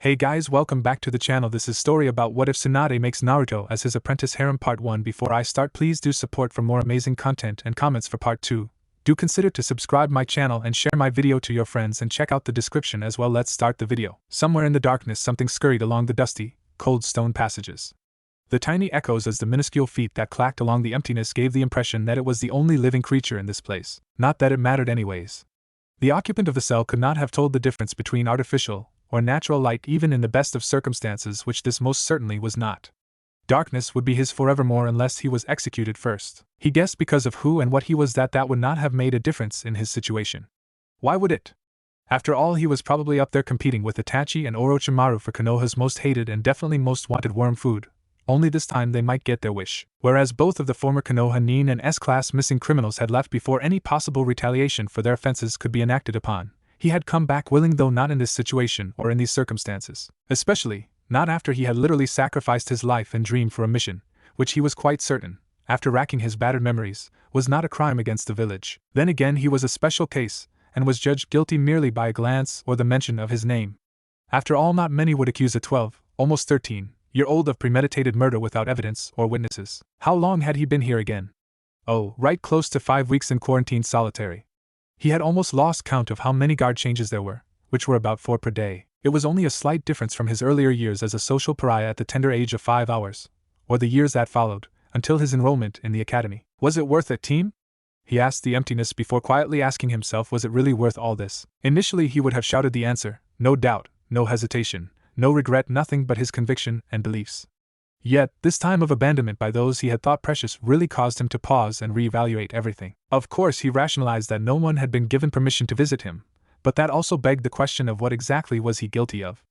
Hey guys, welcome back to the channel. This is story about what if Tsunade makes Naruto as his apprentice Harem part 1. Before I start, please do support for more amazing content and comments for part 2. Do consider to subscribe my channel and share my video to your friends and check out the description as well. Let's start the video. Somewhere in the darkness something scurried along the dusty, cold stone passages. The tiny echoes as the minuscule feet that clacked along the emptiness gave the impression that it was the only living creature in this place. Not that it mattered anyways. The occupant of the cell could not have told the difference between artificial or natural light even in the best of circumstances, which this most certainly was not. Darkness would be his forevermore unless he was executed first. He guessed because of who and what he was that would not have made a difference in his situation. Why would it? After all, he was probably up there competing with Itachi and Orochimaru for Konoha's most hated and definitely most wanted worm food. Only this time they might get their wish. Whereas both of the former Konoha Nin and S-class missing criminals had left before any possible retaliation for their offenses could be enacted upon. He had come back willing, though not in this situation or in these circumstances. Especially, not after he had literally sacrificed his life and dream for a mission, which he was quite certain, after racking his battered memories, was not a crime against the village. Then again, he was a special case, and was judged guilty merely by a glance or the mention of his name. After all, not many would accuse a 12, almost 13-year-old of premeditated murder without evidence or witnesses. How long had he been here again? Oh, right close to 5 weeks in quarantine solitary. He had almost lost count of how many guard changes there were, which were about 4 per day. It was only a slight difference from his earlier years as a social pariah at the tender age of 5 hours, or the years that followed, until his enrollment in the academy. Was it worth it, team? He asked the emptiness before quietly asking himself, was it really worth all this? Initially he would have shouted the answer, no doubt, no hesitation, no regret, nothing but his conviction and beliefs. Yet, this time of abandonment by those he had thought precious really caused him to pause and reevaluate everything. Of course, he rationalized that no one had been given permission to visit him, but that also begged the question of what exactly was he guilty of.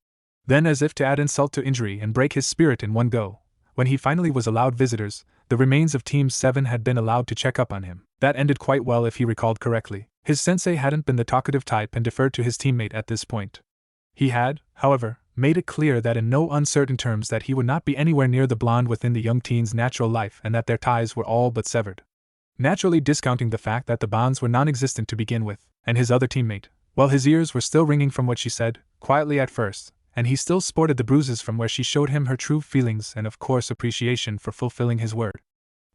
Then, as if to add insult to injury and break his spirit in one go, when he finally was allowed visitors, the remains of Team 7 had been allowed to check up on him. That ended quite well if he recalled correctly. His sensei hadn't been the talkative type and deferred to his teammate at this point. He had, however, made it clear that in no uncertain terms that he would not be anywhere near the blonde within the young teen's natural life and that their ties were all but severed. Naturally discounting the fact that the bonds were non-existent to begin with, and his other teammate, well, his ears were still ringing from what she said, quietly at first, and he still sported the bruises from where she showed him her true feelings and of course appreciation for fulfilling his word.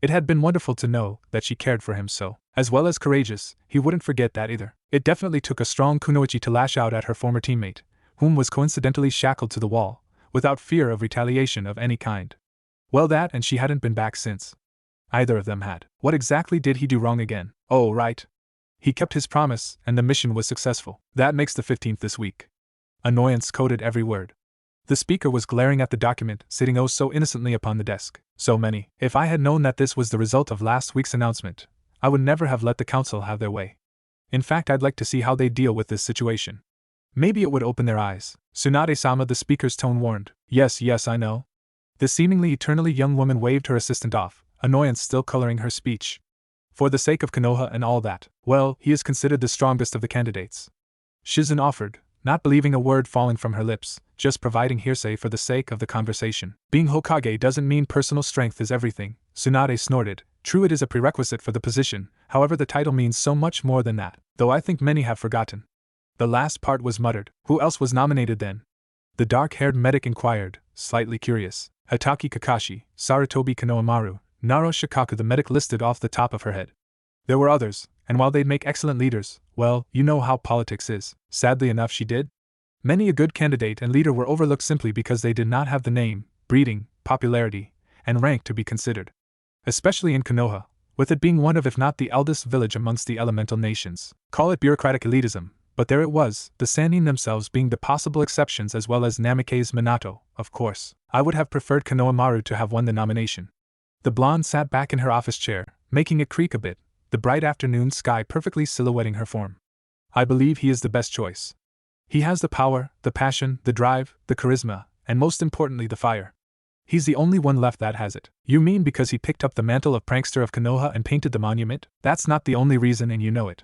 It had been wonderful to know that she cared for him so. As well as courageous, he wouldn't forget that either. It definitely took a strong kunoichi to lash out at her former teammate, whom was coincidentally shackled to the wall, without fear of retaliation of any kind. Well, that and she hadn't been back since. Either of them had. What exactly did he do wrong again? Oh, right. He kept his promise, and the mission was successful. That makes the 15th this week. Annoyance coated every word. The speaker was glaring at the document, sitting oh so innocently upon the desk. So many. If I had known that this was the result of last week's announcement, I would never have let the council have their way. In fact, I'd like to see how they deal with this situation. Maybe it would open their eyes. Tsunade-sama, the speaker's tone warned. Yes, I know. The seemingly eternally young woman waved her assistant off, annoyance still coloring her speech. For the sake of Konoha and all that, well, he is considered the strongest of the candidates. Shizen offered, not believing a word falling from her lips, just providing hearsay for the sake of the conversation. Being Hokage doesn't mean personal strength is everything, Tsunade snorted. True, it is a prerequisite for the position, however the title means so much more than that, though I think many have forgotten. The last part was muttered. Who else was nominated then? The dark-haired medic inquired, slightly curious. Hatake Kakashi, Sarutobi Konohamaru, Naro Shikaku. The medic listed off the top of her head. There were others, and while they'd make excellent leaders, well, you know how politics is. Sadly enough, she did. Many a good candidate and leader were overlooked simply because they did not have the name, breeding, popularity, and rank to be considered. Especially in Konoha, with it being one of if not the eldest village amongst the elemental nations. Call it bureaucratic elitism. But there it was, the Sannin themselves being the possible exceptions as well as Namikaze Minato, of course. I would have preferred Konohamaru to have won the nomination. The blonde sat back in her office chair, making it creak a bit, the bright afternoon sky perfectly silhouetting her form. I believe he is the best choice. He has the power, the passion, the drive, the charisma, and most importantly the fire. He's the only one left that has it. You mean because he picked up the mantle of prankster of Konoha and painted the monument? That's not the only reason, and you know it.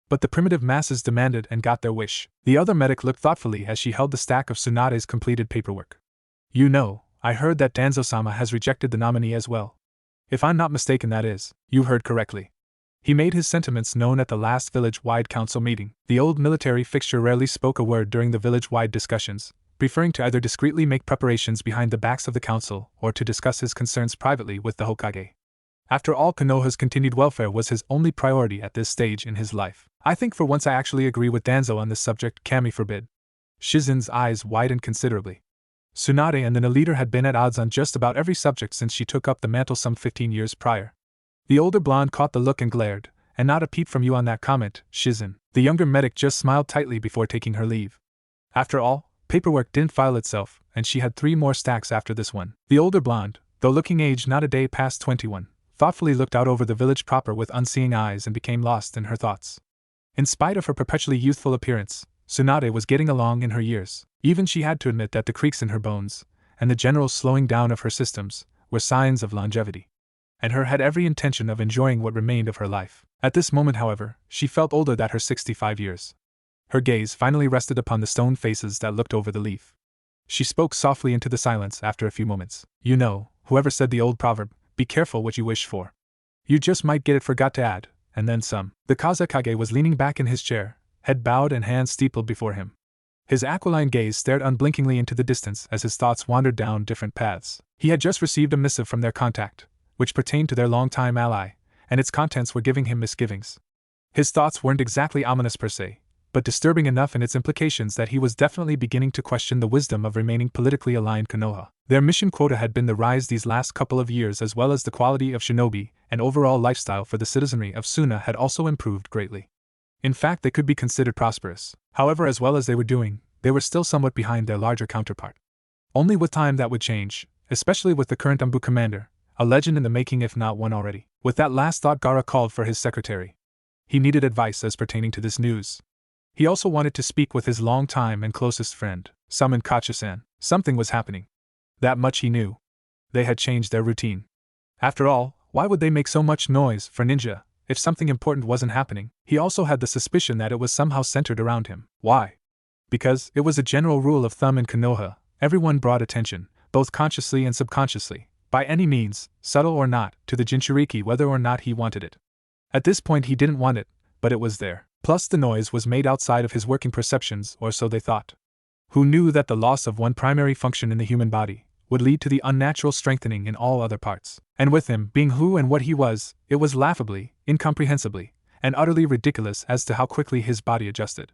But the primitive masses demanded and got their wish. The other medic looked thoughtfully as she held the stack of Tsunade's completed paperwork. You know, I heard that Danzo-sama has rejected the nominee as well. If I'm not mistaken, that is. You heard correctly. He made his sentiments known at the last village-wide council meeting. The old military fixture rarely spoke a word during the village-wide discussions, preferring to either discreetly make preparations behind the backs of the council or to discuss his concerns privately with the Hokage. After all, Konoha's continued welfare was his only priority at this stage in his life. I think for once I actually agree with Danzo on this subject, Kami forbid. Shizen's eyes widened considerably. Tsunade and the leader had been at odds on just about every subject since she took up the mantle some 15 years prior. The older blonde caught the look and glared, and not a peep from you on that comment, Shizen. The younger medic just smiled tightly before taking her leave. After all, paperwork didn't file itself, and she had 3 more stacks after this one. The older blonde, though looking aged not a day past 21, thoughtfully looked out over the village proper with unseeing eyes and became lost in her thoughts. In spite of her perpetually youthful appearance, Tsunade was getting along in her years. Even she had to admit that the creaks in her bones, and the general slowing down of her systems, were signs of longevity. And her had every intention of enjoying what remained of her life. At this moment, however, she felt older than her 65 years. Her gaze finally rested upon the stone faces that looked over the leaf. She spoke softly into the silence after a few moments. You know, whoever said the old proverb, be careful what you wish for. You just might get it, forgot to add, and then some. The Kazekage was leaning back in his chair, head bowed and hands steepled before him. His aquiline gaze stared unblinkingly into the distance as his thoughts wandered down different paths. He had just received a missive from their contact, which pertained to their longtime ally, and its contents were giving him misgivings. His thoughts weren't exactly ominous per se, but disturbing enough in its implications that he was definitely beginning to question the wisdom of remaining politically aligned Konoha. Their mission quota had been the rise these last couple of years, as well as the quality of shinobi and overall lifestyle for the citizenry of Suna had also improved greatly. In fact, they could be considered prosperous. However, as well as they were doing, they were still somewhat behind their larger counterpart. Only with time that would change, especially with the current Umbu commander, a legend in the making if not one already. With that last thought, Gaara called for his secretary. He needed advice as pertaining to this news. He also wanted to speak with his long-time and closest friend, summoned Kacha-san. Something was happening. That much he knew. They had changed their routine. After all, why would they make so much noise for ninja if something important wasn't happening? He also had the suspicion that it was somehow centered around him. Why? Because it was a general rule of thumb in Konoha, everyone brought attention, both consciously and subconsciously, by any means, subtle or not, to the Jinchuriki whether or not he wanted it. At this point he didn't want it, but it was there. Plus the noise was made outside of his working perceptions, or so they thought. Who knew that the loss of one primary function in the human body would lead to the unnatural strengthening in all other parts? And with him, being who and what he was, it was laughably, incomprehensibly, and utterly ridiculous as to how quickly his body adjusted.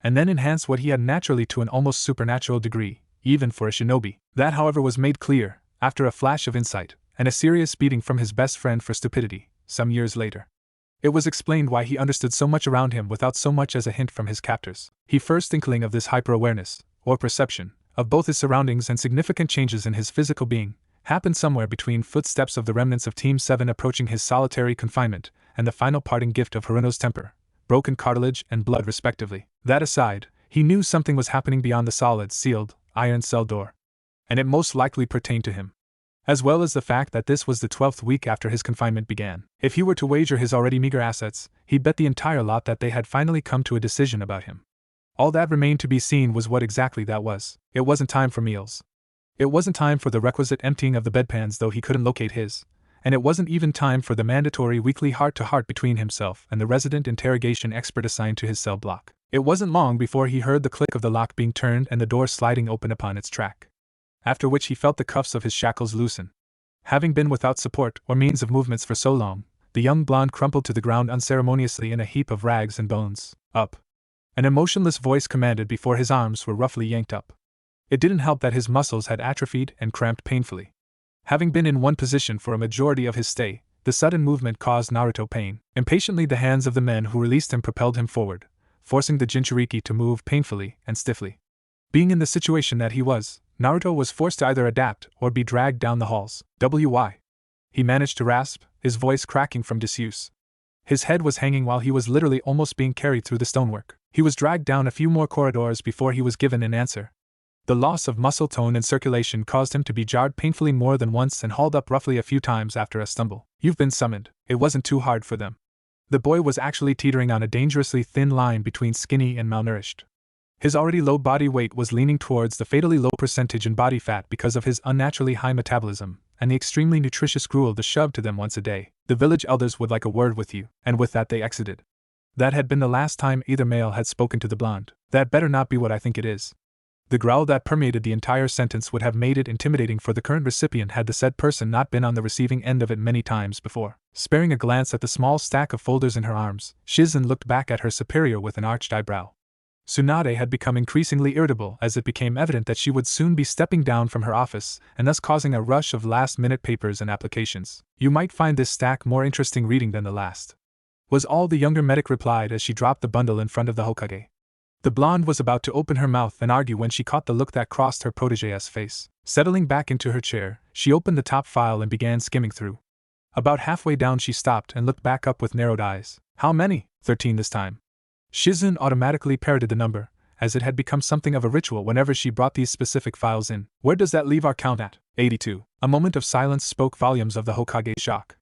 And then enhanced what he had naturally to an almost supernatural degree, even for a shinobi. That, however, was made clear, after a flash of insight, and a serious beating from his best friend for stupidity, some years later. It was explained why he understood so much around him without so much as a hint from his captors. His first inkling of this hyper-awareness, or perception, of both his surroundings and significant changes in his physical being, happened somewhere between footsteps of the remnants of Team 7 approaching his solitary confinement, and the final parting gift of Haruno's temper, broken cartilage and blood respectively. That aside, he knew something was happening beyond the solid, sealed, iron cell door. And it most likely pertained to him. As well as the fact that this was the 12th week after his confinement began. If he were to wager his already meager assets, he'd bet the entire lot that they had finally come to a decision about him. All that remained to be seen was what exactly that was. It wasn't time for meals. It wasn't time for the requisite emptying of the bedpans, though he couldn't locate his. And it wasn't even time for the mandatory weekly heart-to-heart between himself and the resident interrogation expert assigned to his cell block. It wasn't long before he heard the click of the lock being turned and the door sliding open upon its track. After which he felt the cuffs of his shackles loosen. Having been without support or means of movements for so long, the young blonde crumpled to the ground unceremoniously in a heap of rags and bones. Up! An emotionless voice commanded before his arms were roughly yanked up. It didn't help that his muscles had atrophied and cramped painfully. Having been in one position for a majority of his stay, the sudden movement caused Naruto pain. Impatiently the hands of the men who released him propelled him forward, forcing the Jinchuriki to move painfully and stiffly. Being in the situation that he was, Naruto was forced to either adapt or be dragged down the halls. Why? He managed to rasp, his voice cracking from disuse. His head was hanging while he was literally almost being carried through the stonework. He was dragged down a few more corridors before he was given an answer. The loss of muscle tone and circulation caused him to be jarred painfully more than once and hauled up roughly a few times after a stumble. You've been summoned. It wasn't too hard for them. The boy was actually teetering on a dangerously thin line between skinny and malnourished. His already low body weight was leaning towards the fatally low percentage in body fat because of his unnaturally high metabolism, and the extremely nutritious gruel to shove to them once a day. The village elders would like a word with you, and with that they exited. That had been the last time either male had spoken to the blonde. That better not be what I think it is. The growl that permeated the entire sentence would have made it intimidating for the current recipient had the said person not been on the receiving end of it many times before. Sparing a glance at the small stack of folders in her arms, Shizen looked back at her superior with an arched eyebrow. Tsunade had become increasingly irritable as it became evident that she would soon be stepping down from her office, and thus causing a rush of last-minute papers and applications. "You might find this stack more interesting reading than the last," was all the younger medic replied as she dropped the bundle in front of the Hokage. The blonde was about to open her mouth and argue when she caught the look that crossed her protégé's face. Settling back into her chair, she opened the top file and began skimming through. About halfway down she stopped and looked back up with narrowed eyes. "How many?" 13 this time. Shizen automatically parroted the number, as it had become something of a ritual whenever she brought these specific files in. "Where does that leave our count at?" 82. A moment of silence spoke volumes of the Hokage's shock.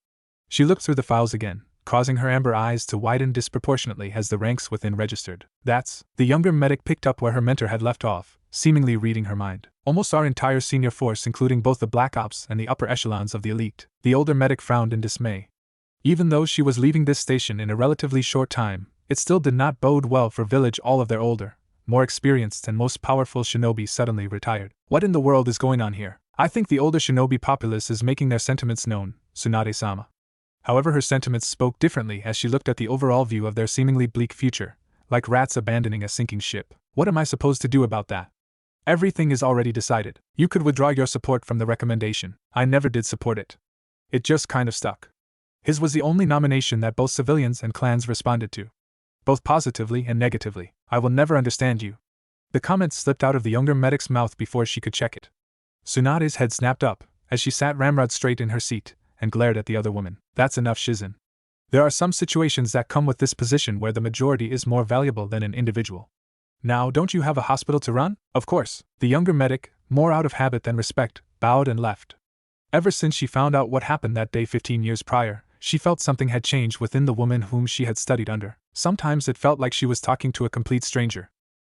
She looked through the files again, causing her amber eyes to widen disproportionately as the ranks within registered. "That's..." The younger medic picked up where her mentor had left off, seemingly reading her mind. "Almost our entire senior force, including both the Black Ops and the upper echelons of the elite." The older medic frowned in dismay. Even though she was leaving this station in a relatively short time, it still did not bode well for village. All of their older, more experienced and most powerful shinobi suddenly retired. "What in the world is going on here? I think the older shinobi populace is making their sentiments known, Tsunade-sama." However, her sentiments spoke differently as she looked at the overall view of their seemingly bleak future, like rats abandoning a sinking ship. "What am I supposed to do about that? Everything is already decided. You could withdraw your support from the recommendation." "I never did support it. It just kind of stuck." His was the only nomination that both civilians and clans responded to, both positively and negatively. "I will never understand you." The comment slipped out of the younger medic's mouth before she could check it. Tsunade's head snapped up, as she sat ramrod straight in her seat, and glared at the other woman. "That's enough, Shizen. There are some situations that come with this position where the majority is more valuable than an individual. Now, don't you have a hospital to run?" "Of course." The younger medic, more out of habit than respect, bowed and left. Ever since she found out what happened that day 15 years prior, she felt something had changed within the woman whom she had studied under. Sometimes it felt like she was talking to a complete stranger.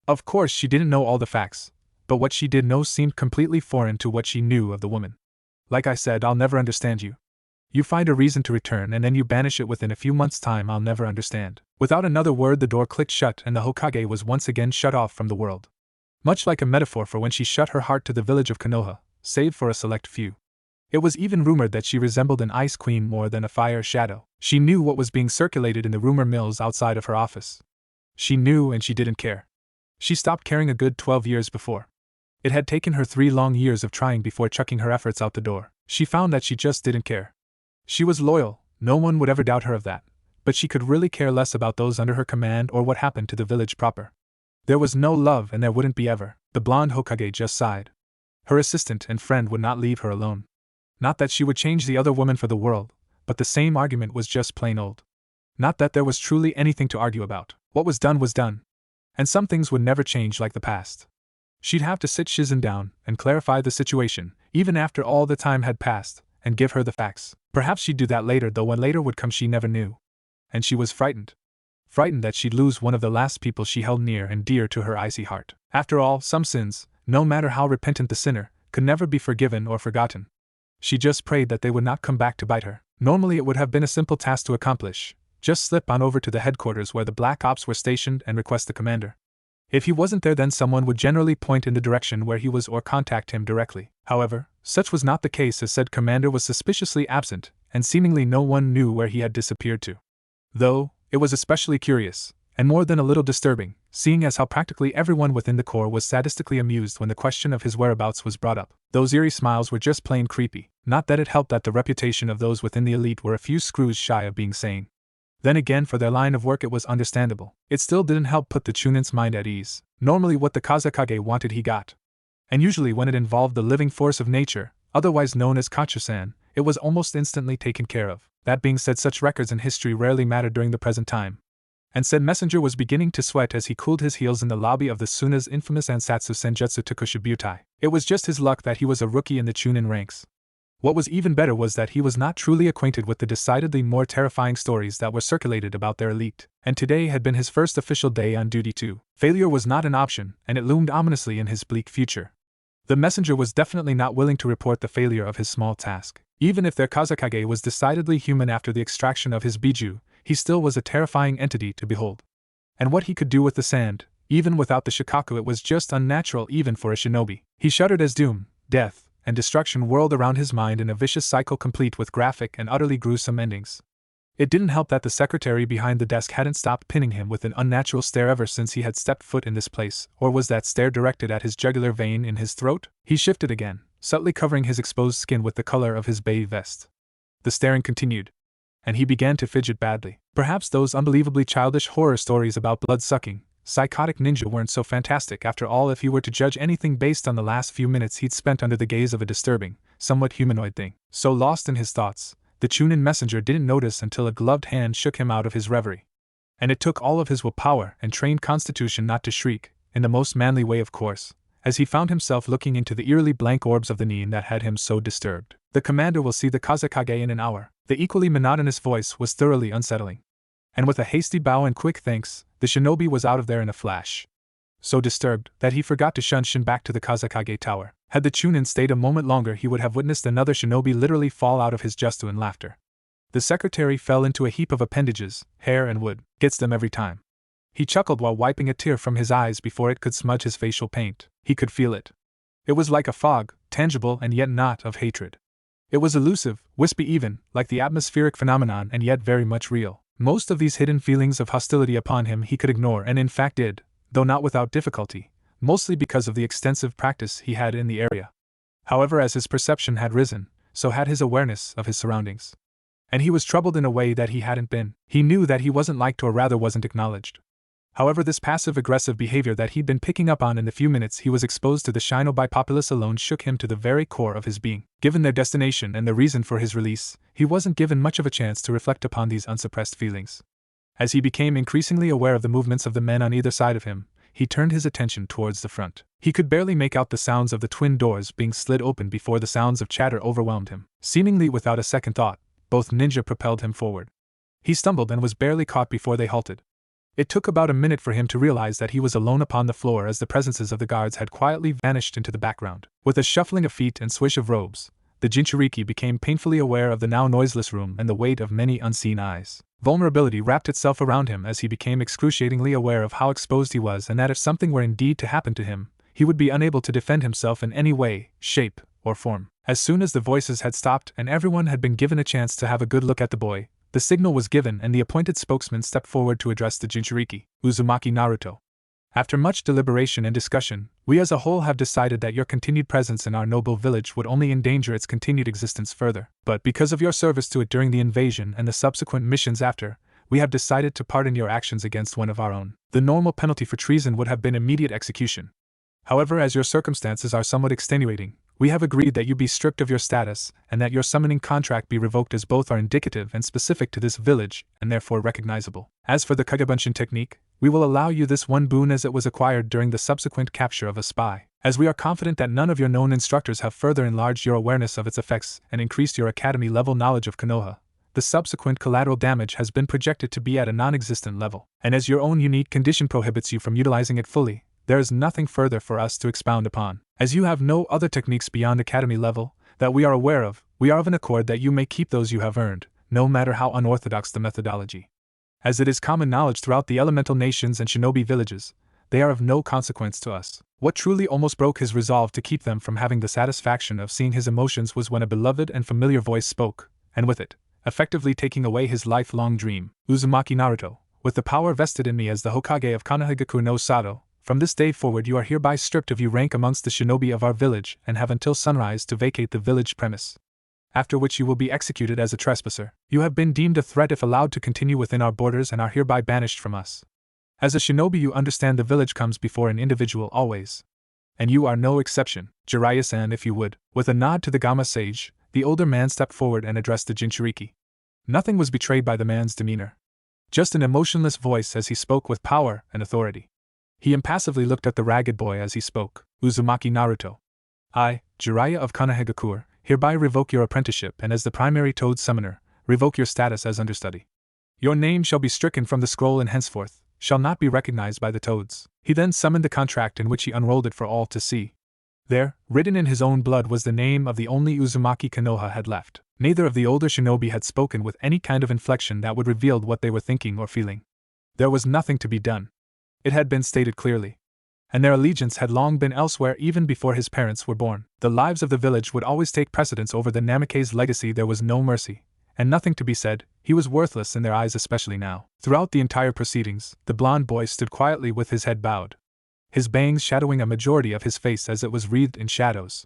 Of course, she didn't know all the facts, but what she did know seemed completely foreign to what she knew of the woman. "Like I said, I'll never understand you. You find a reason to return and then you banish it within a few months' time. I'll never understand." Without another word, the door clicked shut and the Hokage was once again shut off from the world. Much like a metaphor for when she shut her heart to the village of Konoha, save for a select few. It was even rumored that she resembled an ice queen more than a fire shadow. She knew what was being circulated in the rumor mills outside of her office. She knew and she didn't care. She stopped caring a good 12 years before. It had taken her 3 long years of trying before chucking her efforts out the door. She found that she just didn't care. She was loyal, no one would ever doubt her of that, but she could really care less about those under her command or what happened to the village proper. There was no love and there wouldn't be ever. The blonde Hokage just sighed. Her assistant and friend would not leave her alone. Not that she would change the other woman for the world, but the same argument was just plain old. Not that there was truly anything to argue about. What was done, and some things would never change like the past. She'd have to sit Shizen down and clarify the situation, even after all the time had passed, and give her the facts. Perhaps she'd do that later, though when later would come she never knew. And she was frightened. Frightened that she'd lose one of the last people she held near and dear to her icy heart. After all, some sins, no matter how repentant the sinner, could never be forgiven or forgotten. She just prayed that they would not come back to bite her. Normally it would have been a simple task to accomplish. Just slip on over to the headquarters where the Black Ops were stationed and request the commander. If he wasn't there, then someone would generally point in the direction where he was or contact him directly. However, such was not the case, as said commander was suspiciously absent, and seemingly no one knew where he had disappeared to. Though, it was especially curious, and more than a little disturbing, seeing as how practically everyone within the Corps was sadistically amused when the question of his whereabouts was brought up. Those eerie smiles were just plain creepy, not that it helped that the reputation of those within the elite were a few screws shy of being sane. Then again, for their line of work it was understandable. It still didn't help put the Chunin's mind at ease. Normally what the Kazekage wanted he got. And usually when it involved the living force of nature, otherwise known as Kachusan, it was almost instantly taken care of. That being said, such records in history rarely mattered during the present time. And said messenger was beginning to sweat as he cooled his heels in the lobby of the Suna's infamous Ansatsu Senjutsu Tokushibutai. It was just his luck that he was a rookie in the Chunin ranks. What was even better was that he was not truly acquainted with the decidedly more terrifying stories that were circulated about their elite, and today had been his first official day on duty too. Failure was not an option, and it loomed ominously in his bleak future. The messenger was definitely not willing to report the failure of his small task. Even if their Kazekage was decidedly human after the extraction of his biju, he still was a terrifying entity to behold. And what he could do with the sand, Even without the shikaku, it was just unnatural even for a shinobi. He shuddered as doom, death, and destruction whirled around his mind in a vicious cycle complete with graphic and utterly gruesome endings. It didn't help that the secretary behind the desk hadn't stopped pinning him with an unnatural stare ever since he had stepped foot in this place, or was that stare directed at his jugular vein in his throat? He shifted again, subtly covering his exposed skin with the color of his bay vest. The staring continued, and he began to fidget badly. Perhaps those unbelievably childish horror stories about blood-sucking, psychotic ninja weren't so fantastic after all if he were to judge anything based on the last few minutes he'd spent under the gaze of a disturbing, somewhat humanoid thing. So lost in his thoughts, the Chunin messenger didn't notice until a gloved hand shook him out of his reverie. And it took all of his willpower and trained constitution not to shriek, in the most manly way of course, as he found himself looking into the eerily blank orbs of the Nin that had him so disturbed. The commander will see the Kazekage in an hour. The equally monotonous voice was thoroughly unsettling. And with a hasty bow and quick thanks, the shinobi was out of there in a flash. So disturbed that he forgot to shin back to the Kazekage tower. Had the Chunin stayed a moment longer, he would have witnessed another shinobi literally fall out of his justu in laughter. The secretary fell into a heap of appendages, hair and wood. Gets them every time. He chuckled while wiping a tear from his eyes before it could smudge his facial paint. He could feel it. It was like a fog, tangible and yet not of hatred. It was elusive, wispy even, like the atmospheric phenomenon, and yet very much real. Most of these hidden feelings of hostility upon him he could ignore, and in fact did, though not without difficulty, mostly because of the extensive practice he had in the area. However, as his perception had risen, so had his awareness of his surroundings. And he was troubled in a way that he hadn't been. He knew that he wasn't liked, or rather wasn't acknowledged. However, this passive-aggressive behavior that he'd been picking up on in the few minutes he was exposed to the shinobi populace alone shook him to the very core of his being. Given their destination and the reason for his release, he wasn't given much of a chance to reflect upon these unsuppressed feelings. As he became increasingly aware of the movements of the men on either side of him, he turned his attention towards the front. He could barely make out the sounds of the twin doors being slid open before the sounds of chatter overwhelmed him. Seemingly without a second thought, both ninja propelled him forward. He stumbled and was barely caught before they halted. It took about a minute for him to realize that he was alone upon the floor, as the presences of the guards had quietly vanished into the background. With a shuffling of feet and swish of robes, the Jinchuriki became painfully aware of the now noiseless room and the weight of many unseen eyes. Vulnerability wrapped itself around him as he became excruciatingly aware of how exposed he was, and that if something were indeed to happen to him, he would be unable to defend himself in any way, shape, or form. As soon as the voices had stopped and everyone had been given a chance to have a good look at the boy, the signal was given and the appointed spokesman stepped forward to address the Jinchuriki. Uzumaki Naruto. After much deliberation and discussion, we as a whole have decided that your continued presence in our noble village would only endanger its continued existence further. But because of your service to it during the invasion and the subsequent missions after, we have decided to pardon your actions against one of our own. The normal penalty for treason would have been immediate execution. However, as your circumstances are somewhat extenuating, we have agreed that you be stripped of your status and that your summoning contract be revoked, as both are indicative and specific to this village and therefore recognizable. As for the Kagebunshin technique, we will allow you this one boon as it was acquired during the subsequent capture of a spy, as we are confident that none of your known instructors have further enlarged your awareness of its effects and increased your academy-level knowledge of Konoha. The subsequent collateral damage has been projected to be at a non-existent level, and as your own unique condition prohibits you from utilizing it fully, there is nothing further for us to expound upon. As you have no other techniques beyond academy level that we are aware of, we are of an accord that you may keep those you have earned, no matter how unorthodox the methodology. As it is common knowledge throughout the elemental nations and shinobi villages, they are of no consequence to us. What truly almost broke his resolve to keep them from having the satisfaction of seeing his emotions was when a beloved and familiar voice spoke, and with it, effectively taking away his lifelong dream. Uzumaki Naruto, with the power vested in me as the Hokage of Konohagakure no Sato, from this day forward you are hereby stripped of your rank amongst the shinobi of our village and have until sunrise to vacate the village premise. After which you will be executed as a trespasser. You have been deemed a threat if allowed to continue within our borders and are hereby banished from us. As a shinobi you understand the village comes before an individual always. And you are no exception. Jiraiya-san, if you would. With a nod to the Gama sage, the older man stepped forward and addressed the Jinchuriki. Nothing was betrayed by the man's demeanor. Just an emotionless voice as he spoke with power and authority. He impassively looked at the ragged boy as he spoke. Uzumaki Naruto. I, Jiraiya of Konohagakure, hereby revoke your apprenticeship and as the primary Toad Summoner, revoke your status as understudy. Your name shall be stricken from the scroll and henceforth shall not be recognized by the Toads. He then summoned the contract in which he unrolled it for all to see. There, written in his own blood, was the name of the only Uzumaki Konoha had left. Neither of the older shinobi had spoken with any kind of inflection that would reveal what they were thinking or feeling. There was nothing to be done. It had been stated clearly. And their allegiance had long been elsewhere even before his parents were born. The lives of the village would always take precedence over the Namikaze's legacy. There was no mercy. And nothing to be said, he was worthless in their eyes, especially now. Throughout the entire proceedings, the blond boy stood quietly with his head bowed, his bangs shadowing a majority of his face as it was wreathed in shadows.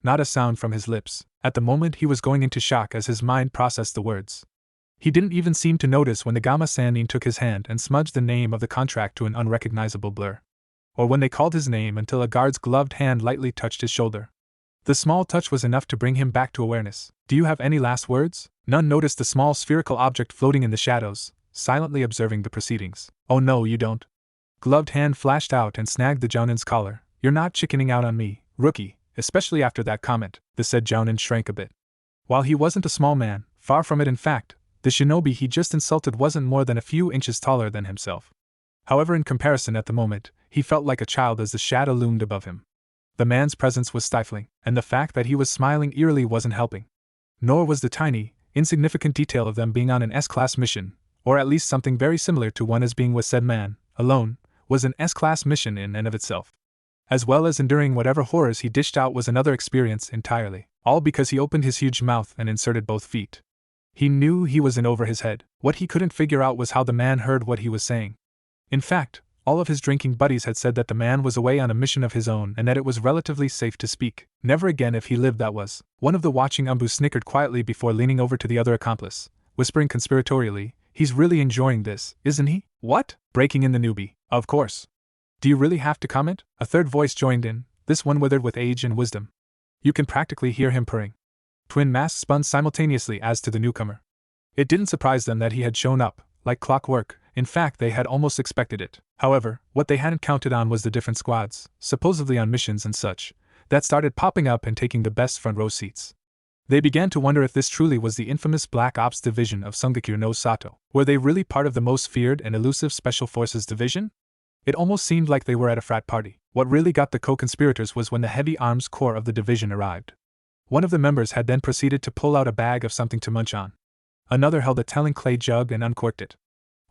Not a sound from his lips. At the moment he was going into shock as his mind processed the words. He didn't even seem to notice when the Gamma Sannin took his hand and smudged the name of the contract to an unrecognizable blur. Or when they called his name until a guard's gloved hand lightly touched his shoulder. The small touch was enough to bring him back to awareness. Do you have any last words? None noticed the small spherical object floating in the shadows, silently observing the proceedings. Oh no, you don't. Gloved hand flashed out and snagged the Jounin's collar. You're not chickening out on me, rookie, especially after that comment. The said Jounin shrank a bit. While he wasn't a small man, far from it in fact, the shinobi he just insulted wasn't more than a few inches taller than himself. However, in comparison at the moment, he felt like a child as the shadow loomed above him. The man's presence was stifling, and the fact that he was smiling eerily wasn't helping. Nor was the tiny, insignificant detail of them being on an S-class mission, or at least something very similar to one as being with said man, alone, was an S-class mission in and of itself. As well as enduring whatever horrors he dished out was another experience entirely, all because he opened his huge mouth and inserted both feet. He knew he was in over his head. What he couldn't figure out was how the man heard what he was saying. In fact, all of his drinking buddies had said that the man was away on a mission of his own and that it was relatively safe to speak. Never again if he lived, that was. One of the watching Umbu snickered quietly before leaning over to the other accomplice, whispering conspiratorially, "He's really enjoying this, isn't he?" "What?" breaking in the newbie. "Of course. Do you really have to comment?" A third voice joined in, this one withered with age and wisdom. You can practically hear him purring. Twin masks spun simultaneously as to the newcomer. It didn't surprise them that he had shown up, like clockwork. In fact, they had almost expected it. However, what they hadn't counted on was the different squads, supposedly on missions and such, that started popping up and taking the best front row seats. They began to wonder if this truly was the infamous Black Ops division of Sungekure no Sato. Were they really part of the most feared and elusive Special Forces division? It almost seemed like they were at a frat party. What really got the co-conspirators was when the heavy arms corps of the division arrived. One of the members had then proceeded to pull out a bag of something to munch on. Another held a telling clay jug and uncorked it.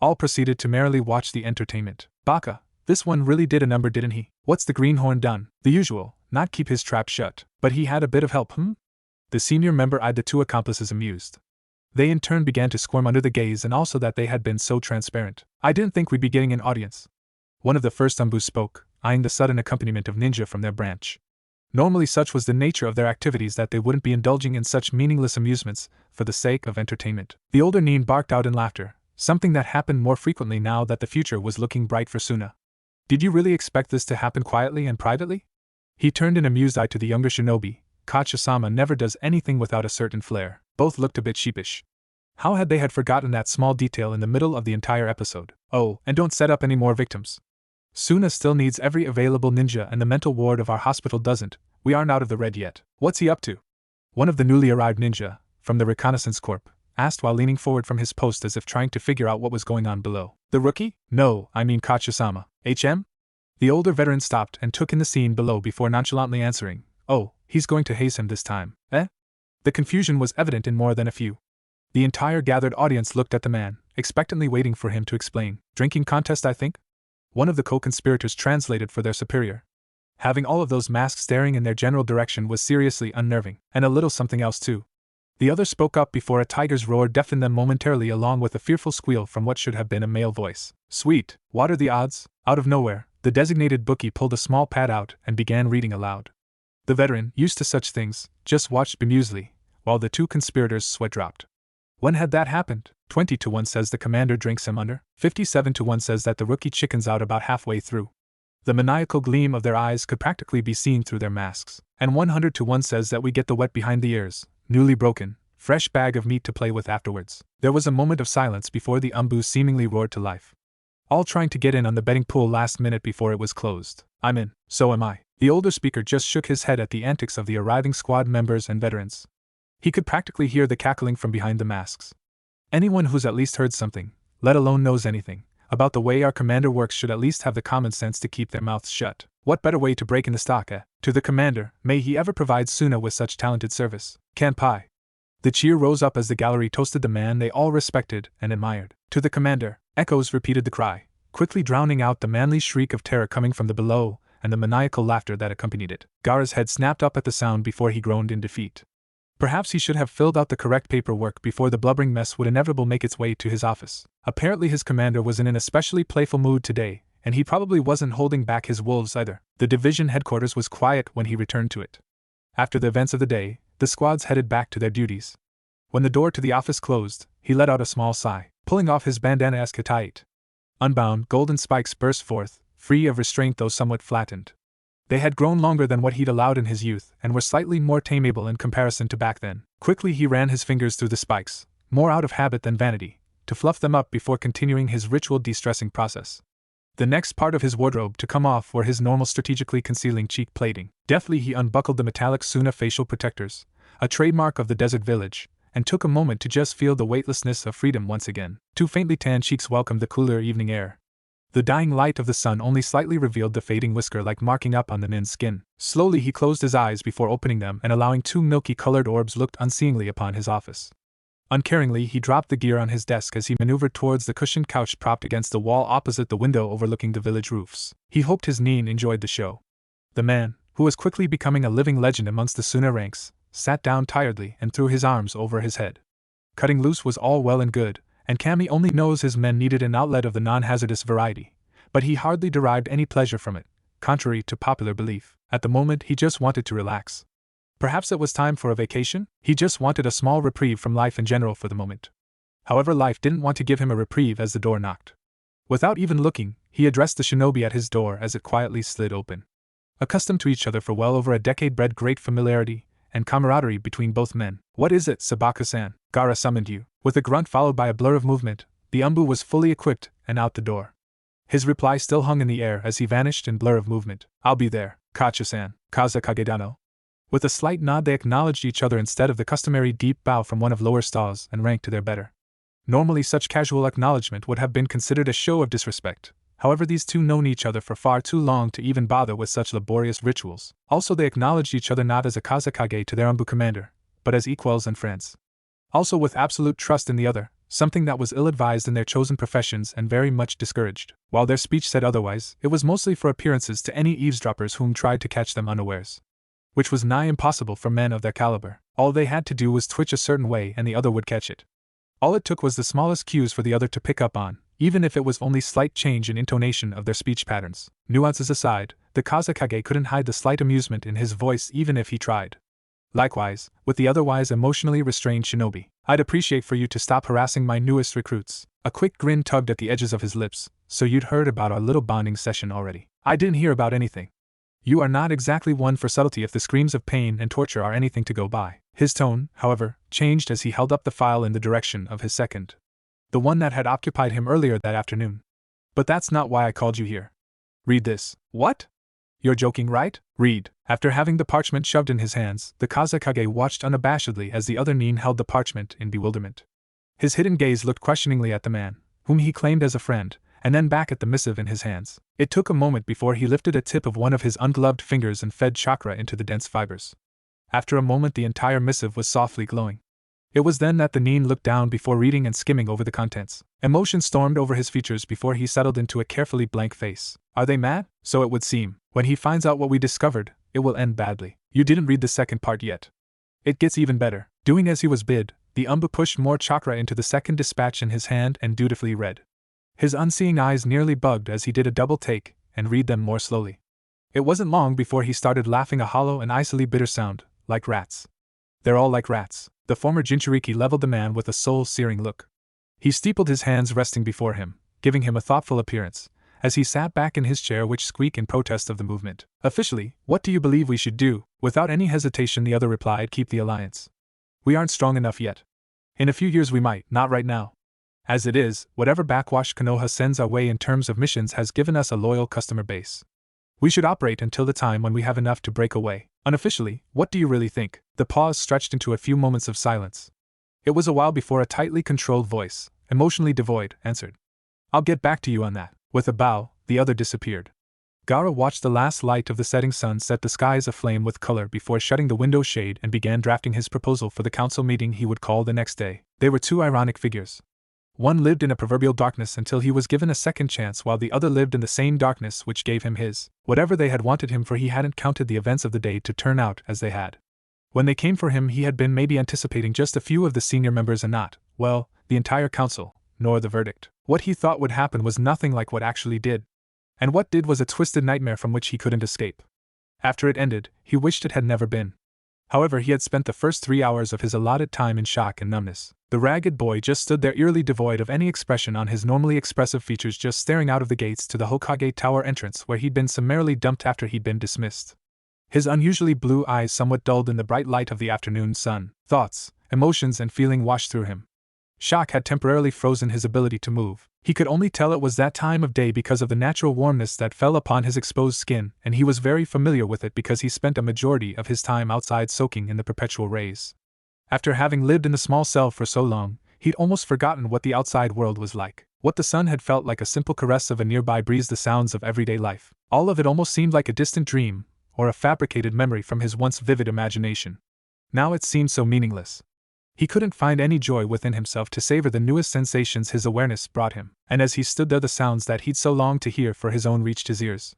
All proceeded to merrily watch the entertainment. Baka, this one really did a number, didn't he? What's the greenhorn done? The usual, not keep his trap shut. But he had a bit of help, The senior member eyed the two accomplices amused. They in turn began to squirm under the gaze, and also that they had been so transparent. I didn't think we'd be getting an audience. One of the first Umbu spoke, eyeing the sudden accompaniment of ninja from their branch. Normally such was the nature of their activities that they wouldn't be indulging in such meaningless amusements for the sake of entertainment. The older Nin barked out in laughter, something that happened more frequently now that the future was looking bright for Suna. Did you really expect this to happen quietly and privately? He turned an amused eye to the younger shinobi. Kachi-sama never does anything without a certain flair. Both looked a bit sheepish. How had they forgotten that small detail in the middle of the entire episode? Oh, and don't set up any more victims. Suna still needs every available ninja and the mental ward of our hospital doesn't. We aren't out of the red yet. What's he up to? One of the newly arrived ninja, from the reconnaissance corps, asked while leaning forward from his post as if trying to figure out what was going on below. The rookie? No, I mean Kachi-sama. HM? The older veteran stopped and took in the scene below before nonchalantly answering, "Oh, he's going to haze him this time, eh?" The confusion was evident in more than a few. The entire gathered audience looked at the man, expectantly waiting for him to explain. Drinking contest, I think? One of the co-conspirators translated for their superior. Having all of those masks staring in their general direction was seriously unnerving, and a little something else too. The other spoke up before a tiger's roar deafened them momentarily, along with a fearful squeal from what should have been a male voice. Sweet, what are the odds? Out of nowhere, the designated bookie pulled a small pad out and began reading aloud. The veteran, used to such things, just watched bemusedly, while the two conspirators' sweat dropped. When had that happened? 20-1 says the commander drinks him under. 57-1 says that the rookie chickens out about halfway through. The maniacal gleam of their eyes could practically be seen through their masks. And 100-1 says that we get the wet behind the ears, newly broken, fresh bag of meat to play with afterwards. There was a moment of silence before the Umbu seemingly roared to life. All trying to get in on the betting pool last minute before it was closed. I'm in, so am I. The older speaker just shook his head at the antics of the arriving squad members and veterans. He could practically hear the cackling from behind the masks. Anyone who's at least heard something, let alone knows anything, about the way our commander works should at least have the common sense to keep their mouths shut. What better way to break in the stock, eh? To the commander, may he ever provide Suna with such talented service. Kanpai. The cheer rose up as the gallery toasted the man they all respected and admired. To the commander, echoes repeated the cry, quickly drowning out the manly shriek of terror coming from the below and the maniacal laughter that accompanied it. Gaara's head snapped up at the sound before he groaned in defeat. Perhaps he should have filled out the correct paperwork before the blubbering mess would inevitably make its way to his office. Apparently his commander was in an especially playful mood today, and he probably wasn't holding back his wolves either. The division headquarters was quiet when he returned to it. After the events of the day, the squads headed back to their duties. When the door to the office closed, he let out a small sigh, pulling off his bandana-esque tight. Unbound, golden spikes burst forth, free of restraint though somewhat flattened. They had grown longer than what he'd allowed in his youth, and were slightly more tameable in comparison to back then. Quickly he ran his fingers through the spikes, more out of habit than vanity, to fluff them up before continuing his ritual de-stressing process. The next part of his wardrobe to come off were his normal strategically concealing cheek plating. Deftly he unbuckled the metallic Suna facial protectors, a trademark of the desert village, and took a moment to just feel the weightlessness of freedom once again. Two faintly tanned cheeks welcomed the cooler evening air. The dying light of the sun only slightly revealed the fading whisker-like marking up on the nin's skin. Slowly he closed his eyes before opening them and allowing two milky-colored orbs looked unseeingly upon his office. Uncaringly he dropped the gear on his desk as he maneuvered towards the cushioned couch propped against the wall opposite the window overlooking the village roofs. He hoped his nin enjoyed the show. The man, who was quickly becoming a living legend amongst the Suna ranks, sat down tiredly and threw his arms over his head. Cutting loose was all well and good, and Kami only knows his men needed an outlet of the non-hazardous variety, but he hardly derived any pleasure from it, contrary to popular belief. At the moment he just wanted to relax. Perhaps it was time for a vacation? He just wanted a small reprieve from life in general for the moment. However, life didn't want to give him a reprieve as the door knocked. Without even looking, he addressed the shinobi at his door as it quietly slid open. Accustomed to each other for well over a decade bred great familiarity and camaraderie between both men. "What is it, Sabaka-san?" Gaara summoned you. With a grunt followed by a blur of movement, the Umbu was fully equipped and out the door. His reply still hung in the air as he vanished in blur of movement. "I'll be there, Kacha-san, Kazakage-dano." With a slight nod they acknowledged each other instead of the customary deep bow from one of lower stalls and ranked to their better. Normally such casual acknowledgement would have been considered a show of disrespect. However, these two known each other for far too long to even bother with such laborious rituals. Also they acknowledged each other not as a Kazakage to their Umbu commander, but as equals and friends. Also with absolute trust in the other, something that was ill-advised in their chosen professions and very much discouraged. While their speech said otherwise, it was mostly for appearances to any eavesdroppers whom tried to catch them unawares. Which was nigh impossible for men of their caliber. All they had to do was twitch a certain way and the other would catch it. All it took was the smallest cues for the other to pick up on, even if it was only slight change in intonation of their speech patterns. Nuances aside, the Kazakage couldn't hide the slight amusement in his voice even if he tried. Likewise, with the otherwise emotionally restrained shinobi. "I'd appreciate for you to stop harassing my newest recruits." A quick grin tugged at the edges of his lips. "So you'd heard about our little bonding session already?" "I didn't hear about anything." "You are not exactly one for subtlety if the screams of pain and torture are anything to go by." His tone, however, changed as he held up the file in the direction of his second. The one that had occupied him earlier that afternoon. "But that's not why I called you here. Read this." "What? You're joking, right?" "Read." After having the parchment shoved in his hands, the Kazakage watched unabashedly as the other nin held the parchment in bewilderment. His hidden gaze looked questioningly at the man, whom he claimed as a friend, and then back at the missive in his hands. It took a moment before he lifted a tip of one of his ungloved fingers and fed chakra into the dense fibers. After a moment the entire missive was softly glowing. It was then that the nin looked down before reading and skimming over the contents. Emotion stormed over his features before he settled into a carefully blank face. "Are they mad?" "So it would seem. When he finds out what we discovered, it will end badly." "You didn't read the second part yet." "It gets even better." Doing as he was bid, the Umbu pushed more chakra into the second dispatch in his hand and dutifully read. His unseeing eyes nearly bugged as he did a double take and read them more slowly. It wasn't long before he started laughing a hollow and icily bitter sound, like rats. "They're all like rats." The former Jinchuriki leveled the man with a soul-searing look. He steepled his hands resting before him, giving him a thoughtful appearance, as he sat back in his chair which squeaked in protest of the movement. "Officially, what do you believe we should do?" Without any hesitation the other replied, "Keep the alliance. We aren't strong enough yet. In a few years we might, not right now. As it is, whatever backwash Konoha sends our way in terms of missions has given us a loyal customer base. We should operate until the time when we have enough to break away. Unofficially, what do you really think?" The pause stretched into a few moments of silence. It was a while before a tightly controlled voice, emotionally devoid, answered. "I'll get back to you on that." With a bow, the other disappeared. Gaara watched the last light of the setting sun set the skies aflame with color before shutting the window shade and began drafting his proposal for the council meeting he would call the next day. They were two ironic figures. One lived in a proverbial darkness until he was given a second chance, while the other lived in the same darkness which gave him his. Whatever they had wanted him for, he hadn't counted the events of the day to turn out as they had. When they came for him, he had been maybe anticipating just a few of the senior members and not, well, the entire council, nor the verdict. What he thought would happen was nothing like what actually did. And what did was a twisted nightmare from which he couldn't escape. After it ended, he wished it had never been. However, he had spent the first 3 hours of his allotted time in shock and numbness. The ragged boy just stood there, eerily devoid of any expression on his normally expressive features, just staring out of the gates to the Hokage Tower entrance, where he'd been summarily dumped after he'd been dismissed. His unusually blue eyes somewhat dulled in the bright light of the afternoon sun. Thoughts, emotions, and feeling washed through him. Shock had temporarily frozen his ability to move. He could only tell it was that time of day because of the natural warmness that fell upon his exposed skin, and he was very familiar with it because he spent a majority of his time outside soaking in the perpetual rays. After having lived in the small cell for so long, he'd almost forgotten what the outside world was like. What the sun had felt like a simple caress of a nearby breeze, the sounds of everyday life. All of it almost seemed like a distant dream, or a fabricated memory from his once vivid imagination. Now it seemed so meaningless. He couldn't find any joy within himself to savor the newest sensations his awareness brought him, and as he stood there, the sounds that he'd so longed to hear for his own reached his ears.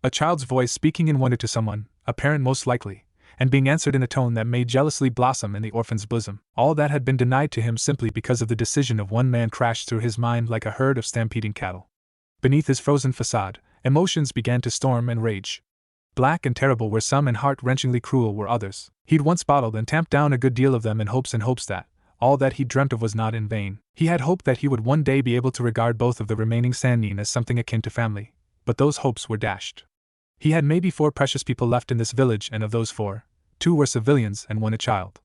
A child's voice speaking in wonder to someone, a parent most likely, and being answered in a tone that made jealousy blossom in the orphan's bosom. All that had been denied to him simply because of the decision of one man crashed through his mind like a herd of stampeding cattle. Beneath his frozen facade, emotions began to storm and rage. Black and terrible were some, and heart-wrenchingly cruel were others. He'd once bottled and tamped down a good deal of them in hopes that all that he dreamt of was not in vain. He had hoped that he would one day be able to regard both of the remaining Sannin as something akin to family, but those hopes were dashed. He had maybe 4 precious people left in this village, and of those 4, 2 were civilians and 1 a child.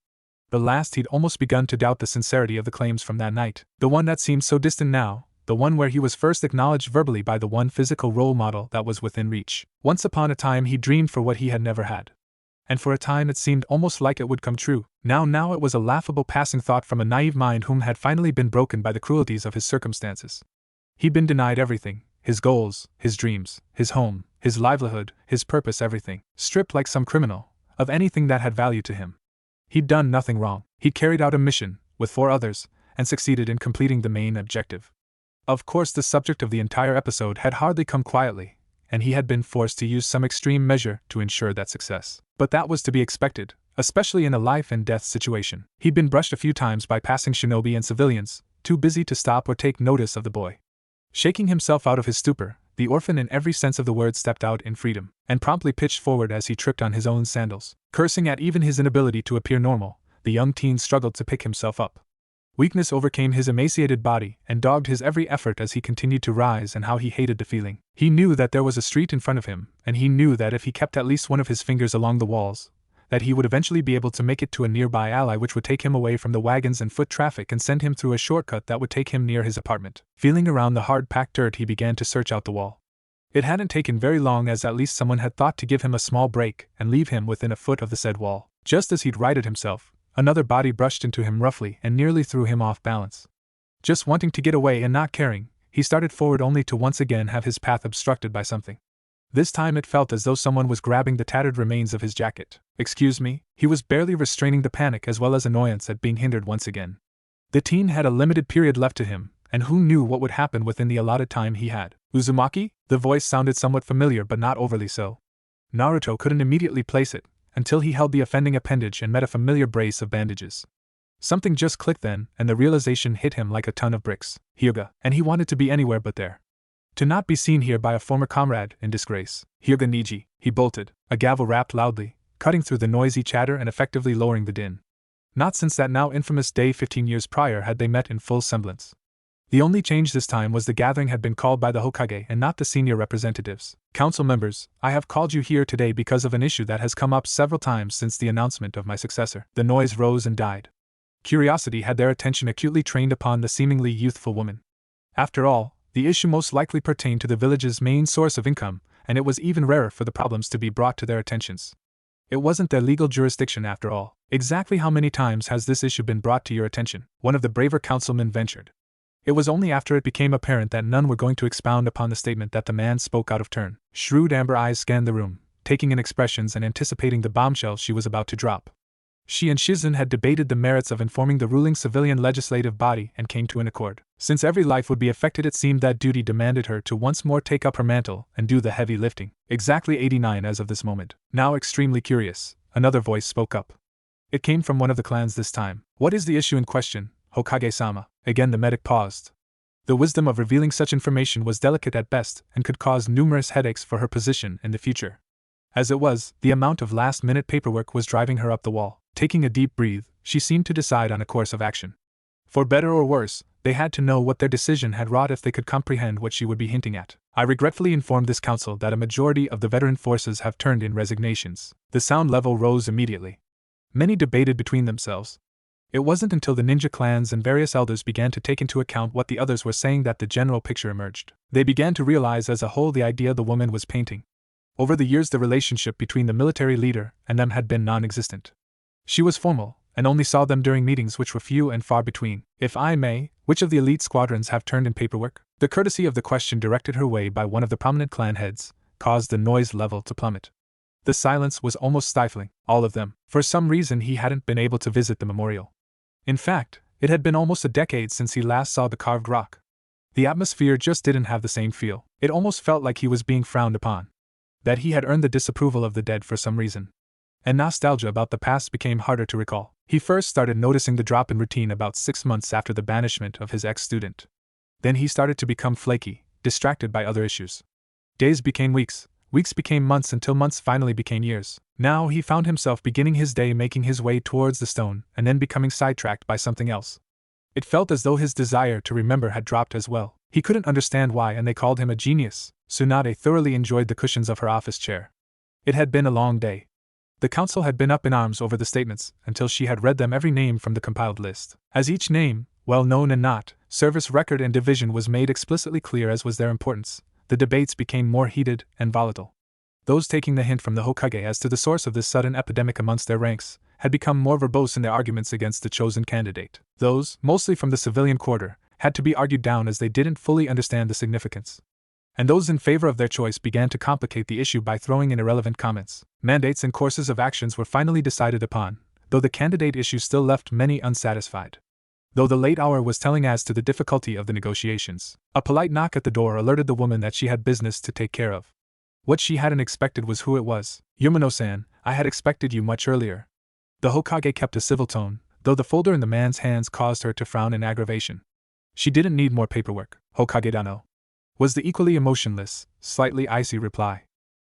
The last he'd almost begun to doubt the sincerity of the claims from that night, the one that seemed so distant now, the one where he was first acknowledged verbally by the one physical role model that was within reach. Once upon a time he dreamed for what he had never had. And for a time it seemed almost like it would come true. Now it was a laughable passing thought from a naive mind whom had finally been broken by the cruelties of his circumstances. He'd been denied everything, his goals, his dreams, his home, his livelihood, his purpose, everything, stripped like some criminal, of anything that had value to him. He'd done nothing wrong. He'd carried out a mission, with 4 others, and succeeded in completing the main objective. Of course, the subject of the entire episode had hardly come quietly, and he had been forced to use some extreme measure to ensure that success. But that was to be expected, especially in a life-and-death situation. He'd been brushed a few times by passing shinobi and civilians, too busy to stop or take notice of the boy. Shaking himself out of his stupor, the orphan in every sense of the word stepped out in freedom, and promptly pitched forward as he tripped on his own sandals. Cursing at even his inability to appear normal, the young teen struggled to pick himself up. Weakness overcame his emaciated body and dogged his every effort as he continued to rise, and how he hated the feeling. He knew that there was a street in front of him, and he knew that if he kept at least one of his fingers along the walls, that he would eventually be able to make it to a nearby alley which would take him away from the wagons and foot traffic and send him through a shortcut that would take him near his apartment. Feeling around the hard-packed dirt, he began to search out the wall. It hadn't taken very long, as at least someone had thought to give him a small break and leave him within a foot of the said wall. Just as he'd righted himself, another body brushed into him roughly and nearly threw him off balance. Just wanting to get away and not caring, he started forward only to once again have his path obstructed by something. This time it felt as though someone was grabbing the tattered remains of his jacket. "Excuse me?" He was barely restraining the panic as well as annoyance at being hindered once again. The teen had a limited period left to him, and who knew what would happen within the allotted time he had. "Uzumaki?" The voice sounded somewhat familiar, but not overly so. Naruto couldn't immediately place it, until he held the offending appendage and met a familiar brace of bandages. Something just clicked then, and the realization hit him like a ton of bricks. Hyuga, and he wanted to be anywhere but there. To not be seen here by a former comrade in disgrace. "Hyuga Niji," he bolted. A gavel rapped loudly, cutting through the noisy chatter and effectively lowering the din. Not since that now infamous day 15 years prior had they met in full semblance. The only change this time was the gathering had been called by the Hokage and not the senior representatives. "Council members, I have called you here today because of an issue that has come up several times since the announcement of my successor." The noise rose and died. Curiosity had their attention acutely trained upon the seemingly youthful woman. After all, the issue most likely pertained to the village's main source of income, and it was even rarer for the problems to be brought to their attentions. It wasn't their legal jurisdiction after all. "Exactly how many times has this issue been brought to your attention?" one of the braver councilmen ventured. It was only after it became apparent that none were going to expound upon the statement that the man spoke out of turn. Shrewd amber eyes scanned the room, taking in expressions and anticipating the bombshell she was about to drop. She and Shizun had debated the merits of informing the ruling civilian legislative body and came to an accord. Since every life would be affected, it seemed that duty demanded her to once more take up her mantle and do the heavy lifting. Exactly 89 as of this moment. Now extremely curious, another voice spoke up. It came from one of the clans this time. What is the issue in question, Hokage-sama? Again the medic paused. The wisdom of revealing such information was delicate at best and could cause numerous headaches for her position in the future. As it was, the amount of last-minute paperwork was driving her up the wall. Taking a deep breath, she seemed to decide on a course of action. For better or worse, they had to know what their decision had wrought if they could comprehend what she would be hinting at. I regretfully informed this council that a majority of the veteran forces have turned in resignations. The sound level rose immediately. Many debated between themselves. It wasn't until the ninja clans and various elders began to take into account what the others were saying that the general picture emerged. They began to realize as a whole the idea the woman was painting. Over the years, the relationship between the military leader and them had been non-existent. She was formal, and only saw them during meetings which were few and far between. If I may, which of the elite squadrons have turned in paperwork? The courtesy of the question directed her way by one of the prominent clan heads caused the noise level to plummet. The silence was almost stifling. All of them. For some reason he hadn't been able to visit the memorial. In fact, it had been almost a decade since he last saw the carved rock. The atmosphere just didn't have the same feel. It almost felt like he was being frowned upon. That he had earned the disapproval of the dead for some reason. And nostalgia about the past became harder to recall. He first started noticing the drop in routine about 6 months after the banishment of his ex-student. Then he started to become flaky, distracted by other issues. Days became weeks, weeks became months until months finally became years. Now he found himself beginning his day making his way towards the stone and then becoming sidetracked by something else. It felt as though his desire to remember had dropped as well. He couldn't understand why, and they called him a genius. Tsunade thoroughly enjoyed the cushions of her office chair. It had been a long day. The council had been up in arms over the statements until she had read them every name from the compiled list. As each name, well known and not, service record and division was made explicitly clear as was their importance, the debates became more heated and volatile. Those taking the hint from the Hokage as to the source of this sudden epidemic amongst their ranks had become more verbose in their arguments against the chosen candidate. Those, mostly from the civilian quarter, had to be argued down as they didn't fully understand the significance. And those in favor of their choice began to complicate the issue by throwing in irrelevant comments. Mandates and courses of actions were finally decided upon, though the candidate issue still left many unsatisfied. Though the late hour was telling as to the difficulty of the negotiations, a polite knock at the door alerted the woman that she had business to take care of. What she hadn't expected was who it was. Yumano-san, I had expected you much earlier. The Hokage kept a civil tone, though the folder in the man's hands caused her to frown in aggravation. She didn't need more paperwork, Hokage-dano. Was the equally emotionless, slightly icy reply.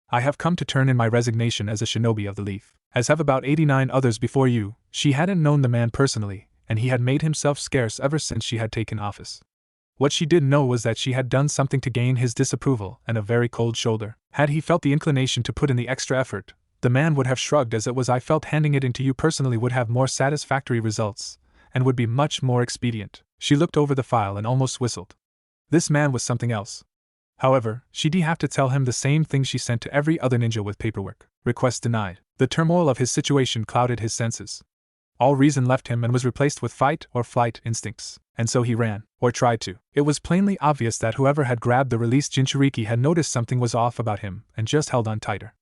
I have come to turn in my resignation as a shinobi of the leaf. As have about 89 others before you. She hadn't known the man personally, and he had made himself scarce ever since she had taken office. What she did know was that she had done something to gain his disapproval and a very cold shoulder. Had he felt the inclination to put in the extra effort, the man would have shrugged as it was. I felt handing it in to you personally would have more satisfactory results, and would be much more expedient. She looked over the file and almost whistled. This man was something else. However, she'd have to tell him the same thing she sent to every other ninja with paperwork. Request denied. The turmoil of his situation clouded his senses. All reason left him and was replaced with fight or flight instincts, and so he ran, or tried to. It was plainly obvious that whoever had grabbed the released Jinchuriki had noticed something was off about him and just held on tighter.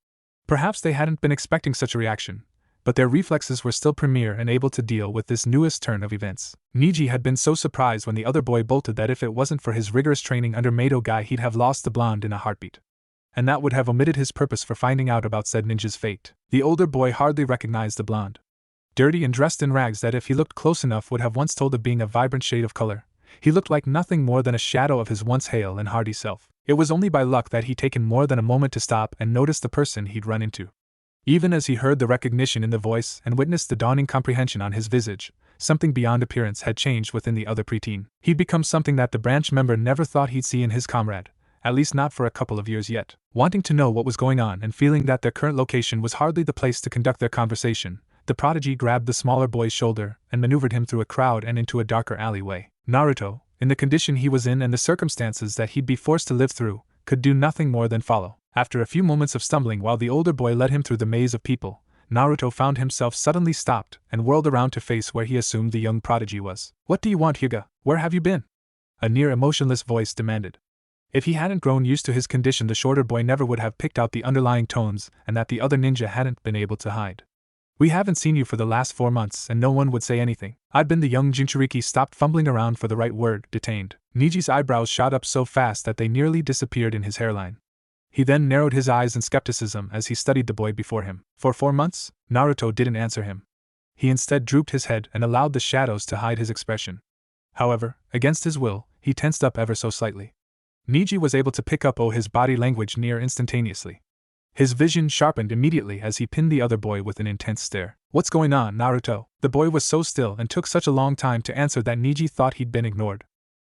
Perhaps they hadn't been expecting such a reaction, but their reflexes were still premier and able to deal with this newest turn of events. Niji had been so surprised when the other boy bolted that if it wasn't for his rigorous training under Mado Guy he'd have lost the blonde in a heartbeat. And that would have omitted his purpose for finding out about said ninja's fate. The older boy hardly recognized the blonde. Dirty and dressed in rags that if he looked close enough would have once told of being a vibrant shade of color, he looked like nothing more than a shadow of his once hale and hearty self. It was only by luck that he'd taken more than a moment to stop and notice the person he'd run into. Even as he heard the recognition in the voice and witnessed the dawning comprehension on his visage, something beyond appearance had changed within the other preteen. He'd become something that the branch member never thought he'd see in his comrade, at least not for a couple of years yet. Wanting to know what was going on and feeling that their current location was hardly the place to conduct their conversation, the prodigy grabbed the smaller boy's shoulder and maneuvered him through a crowd and into a darker alleyway. Naruto, in the condition he was in and the circumstances that he'd be forced to live through, could do nothing more than follow. After a few moments of stumbling while the older boy led him through the maze of people, Naruto found himself suddenly stopped and whirled around to face where he assumed the young prodigy was. What do you want, Hyuga? Where have you been? A near emotionless voice demanded. If he hadn't grown used to his condition, the shorter boy never would have picked out the underlying tones and that the other ninja hadn't been able to hide. We haven't seen you for the last 4 months and no one would say anything. I'd been the young Jinchuriki stopped fumbling around for the right word, detained. Niji's eyebrows shot up so fast that they nearly disappeared in his hairline. He then narrowed his eyes in skepticism as he studied the boy before him. For 4 months, Naruto didn't answer him. He instead drooped his head and allowed the shadows to hide his expression. However, against his will, he tensed up ever so slightly. Niji was able to pick up his body language near instantaneously. His vision sharpened immediately as he pinned the other boy with an intense stare. What's going on, Naruto? The boy was so still and took such a long time to answer that Niji thought he'd been ignored.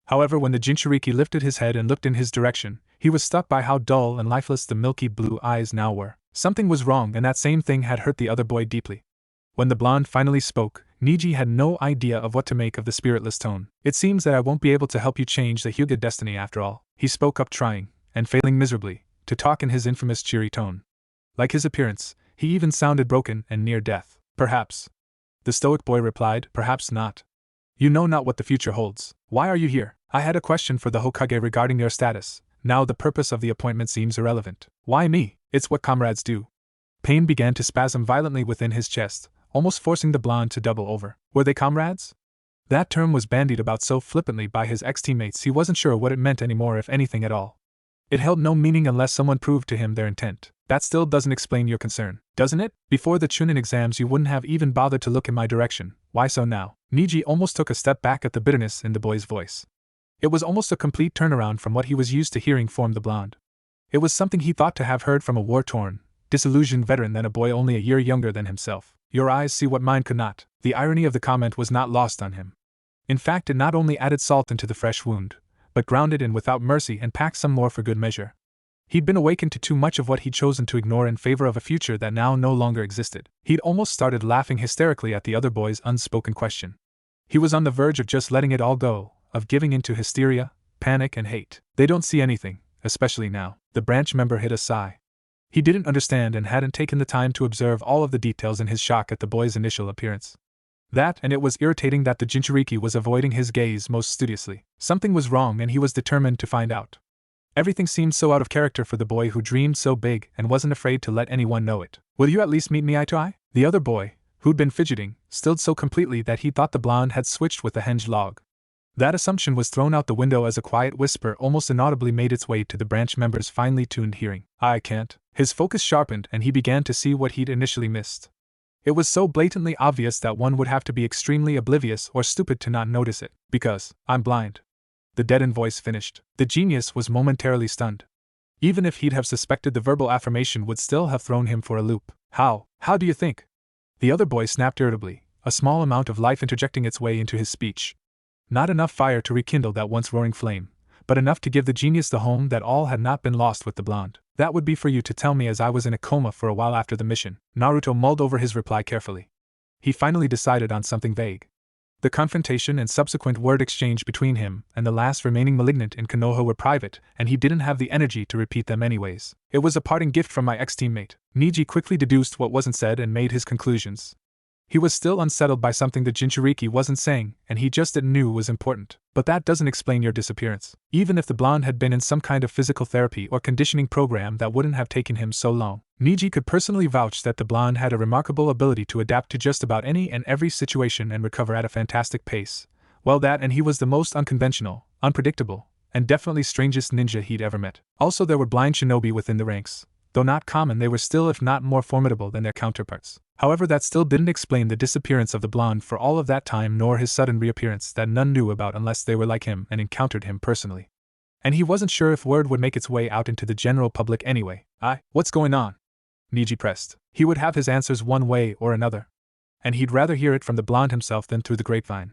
However, when the Jinchuriki lifted his head and looked in his direction, he was struck by how dull and lifeless the milky blue eyes now were. Something was wrong and that same thing had hurt the other boy deeply. When the blonde finally spoke, Niji had no idea of what to make of the spiritless tone. It seems that I won't be able to help you change the Hyuga destiny after all, he spoke up, trying, and failing miserably, to talk in his infamous cheery tone. Like his appearance, he even sounded broken and near death. Perhaps. The stoic boy replied, perhaps not. You know not what the future holds. Why are you here? I had a question for the Hokage regarding your status. Now the purpose of the appointment seems irrelevant. Why me? It's what comrades do. Pain began to spasm violently within his chest, almost forcing the blonde to double over. Were they comrades? That term was bandied about so flippantly by his ex-teammates he wasn't sure what it meant anymore, if anything at all. It held no meaning unless someone proved to him their intent. That still doesn't explain your concern, doesn't it? Before the Chunin exams you wouldn't have even bothered to look in my direction. Why so now? Niji almost took a step back at the bitterness in the boy's voice. It was almost a complete turnaround from what he was used to hearing from the blonde. It was something he thought to have heard from a war-torn, disillusioned veteran than a boy only a year younger than himself. Your eyes see what mine could not. The irony of the comment was not lost on him. In fact, it not only added salt into the fresh wound, but ground it in without mercy and packed some more for good measure. He'd been awakened to too much of what he'd chosen to ignore in favor of a future that now no longer existed. He'd almost started laughing hysterically at the other boy's unspoken question. He was on the verge of just letting it all go, of giving in to hysteria, panic, and hate. They don't see anything, especially now. The branch member hid a sigh. He didn't understand and hadn't taken the time to observe all of the details in his shock at the boy's initial appearance. That, and it was irritating that the Jinchuriki was avoiding his gaze most studiously. Something was wrong and he was determined to find out. Everything seemed so out of character for the boy who dreamed so big and wasn't afraid to let anyone know it. Will you at least meet me eye to eye? The other boy, who'd been fidgeting, stilled so completely that he thought the blonde had switched with the henge log. That assumption was thrown out the window as a quiet whisper almost inaudibly made its way to the branch member's finely tuned hearing. I can't. His focus sharpened and he began to see what he'd initially missed. It was so blatantly obvious that one would have to be extremely oblivious or stupid to not notice it. Because, I'm blind. The deadened voice finished. The genius was momentarily stunned. Even if he'd have suspected, the verbal affirmation would still have thrown him for a loop. How do you think? The other boy snapped irritably, a small amount of life interjecting its way into his speech. Not enough fire to rekindle that once roaring flame, but enough to give the genius the home that all had not been lost with the blonde. That would be for you to tell me, as I was in a coma for a while after the mission. Naruto mulled over his reply carefully. He finally decided on something vague. The confrontation and subsequent word exchange between him and the last remaining malignant in Konoha were private, and he didn't have the energy to repeat them anyways. It was a parting gift from my ex-teammate. Niji quickly deduced what wasn't said and made his conclusions. He was still unsettled by something the Jinchuriki wasn't saying, and he just knew was important. But that doesn't explain your disappearance. Even if the blonde had been in some kind of physical therapy or conditioning program, that wouldn't have taken him so long. Niji could personally vouch that the blonde had a remarkable ability to adapt to just about any and every situation and recover at a fantastic pace. Well, that and he was the most unconventional, unpredictable, and definitely strangest ninja he'd ever met. Also, there were blind shinobi within the ranks. Though not common, they were still, if not more formidable than their counterparts. However, that still didn't explain the disappearance of the blonde for all of that time, nor his sudden reappearance that none knew about unless they were like him and encountered him personally. And he wasn't sure if word would make its way out into the general public anyway. What's going on? Niji pressed. He would have his answers one way or another. And he'd rather hear it from the blonde himself than through the grapevine.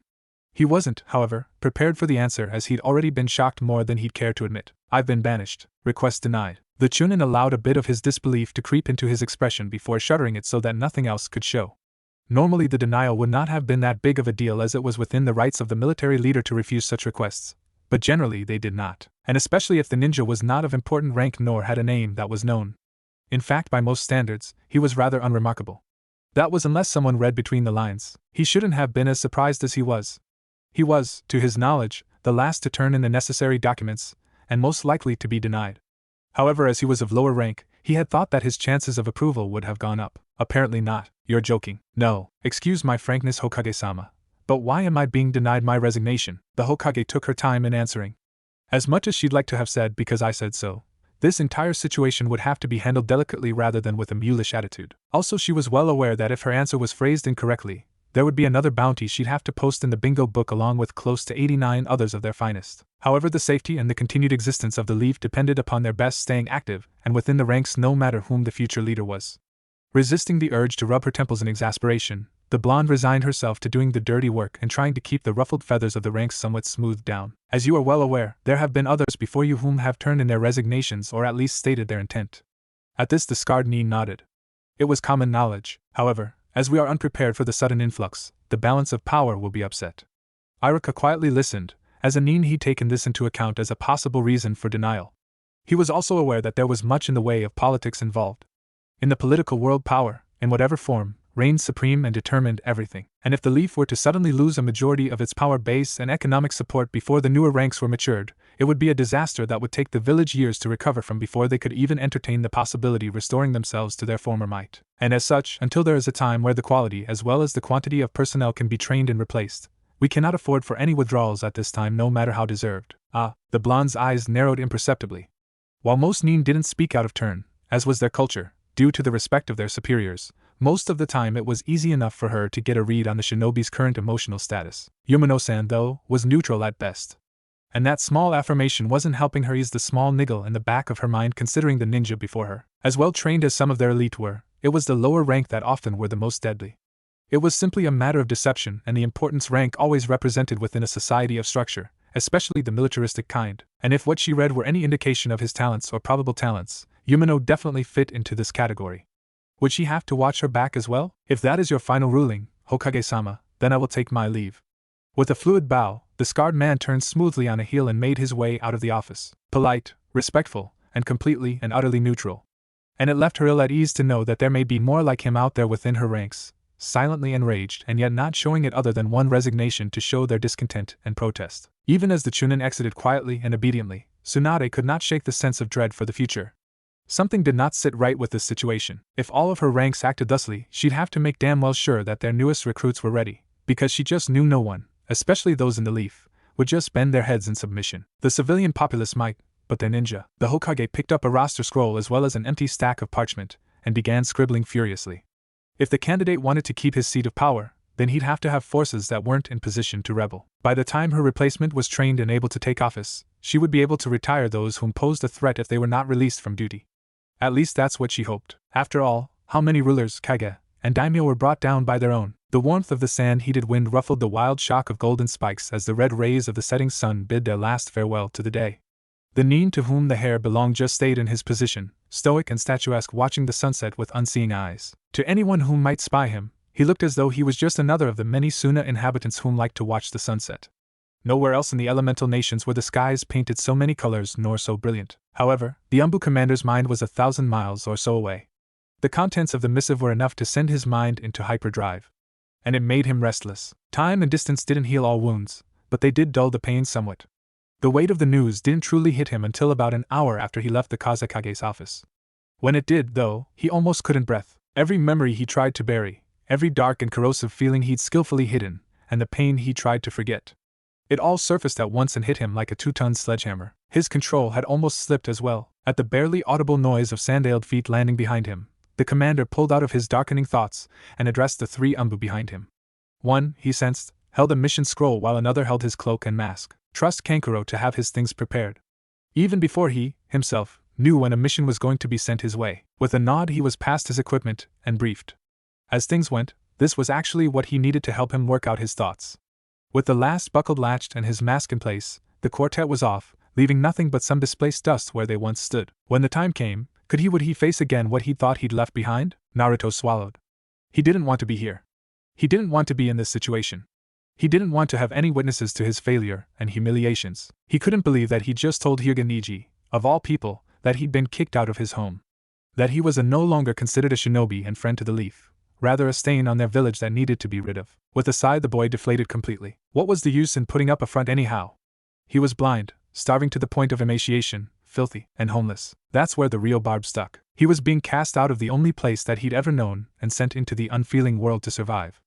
He wasn't, however, prepared for the answer, as he'd already been shocked more than he'd care to admit. I've been banished. Request denied. The Chunin allowed a bit of his disbelief to creep into his expression before shuttering it so that nothing else could show. Normally the denial would not have been that big of a deal, as it was within the rights of the military leader to refuse such requests. But generally they did not, and especially if the ninja was not of important rank nor had a name that was known. In fact, by most standards, he was rather unremarkable. That was unless someone read between the lines. He shouldn't have been as surprised as he was. He was, to his knowledge, the last to turn in the necessary documents, and most likely to be denied. However, as he was of lower rank, he had thought that his chances of approval would have gone up. Apparently not. You're joking. No, excuse my frankness, Hokage-sama. But why am I being denied my resignation? The Hokage took her time in answering. As much as she'd like to have said because I said so, this entire situation would have to be handled delicately rather than with a mulish attitude. Also, she was well aware that if her answer was phrased incorrectly, there would be another bounty she'd have to post in the bingo book along with close to 89 others of their finest. However, the safety and the continued existence of the leaf depended upon their best staying active and within the ranks no matter whom the future leader was. Resisting the urge to rub her temples in exasperation, the blonde resigned herself to doing the dirty work and trying to keep the ruffled feathers of the ranks somewhat smoothed down. As you are well aware, there have been others before you whom have turned in their resignations or at least stated their intent. At this the scarred knee nodded. It was common knowledge, however, as we are unprepared for the sudden influx, the balance of power will be upset. Iruka quietly listened, as a Nin he'd taken this into account as a possible reason for denial. He was also aware that there was much in the way of politics involved. In the political world, power, in whatever form, reigned supreme and determined everything. And if the leaf were to suddenly lose a majority of its power base and economic support before the newer ranks were matured, it would be a disaster that would take the village years to recover from before they could even entertain the possibility of restoring themselves to their former might. And as such, until there is a time where the quality as well as the quantity of personnel can be trained and replaced, we cannot afford for any withdrawals at this time, no matter how deserved. The blonde's eyes narrowed imperceptibly. While most Nin didn't speak out of turn, as was their culture, due to the respect of their superiors, most of the time it was easy enough for her to get a read on the shinobi's current emotional status. Yumano-san, though, was neutral at best. And that small affirmation wasn't helping her ease the small niggle in the back of her mind, considering the ninja before her. As well trained as some of their elite were, it was the lower rank that often were the most deadly. It was simply a matter of deception and the importance rank always represented within a society of structure, especially the militaristic kind, and if what she read were any indication of his talents or probable talents, Yumano definitely fit into this category. Would she have to watch her back as well? If that is your final ruling, Hokage-sama, then I will take my leave. With a fluid bow, the scarred man turned smoothly on a heel and made his way out of the office. Polite, respectful, and completely and utterly neutral. And it left her ill at ease to know that there may be more like him out there within her ranks, silently enraged and yet not showing it other than one resignation to show their discontent and protest. Even as the Chunin exited quietly and obediently, Tsunade could not shake the sense of dread for the future. Something did not sit right with this situation. If all of her ranks acted thusly, she'd have to make damn well sure that their newest recruits were ready, because she just knew no one, especially those in the leaf, would just bend their heads in submission. The civilian populace might, but their ninja. The Hokage picked up a roster scroll as well as an empty stack of parchment, and began scribbling furiously. If the candidate wanted to keep his seat of power, then he'd have to have forces that weren't in position to rebel. By the time her replacement was trained and able to take office, she would be able to retire those whom posed a threat if they were not released from duty. At least that's what she hoped. After all, how many rulers, kage, and daimyo were brought down by their own? The warmth of the sand-heated wind ruffled the wild shock of golden spikes as the red rays of the setting sun bid their last farewell to the day. The Nin to whom the hair belonged just stayed in his position, stoic and statuesque, watching the sunset with unseeing eyes. To anyone whom might spy him, he looked as though he was just another of the many Suna inhabitants whom liked to watch the sunset. Nowhere else in the elemental nations were the skies painted so many colors nor so brilliant. However, the Umbu commander's mind was 1,000 miles or so away. The contents of the missive were enough to send his mind into hyperdrive. And it made him restless. Time and distance didn't heal all wounds, but they did dull the pain somewhat. The weight of the news didn't truly hit him until about an hour after he left the Kazekage's office. When it did, though, he almost couldn't breathe. Every memory he tried to bury, every dark and corrosive feeling he'd skillfully hidden, and the pain he tried to forget. It all surfaced at once and hit him like a 2-ton sledgehammer. His control had almost slipped as well. At the barely audible noise of sandaled feet landing behind him, the commander pulled out of his darkening thoughts and addressed the 3 Umbu behind him. One, he sensed, held a mission scroll while another held his cloak and mask. Trust Kankuro to have his things prepared. Even before he, himself, knew when a mission was going to be sent his way. With a nod he was past his equipment and briefed. As things went, this was actually what he needed to help him work out his thoughts. With the last buckled latched and his mask in place, the quartet was off, leaving nothing but some displaced dust where they once stood. When the time came, would he face again what he thought he'd left behind? Naruto swallowed. He didn't want to be here. He didn't want to be in this situation. He didn't want to have any witnesses to his failure and humiliations. He couldn't believe that he'd just told Hyuga Niji, of all people, that he'd been kicked out of his home. That he was no longer considered a shinobi and friend to the leaf, rather a stain on their village that needed to be rid of. With a sigh the boy deflated completely. What was the use in putting up a front anyhow? He was blind, starving to the point of emaciation, filthy, and homeless. That's where the real Barb stuck. He was being cast out of the only place that he'd ever known and sent into the unfeeling world to survive.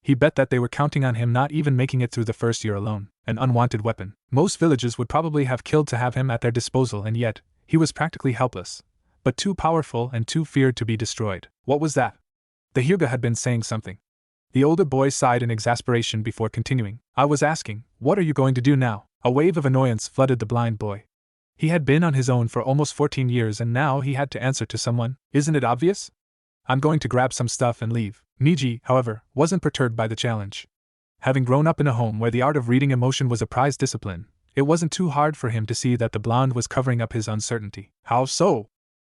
He bet that they were counting on him not even making it through the first year alone. An unwanted weapon. Most villages would probably have killed to have him at their disposal, and yet, he was practically helpless. But too powerful and too feared to be destroyed. What was that? The Hyuga had been saying something. The older boy sighed in exasperation before continuing. I was asking, what are you going to do now? A wave of annoyance flooded the blind boy. He had been on his own for almost 14 years and now he had to answer to someone. Isn't it obvious? I'm going to grab some stuff and leave. Niji, however, wasn't perturbed by the challenge. Having grown up in a home where the art of reading emotion was a prized discipline, it wasn't too hard for him to see that the blonde was covering up his uncertainty. How so?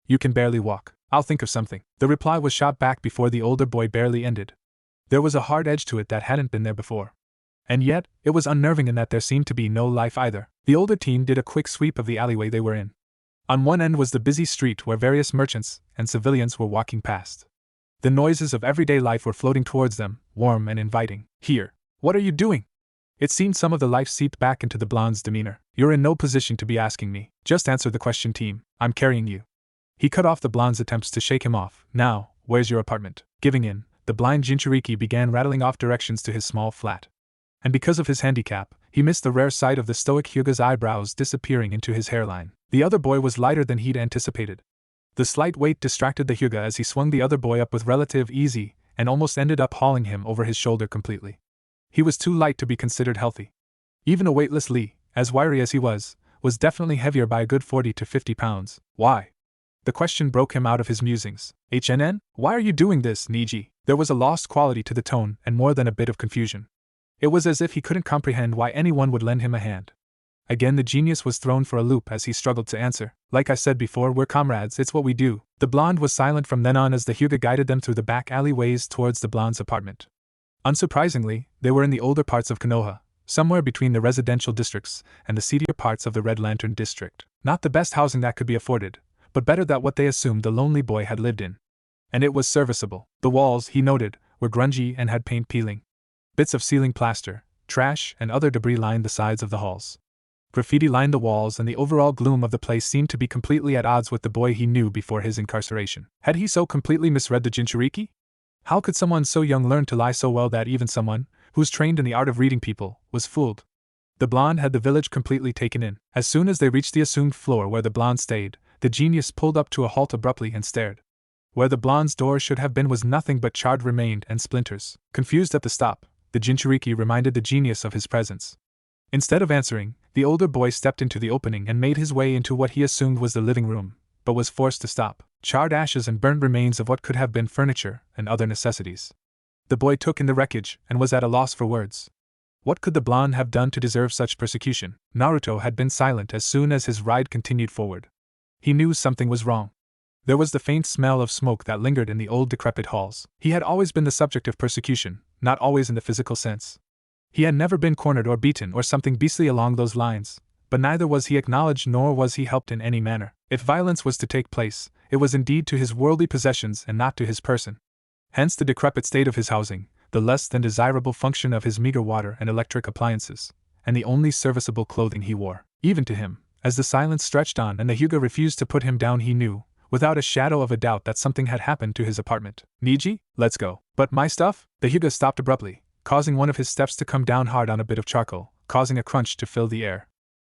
You can barely walk. I'll think of something. The reply was shot back before the older boy barely ended. There was a hard edge to it that hadn't been there before. And yet, it was unnerving in that there seemed to be no life either. The older teen did a quick sweep of the alleyway they were in. On one end was the busy street where various merchants and civilians were walking past. The noises of everyday life were floating towards them, warm and inviting. Here. What are you doing? It seemed some of the life seeped back into the blonde's demeanor. You're in no position to be asking me. Just answer the question, team. I'm carrying you. He cut off the blonde's attempts to shake him off. Now, where's your apartment? Giving in, the blind Jinchuriki began rattling off directions to his small flat. And because of his handicap, he missed the rare sight of the stoic Hyuga's eyebrows disappearing into his hairline. The other boy was lighter than he'd anticipated. The slight weight distracted the Hyuga as he swung the other boy up with relative ease and almost ended up hauling him over his shoulder completely. He was too light to be considered healthy. Even a weightless Lee, as wiry as he was definitely heavier by a good 40 to 50 pounds. Why? The question broke him out of his musings. HNN? Why are you doing this, Niji? There was a lost quality to the tone and more than a bit of confusion. It was as if he couldn't comprehend why anyone would lend him a hand. Again the genius was thrown for a loop as he struggled to answer. Like I said before, we're comrades, it's what we do. The blonde was silent from then on as the Hyuga guided them through the back alleyways towards the blonde's apartment. Unsurprisingly, they were in the older parts of Konoha, somewhere between the residential districts and the seedier parts of the Red Lantern district. Not the best housing that could be afforded, but better than what they assumed the lonely boy had lived in. And it was serviceable. The walls, he noted, were grungy and had paint peeling. Bits of ceiling plaster, trash, and other debris lined the sides of the halls. Graffiti lined the walls, and the overall gloom of the place seemed to be completely at odds with the boy he knew before his incarceration. Had he so completely misread the Jinchuriki? How could someone so young learn to lie so well that even someone, who's trained in the art of reading people, was fooled? The blonde had the village completely taken in. As soon as they reached the assumed floor where the blonde stayed, the genius pulled up to a halt abruptly and stared. Where the blonde's door should have been was nothing but charred remains and splinters. Confused at the stop, the Jinchuriki reminded the genius of his presence. Instead of answering, the older boy stepped into the opening and made his way into what he assumed was the living room, but was forced to stop. Charred ashes and burnt remains of what could have been furniture and other necessities. The boy took in the wreckage and was at a loss for words. What could the blonde have done to deserve such persecution? Naruto had been silent as soon as his ride continued forward. He knew something was wrong. There was the faint smell of smoke that lingered in the old decrepit halls. He had always been the subject of persecution, not always in the physical sense. He had never been cornered or beaten or something beastly along those lines, but neither was he acknowledged nor was he helped in any manner. If violence was to take place, it was indeed to his worldly possessions and not to his person. Hence the decrepit state of his housing, the less than desirable function of his meager water and electric appliances, and the only serviceable clothing he wore. Even to him, as the silence stretched on and the Hyuga refused to put him down, he knew, without a shadow of a doubt, that something had happened to his apartment. Niji, let's go. But my stuff? The Hyuga stopped abruptly, causing one of his steps to come down hard on a bit of charcoal, causing a crunch to fill the air.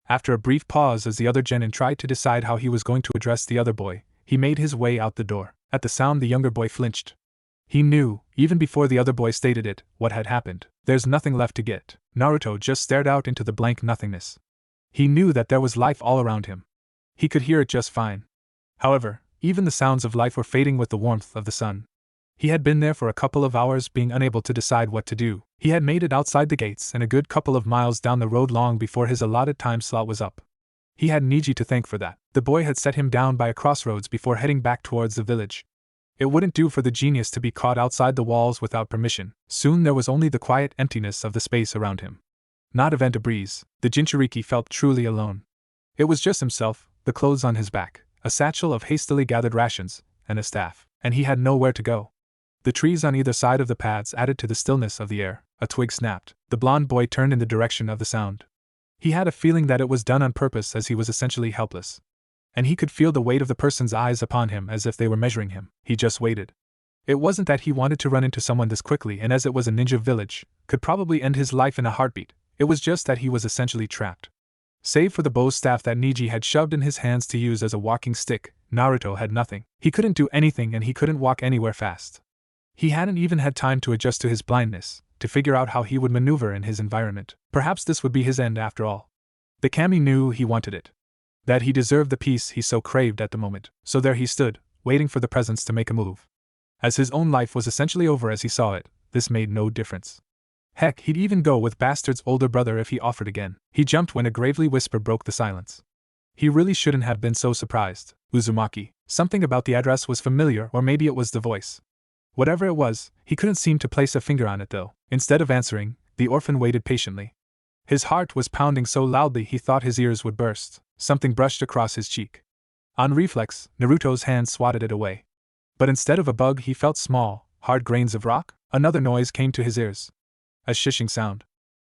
After a brief pause as the other genin tried to decide how he was going to address the other boy, he made his way out the door. At the sound the younger boy flinched. He knew, even before the other boy stated it, what had happened. There's nothing left to get. Naruto just stared out into the blank nothingness. He knew that there was life all around him. He could hear it just fine. However, even the sounds of life were fading with the warmth of the sun. He had been there for a couple of hours, being unable to decide what to do. He had made it outside the gates and a good couple of miles down the road long before his allotted time slot was up. He had Niji to thank for that. The boy had set him down by a crossroads before heading back towards the village. It wouldn't do for the genius to be caught outside the walls without permission. Soon there was only the quiet emptiness of the space around him. Not a vent a breeze. The Jinchuriki felt truly alone. It was just himself, the clothes on his back, a satchel of hastily gathered rations, and a staff, and he had nowhere to go. The trees on either side of the paths added to the stillness of the air. A twig snapped. The blond boy turned in the direction of the sound. He had a feeling that it was done on purpose, as he was essentially helpless. And he could feel the weight of the person's eyes upon him as if they were measuring him. He just waited. It wasn't that he wanted to run into someone this quickly and, as it was a ninja village, could probably end his life in a heartbeat. It was just that he was essentially trapped. Save for the bow staff that Niji had shoved in his hands to use as a walking stick, Naruto had nothing. He couldn't do anything and he couldn't walk anywhere fast. He hadn't even had time to adjust to his blindness, to figure out how he would maneuver in his environment. Perhaps this would be his end after all. The kami knew he wanted it. That he deserved the peace he so craved at the moment. So there he stood, waiting for the presence to make a move. As his own life was essentially over as he saw it, this made no difference. Heck, he'd even go with Bastard's older brother if he offered again. He jumped when a gravely whisper broke the silence. He really shouldn't have been so surprised. Uzumaki. Something about the address was familiar, or maybe it was the voice. Whatever it was, he couldn't seem to place a finger on it though. Instead of answering, the orphan waited patiently. His heart was pounding so loudly he thought his ears would burst. Something brushed across his cheek. On reflex, Naruto's hand swatted it away. But instead of a bug he felt small, hard grains of rock. Another noise came to his ears. A shishing sound.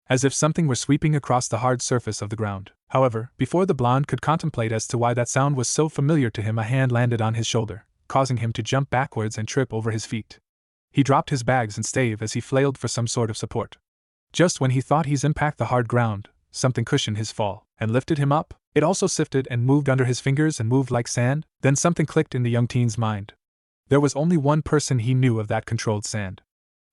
As if something were sweeping across the hard surface of the ground. However, before the blonde could contemplate as to why that sound was so familiar to him, a hand landed on his shoulder, causing him to jump backwards and trip over his feet. He dropped his bags and stave as he flailed for some sort of support. Just when he thought he'd impact the hard ground, something cushioned his fall, and lifted him up. It also sifted and moved under his fingers and moved like sand. Then something clicked in the young teen's mind. There was only one person he knew of that controlled sand.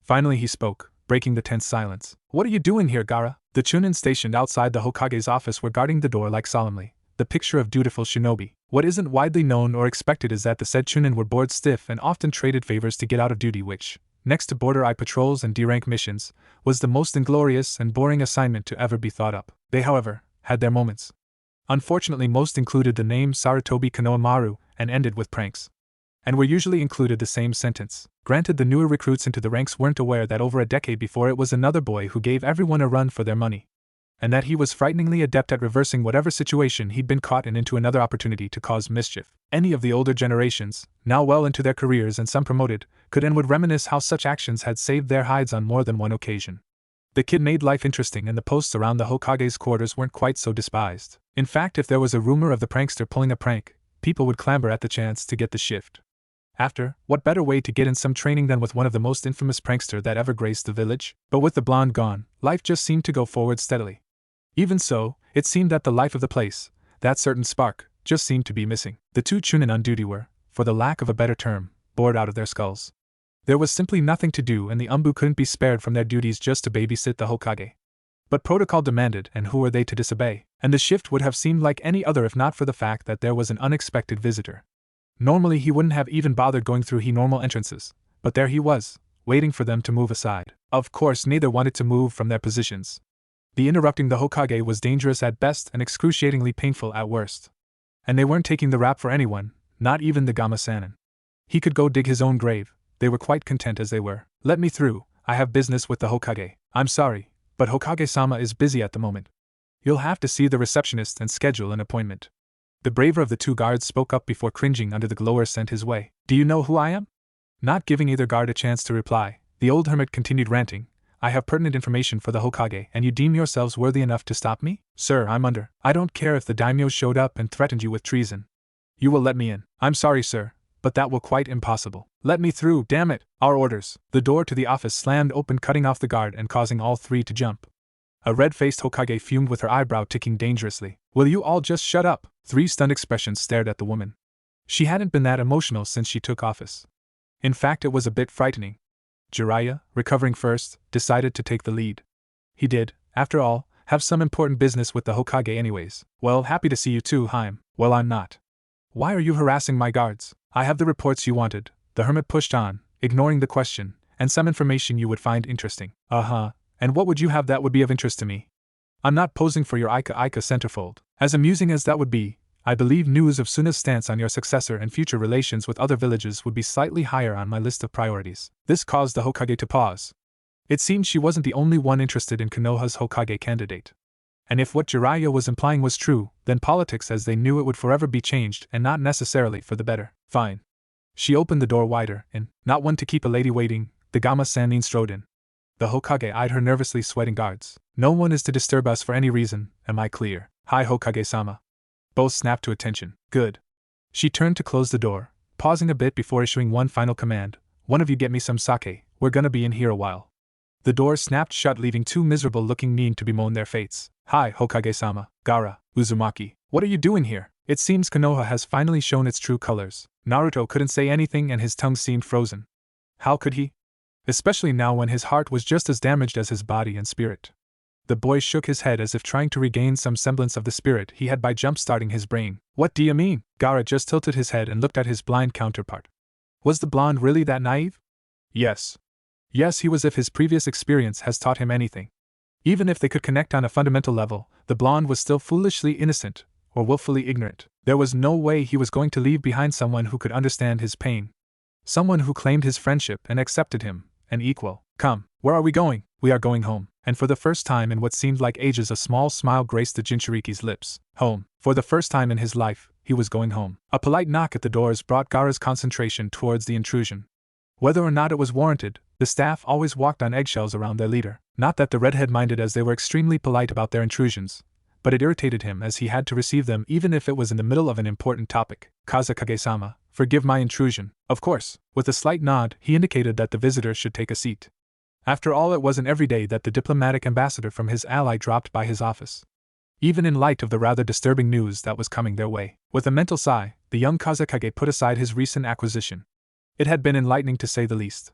Finally he spoke, breaking the tense silence. "What are you doing here, Gaara?" The Chunin stationed outside the Hokage's office were guarding the door like solemnly, the picture of dutiful shinobi. What isn't widely known or expected is that the said Chunin were bored stiff and often traded favors to get out of duty, which, next to border eye patrols and D-rank missions, was the most inglorious and boring assignment to ever be thought up. They, however, had their moments. Unfortunately, most included the name Sarutobi Konohamaru and ended with pranks. And were usually included the same sentence. Granted, the newer recruits into the ranks weren't aware that over a decade before it was another boy who gave everyone a run for their money. And that he was frighteningly adept at reversing whatever situation he'd been caught in into another opportunity to cause mischief. Any of the older generations, now well into their careers and some promoted, could and would reminisce how such actions had saved their hides on more than one occasion. The kid made life interesting, and the posts around the Hokage's quarters weren't quite so despised. In fact, if there was a rumor of the prankster pulling a prank, people would clamor at the chance to get the shift. After, what better way to get in some training than with one of the most infamous prankster that ever graced the village? But with the blonde gone, life just seemed to go forward steadily. Even so, it seemed that the life of the place, that certain spark, just seemed to be missing. The two Chunin on duty were, for the lack of a better term, bored out of their skulls. There was simply nothing to do, and the Umbu couldn't be spared from their duties just to babysit the Hokage. But protocol demanded, and who were they to disobey? And the shift would have seemed like any other if not for the fact that there was an unexpected visitor. Normally he wouldn't have even bothered going through normal entrances, but there he was, waiting for them to move aside. Of course, neither wanted to move from their positions. The interrupting the Hokage was dangerous at best and excruciatingly painful at worst. And they weren't taking the rap for anyone, not even the Gama-sanin. He could go dig his own grave. They were quite content as they were. "Let me through, I have business with the Hokage." "I'm sorry, but Hokage-sama is busy at the moment. You'll have to see the receptionist and schedule an appointment." The braver of the two guards spoke up before cringing under the glower sent his way. "Do you know who I am?" Not giving either guard a chance to reply, the old hermit continued ranting. "I have pertinent information for the Hokage, and you deem yourselves worthy enough to stop me? Sir, I'm under. I don't care if the daimyo showed up and threatened you with treason. You will let me in." "I'm sorry, sir, but that will quite impossible." "Let me through, damn it! Our orders." The door to the office slammed open, cutting off the guard and causing all three to jump. A red-faced Hokage fumed with her eyebrow ticking dangerously. "Will you all just shut up?" Three stunned expressions stared at the woman. She hadn't been that emotional since she took office. In fact, it was a bit frightening. Jiraiya, recovering first, decided to take the lead. He did, after all, have some important business with the Hokage anyways. "Well, happy to see you too, Harem." "Well, I'm not." "Why are you harassing my guards?" "I have the reports you wanted," the hermit pushed on, ignoring the question, "and some information you would find interesting." "Uh-huh, and what would you have that would be of interest to me?" "I'm not posing for your Ika centerfold. As amusing as that would be, I believe news of Suna's stance on your successor and future relations with other villages would be slightly higher on my list of priorities." This caused the Hokage to pause. It seemed she wasn't the only one interested in Konoha's Hokage candidate. And if what Jiraiya was implying was true, then politics as they knew it would forever be changed, and not necessarily for the better. "Fine." She opened the door wider, and, not one to keep a lady waiting, the Gama-sanin strode in. The Hokage eyed her nervously sweating guards. "No one is to disturb us for any reason, am I clear?" "Hi, Hokage-sama." Both snapped to attention. Good. She turned to close the door, pausing a bit before issuing one final command. One of you get me some sake, we're gonna be in here a while. The door snapped shut, leaving two miserable-looking nin to bemoan their fates. Hi, Hokage-sama, Gaara, Uzumaki. What are you doing here? It seems Konoha has finally shown its true colors. Naruto couldn't say anything and his tongue seemed frozen. How could he? Especially now when his heart was just as damaged as his body and spirit. The boy shook his head as if trying to regain some semblance of the spirit he had by jump-starting his brain. What do you mean? Gaara just tilted his head and looked at his blind counterpart. Was the blonde really that naive? Yes. Yes, he was, if his previous experience has taught him anything. Even if they could connect on a fundamental level, the blonde was still foolishly innocent, or willfully ignorant. There was no way he was going to leave behind someone who could understand his pain. Someone who claimed his friendship and accepted him, an equal. Come, where are we going? We are going home. And for the first time in what seemed like ages, a small smile graced the Jinchuriki's lips. Home. For the first time in his life, he was going home. A polite knock at the doors brought Gaara's concentration towards the intrusion. Whether or not it was warranted, the staff always walked on eggshells around their leader. Not that the redhead minded, as they were extremely polite about their intrusions, but it irritated him as he had to receive them even if it was in the middle of an important topic. Kazekage-sama, forgive my intrusion. Of course. With a slight nod, he indicated that the visitor should take a seat. After all, it wasn't every day that the diplomatic ambassador from his ally dropped by his office. Even in light of the rather disturbing news that was coming their way. With a mental sigh, the young Kazekage put aside his recent acquisition. It had been enlightening to say the least.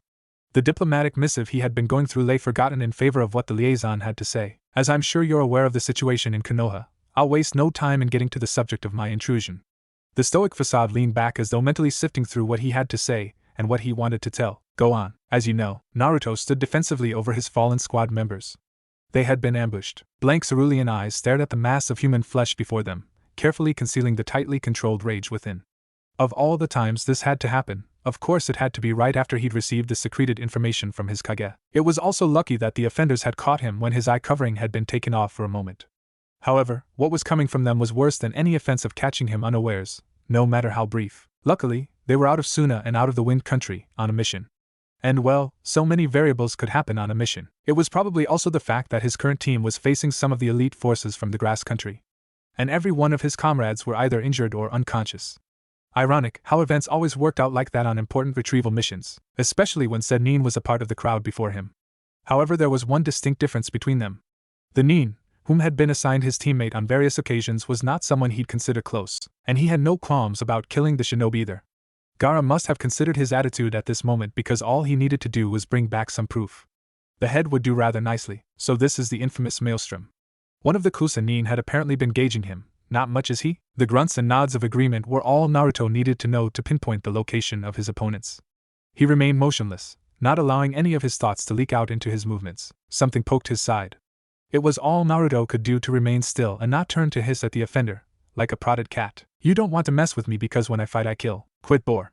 The diplomatic missive he had been going through lay forgotten in favor of what the liaison had to say. As I'm sure you're aware of the situation in Konoha, I'll waste no time in getting to the subject of my intrusion. The stoic facade leaned back as though mentally sifting through what he had to say and what he wanted to tell. Go on. As you know, Naruto stood defensively over his fallen squad members. They had been ambushed. Blank cerulean eyes stared at the mass of human flesh before them, carefully concealing the tightly controlled rage within. Of all the times this had to happen, of course it had to be right after he'd received the secreted information from his Kage. It was also lucky that the offenders had caught him when his eye covering had been taken off for a moment. However, what was coming from them was worse than any offense of catching him unawares, no matter how brief. Luckily, they were out of Suna and out of the Wind Country, on a mission. And well, so many variables could happen on a mission. It was probably also the fact that his current team was facing some of the elite forces from the Grass Country. And every one of his comrades were either injured or unconscious. Ironic how events always worked out like that on important retrieval missions, especially when said nin was a part of the crowd before him. However, there was one distinct difference between them. The nin, whom had been assigned his teammate on various occasions, was not someone he'd consider close, and he had no qualms about killing the shinobi either. Gaara must have considered his attitude at this moment, because all he needed to do was bring back some proof. The head would do rather nicely. So this is the infamous Maelstrom. One of the Kusa nin had apparently been gauging him. Not much, is he? The grunts and nods of agreement were all Naruto needed to know to pinpoint the location of his opponents. He remained motionless, not allowing any of his thoughts to leak out into his movements. Something poked his side. It was all Naruto could do to remain still and not turn to hiss at the offender, like a prodded cat. You don't want to mess with me because when I fight I kill. Quit bore.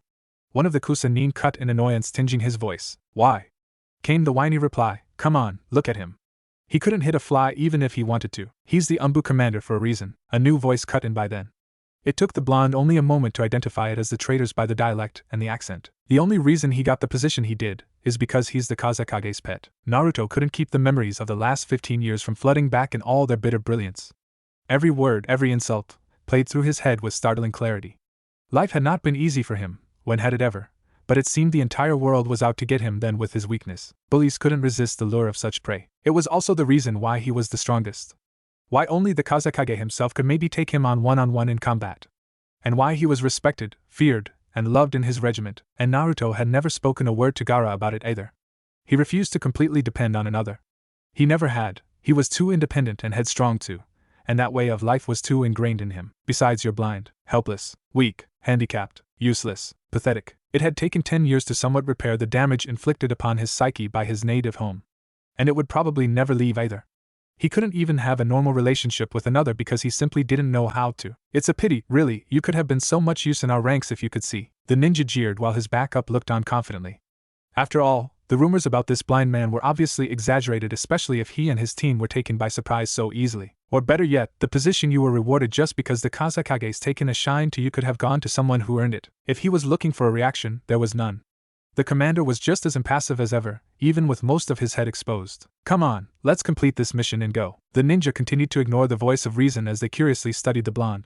One of the Kusa nin cut in annoyance, tinging his voice. Why? Came the whiny reply. Come on, look at him. He couldn't hit a fly even if he wanted to. He's the Umbu commander for a reason. A new voice cut in by then. It took the blonde only a moment to identify it as the traitors by the dialect and the accent. The only reason he got the position he did is because he's the Kazekage's pet. Naruto couldn't keep the memories of the last 15 years from flooding back in all their bitter brilliance. Every word, every insult, played through his head with startling clarity. Life had not been easy for him, when had it ever? But it seemed the entire world was out to get him then with his weakness. Bullies couldn't resist the lure of such prey. It was also the reason why he was the strongest. Why only the Kazekage himself could maybe take him on one-on-one in combat. And why he was respected, feared, and loved in his regiment, and Naruto had never spoken a word to Gaara about it either. He refused to completely depend on another. He never had. He was too independent and headstrong too, and that way of life was too ingrained in him. Besides, you're blind, helpless, weak, handicapped, useless, pathetic. It had taken 10 years to somewhat repair the damage inflicted upon his psyche by his native home. And it would probably never leave either. He couldn't even have a normal relationship with another because he simply didn't know how to. It's a pity, really, you could have been so much use in our ranks if you could see. The ninja jeered while his backup looked on confidently. After all, the rumors about this blind man were obviously exaggerated, especially if he and his team were taken by surprise so easily. Or better yet, the position you were rewarded just because the Kazekage's taken a shine to you could have gone to someone who earned it. If he was looking for a reaction, there was none. The commander was just as impassive as ever, even with most of his head exposed. Come on, let's complete this mission and go. The ninja continued to ignore the voice of reason as they curiously studied the blonde.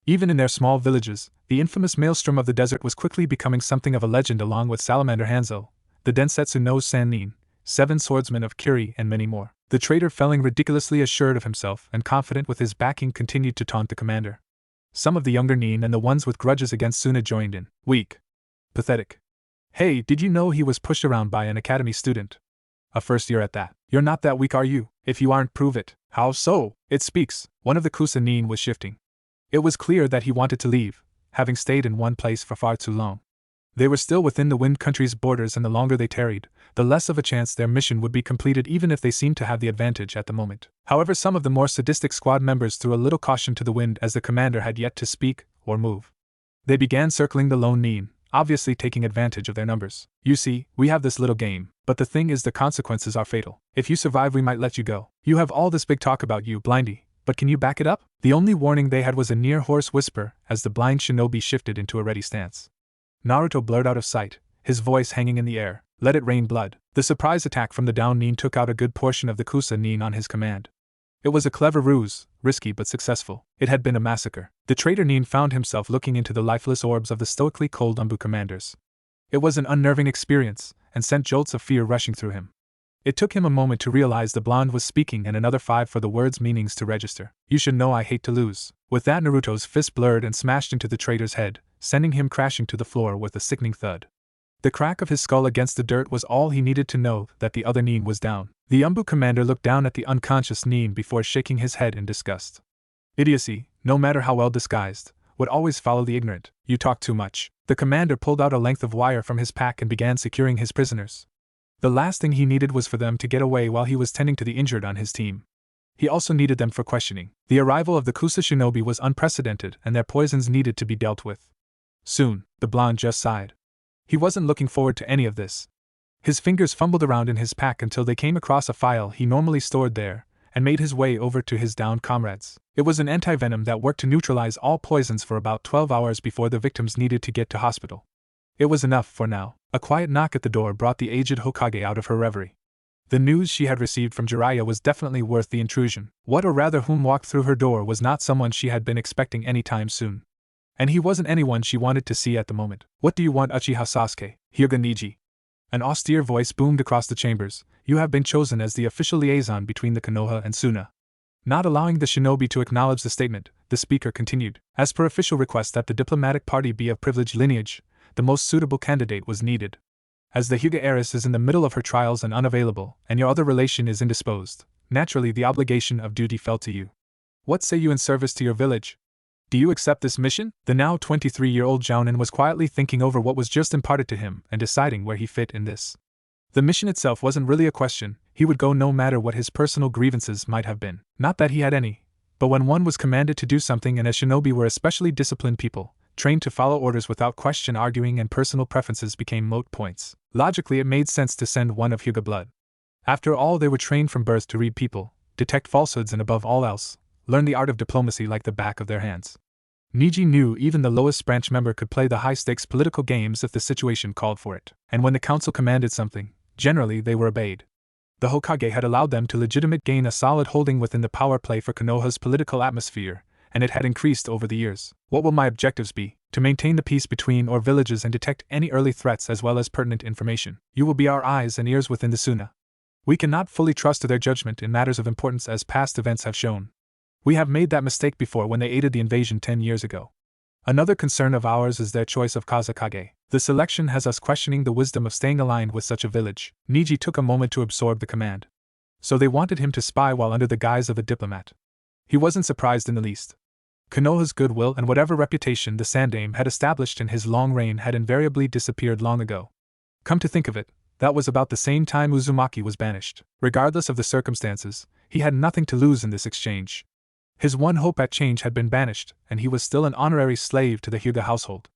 Even in their small villages, the infamous maelstrom of the desert was quickly becoming something of a legend along with Salamander Hanzo, the Densetsu no Sannin, 7 swordsmen of Kiri, and many more. The traitor, feeling ridiculously assured of himself and confident with his backing, continued to taunt the commander. Some of the younger Nin and the ones with grudges against Tsunade joined in. Weak. Pathetic. Hey, did you know he was pushed around by an academy student? A first year at that. You're not that weak, are you? If you aren't, prove it. How so? It speaks. One of the Kusa Nin was shifting. It was clear that he wanted to leave, having stayed in one place for far too long. They were still within the Wind Country's borders, and the longer they tarried, the less of a chance their mission would be completed, even if they seemed to have the advantage at the moment. However, some of the more sadistic squad members threw a little caution to the wind as the commander had yet to speak or move. They began circling the lone Nin, obviously taking advantage of their numbers. You see, we have this little game, but the thing is the consequences are fatal. If you survive, we might let you go. You have all this big talk about you, Blindy, but can you back it up? The only warning they had was a near hoarse whisper as the blind shinobi shifted into a ready stance. Naruto blurred out of sight, his voice hanging in the air. Let it rain blood. The surprise attack from the down Nin took out a good portion of the Kusa Nin on his command. It was a clever ruse, risky but successful. It had been a massacre. The traitor Nin found himself looking into the lifeless orbs of the stoically cold Umbu commanders. It was an unnerving experience, and sent jolts of fear rushing through him. It took him a moment to realize the blonde was speaking and another 5 for the word's meanings to register. You should know I hate to lose. With that, Naruto's fist blurred and smashed into the traitor's head, sending him crashing to the floor with a sickening thud. The crack of his skull against the dirt was all he needed to know that the other Nin was down. The Umbu commander looked down at the unconscious Nin before shaking his head in disgust. Idiocy, no matter how well disguised, would always follow the ignorant. You talk too much. The commander pulled out a length of wire from his pack and began securing his prisoners. The last thing he needed was for them to get away while he was tending to the injured on his team. He also needed them for questioning. The arrival of the Kusa shinobi was unprecedented, and their poisons needed to be dealt with. Soon, the blonde just sighed. He wasn't looking forward to any of this. His fingers fumbled around in his pack until they came across a file he normally stored there, and made his way over to his downed comrades. It was an antivenom that worked to neutralize all poisons for about 12 hours before the victims needed to get to hospital. It was enough for now. A quiet knock at the door brought the aged Hokage out of her reverie. The news she had received from Jiraiya was definitely worth the intrusion. What, or rather whom walked through her door, was not someone she had been expecting any time soon. And he wasn't anyone she wanted to see at the moment. What do you want, Uchiha Sasuke? Hyuga Niji. An austere voice boomed across the chambers. You have been chosen as the official liaison between the Konoha and Suna. Not allowing the shinobi to acknowledge the statement, the speaker continued. As per official request that the diplomatic party be of privileged lineage, the most suitable candidate was needed. As the Hyuga heiress is in the middle of her trials and unavailable, and your other relation is indisposed, naturally the obligation of duty fell to you. What say you in service to your village? Do you accept this mission? The now 23-year-old Jounin was quietly thinking over what was just imparted to him and deciding where he fit in this. The mission itself wasn't really a question. He would go no matter what his personal grievances might have been. Not that he had any, but when one was commanded to do something, and as shinobi were especially disciplined people, trained to follow orders without question, arguing and personal preferences became moot points. Logically, it made sense to send one of Hyuga blood. After all, they were trained from birth to read people, detect falsehoods, and above all else, learn the art of diplomacy like the back of their hands. Niji knew even the lowest branch member could play the high-stakes political games if the situation called for it, and when the council commanded something, generally they were obeyed. The Hokage had allowed them to legitimately gain a solid holding within the power play for Konoha's political atmosphere, and it had increased over the years. What will my objectives be? To maintain the peace between our villages and detect any early threats as well as pertinent information. You will be our eyes and ears within the Suna. We cannot fully trust to their judgment in matters of importance, as past events have shown. We have made that mistake before when they aided the invasion 10 years ago. Another concern of ours is their choice of Kazekage. The selection has us questioning the wisdom of staying aligned with such a village. Niji took a moment to absorb the command. So they wanted him to spy while under the guise of a diplomat. He wasn't surprised in the least. Konoha's goodwill and whatever reputation the Sandaime had established in his long reign had invariably disappeared long ago. Come to think of it, that was about the same time Uzumaki was banished. Regardless of the circumstances, he had nothing to lose in this exchange. His one hope at change had been banished, and he was still an honorary slave to the Hyuga household.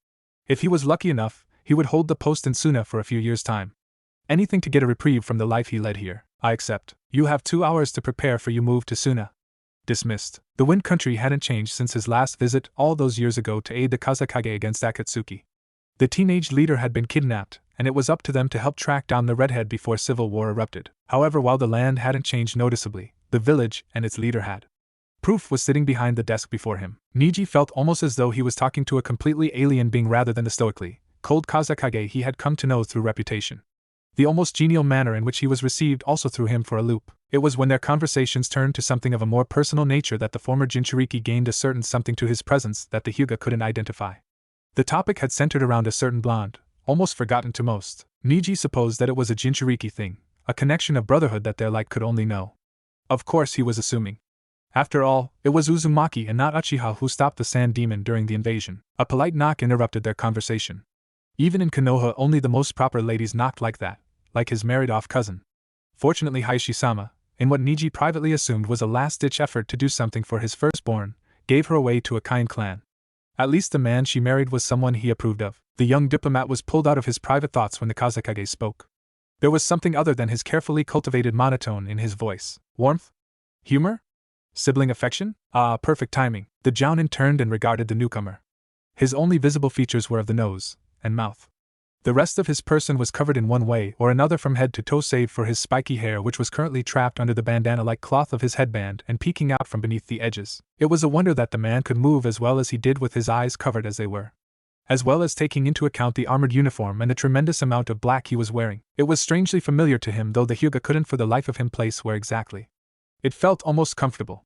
If he was lucky enough, he would hold the post in Suna for a few years' time. Anything to get a reprieve from the life he led here. I accept. You have 2 hours to prepare for your move to Suna. Dismissed. The Wind Country hadn't changed since his last visit all those years ago to aid the Kazekage against Akatsuki. The teenage leader had been kidnapped, and it was up to them to help track down the redhead before civil war erupted. However, while the land hadn't changed noticeably, the village and its leader had. Proof was sitting behind the desk before him. Niji felt almost as though he was talking to a completely alien being rather than the stoically cold Kazekage he had come to know through reputation. The almost genial manner in which he was received also threw him for a loop. It was when their conversations turned to something of a more personal nature that the former Jinchuriki gained a certain something to his presence that the Hyuga couldn't identify. The topic had centered around a certain blonde, almost forgotten to most. Niji supposed that it was a Jinchuriki thing, a connection of brotherhood that their like could only know. Of course he was assuming. After all, it was Uzumaki and not Uchiha who stopped the sand demon during the invasion. A polite knock interrupted their conversation. Even in Konoha only the most proper ladies knocked like that, like his married-off cousin. Fortunately Hayashi-sama, in what Niji privately assumed was a last-ditch effort to do something for his firstborn, gave her away to a kind clan. At least the man she married was someone he approved of. The young diplomat was pulled out of his private thoughts when the Kazekage spoke. There was something other than his carefully cultivated monotone in his voice. Warmth? Humor? Sibling affection? Ah, perfect timing. The Jounin turned and regarded the newcomer. His only visible features were of the nose and mouth. The rest of his person was covered in one way or another from head to toe save for his spiky hair which was currently trapped under the bandana-like cloth of his headband and peeking out from beneath the edges. It was a wonder that the man could move as well as he did with his eyes covered as they were. As well as taking into account the armored uniform and the tremendous amount of black he was wearing. It was strangely familiar to him though the Hyuga couldn't for the life of him place where exactly. It felt almost comfortable.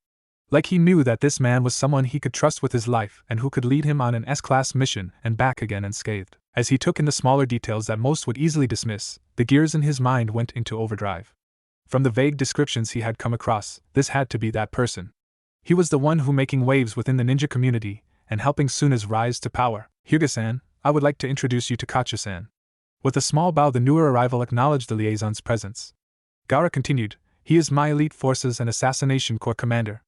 Like he knew that this man was someone he could trust with his life and who could lead him on an S-class mission and back again unscathed. As he took in the smaller details that most would easily dismiss, the gears in his mind went into overdrive. From the vague descriptions he had come across, this had to be that person. He was the one who making waves within the ninja community and helping Suna's rise to power. Hyuga-san, I would like to introduce you to Kacha-san. With a small bow the newer arrival acknowledged the liaison's presence. Gaara continued, he is my elite forces and assassination corps commander.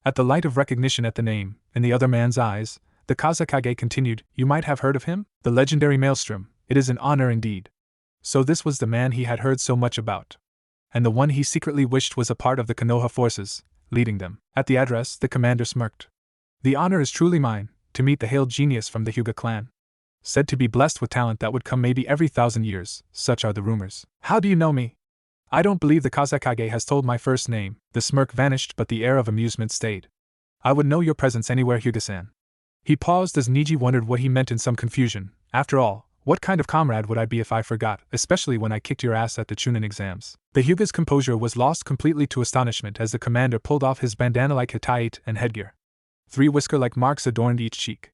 At the light of recognition at the name, in the other man's eyes, the Kazekage continued, you might have heard of him? The legendary Maelstrom, it is an honor indeed. So this was the man he had heard so much about. And the one he secretly wished was a part of the Konoha forces, leading them. At the address, the commander smirked. The honor is truly mine, to meet the hailed genius from the Hyuga clan. Said to be blessed with talent that would come maybe every 1,000 years, such are the rumors. How do you know me? I don't believe the Kazekage has told my first name. The smirk vanished but the air of amusement stayed. I would know your presence anywhere, Hyuga-san. He paused as Niji wondered what he meant in some confusion. After all, what kind of comrade would I be if I forgot, especially when I kicked your ass at the Chunin exams? The Hyuga's composure was lost completely to astonishment as the commander pulled off his bandana-like hitate and headgear. 3 whisker-like marks adorned each cheek.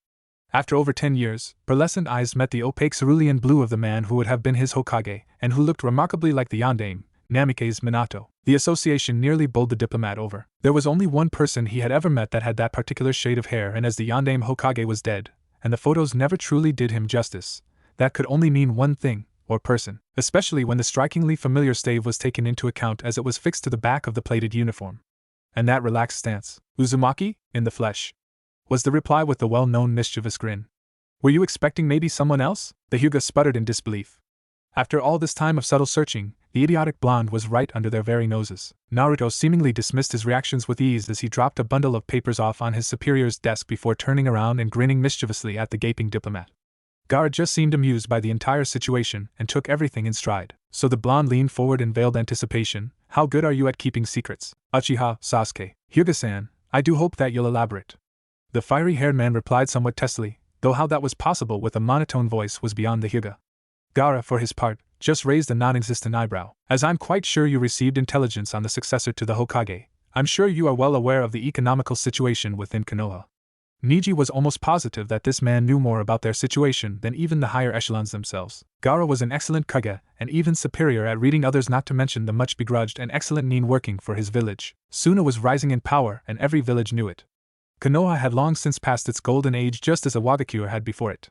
After over 10 years, pearlescent eyes met the opaque cerulean blue of the man who would have been his Hokage, and who looked remarkably like the Yondaime, Namikaze Minato. The association nearly bowled the diplomat over. There was only one person he had ever met that had that particular shade of hair, and as the Yondaime Hokage was dead, and the photos never truly did him justice, that could only mean one thing, or person, especially when the strikingly familiar stave was taken into account as it was fixed to the back of the plated uniform. And that relaxed stance. Uzumaki, in the flesh, was the reply with the well-known mischievous grin. Were you expecting maybe someone else? The Hyuga sputtered in disbelief. After all this time of subtle searching, the idiotic blonde was right under their very noses. Naruto seemingly dismissed his reactions with ease as he dropped a bundle of papers off on his superior's desk before turning around and grinning mischievously at the gaping diplomat. Gaara just seemed amused by the entire situation and took everything in stride. So the blonde leaned forward in veiled anticipation. How good are you at keeping secrets? Uchiha, Sasuke. Hyuga-san, I do hope that you'll elaborate. The fiery-haired man replied somewhat testily, though how that was possible with a monotone voice was beyond the Hyuga. Gaara, for his part, just raised a non-existent eyebrow. As I'm quite sure you received intelligence on the successor to the Hokage, I'm sure you are well aware of the economical situation within Konoha. Niji was almost positive that this man knew more about their situation than even the higher echelons themselves. Gaara was an excellent Kage, and even superior at reading others, not to mention the much begrudged and excellent nin working for his village. Suna was rising in power and every village knew it. Konoha had long since passed its golden age just as Awagakure had before it.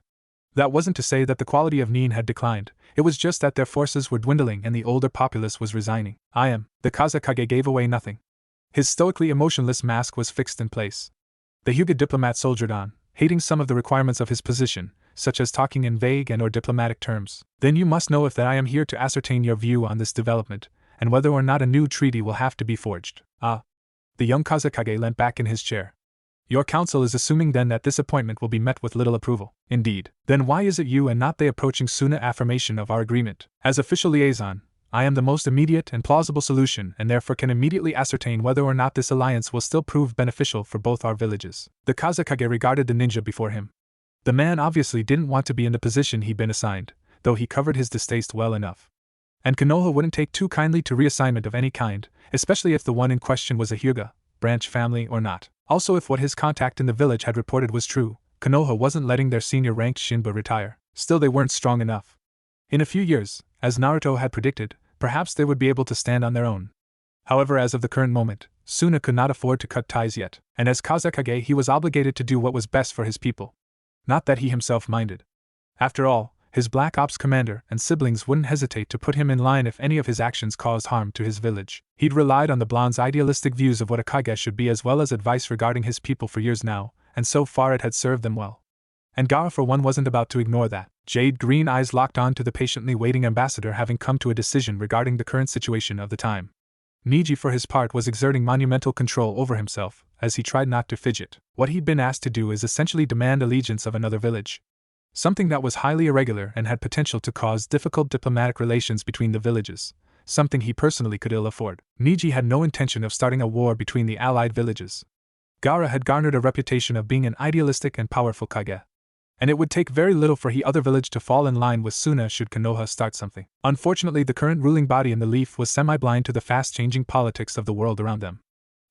That wasn't to say that the quality of nin had declined, it was just that their forces were dwindling and the older populace was resigning. The Kazekage gave away nothing. His stoically emotionless mask was fixed in place. The Hyuga diplomat soldiered on, hating some of the requirements of his position, such as talking in vague and or diplomatic terms. Then you must know if that I am here to ascertain your view on this development, and whether or not a new treaty will have to be forged. The young Kazekage leant back in his chair. Your council is assuming then that this appointment will be met with little approval. Indeed. Then why is it you and not they approaching Suna affirmation of our agreement? As official liaison, I am the most immediate and plausible solution and therefore can immediately ascertain whether or not this alliance will still prove beneficial for both our villages. The Kazekage regarded the ninja before him. The man obviously didn't want to be in the position he'd been assigned, though he covered his distaste well enough. And Konoha wouldn't take too kindly to reassignment of any kind, especially if the one in question was a Hyuga, branch family or not. Also, if what his contact in the village had reported was true, Konoha wasn't letting their senior-ranked Shinba retire. Still, they weren't strong enough. In a few years, as Naruto had predicted, perhaps they would be able to stand on their own. However, as of the current moment, Suna could not afford to cut ties yet, and as Kazekage he was obligated to do what was best for his people. Not that he himself minded. After all, his Black Ops commander and siblings wouldn't hesitate to put him in line if any of his actions caused harm to his village. He'd relied on the blonde's idealistic views of what a Kage should be as well as advice regarding his people for years now, and so far it had served them well. And Gaara for one wasn't about to ignore that. Jade green eyes locked on to the patiently waiting ambassador having come to a decision regarding the current situation of the time. Niji for his part was exerting monumental control over himself, as he tried not to fidget. What he'd been asked to do is essentially demand allegiance of another village. Something that was highly irregular and had potential to cause difficult diplomatic relations between the villages, something he personally could ill afford. Niji had no intention of starting a war between the allied villages. Gaara had garnered a reputation of being an idealistic and powerful Kage, and it would take very little for the other village to fall in line with Suna should Konoha start something. Unfortunately, the current ruling body in the Leaf was semi-blind to the fast-changing politics of the world around them.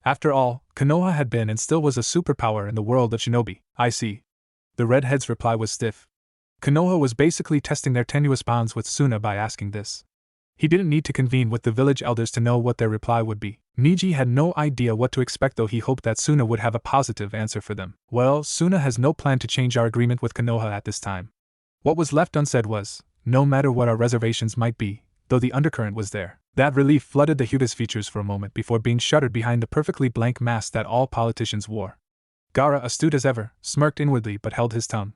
After all, Konoha had been and still was a superpower in the world of shinobi. I see. The redhead's reply was stiff. Konoha was basically testing their tenuous bonds with Suna by asking this. He didn't need to convene with the village elders to know what their reply would be. Niji had no idea what to expect, though he hoped that Suna would have a positive answer for them. Well, Suna has no plan to change our agreement with Konoha at this time. What was left unsaid was, no matter what our reservations might be, though the undercurrent was there. That relief flooded the Hyuga's features for a moment before being shuttered behind the perfectly blank mask that all politicians wore. Gaara, astute as ever, smirked inwardly but held his tongue.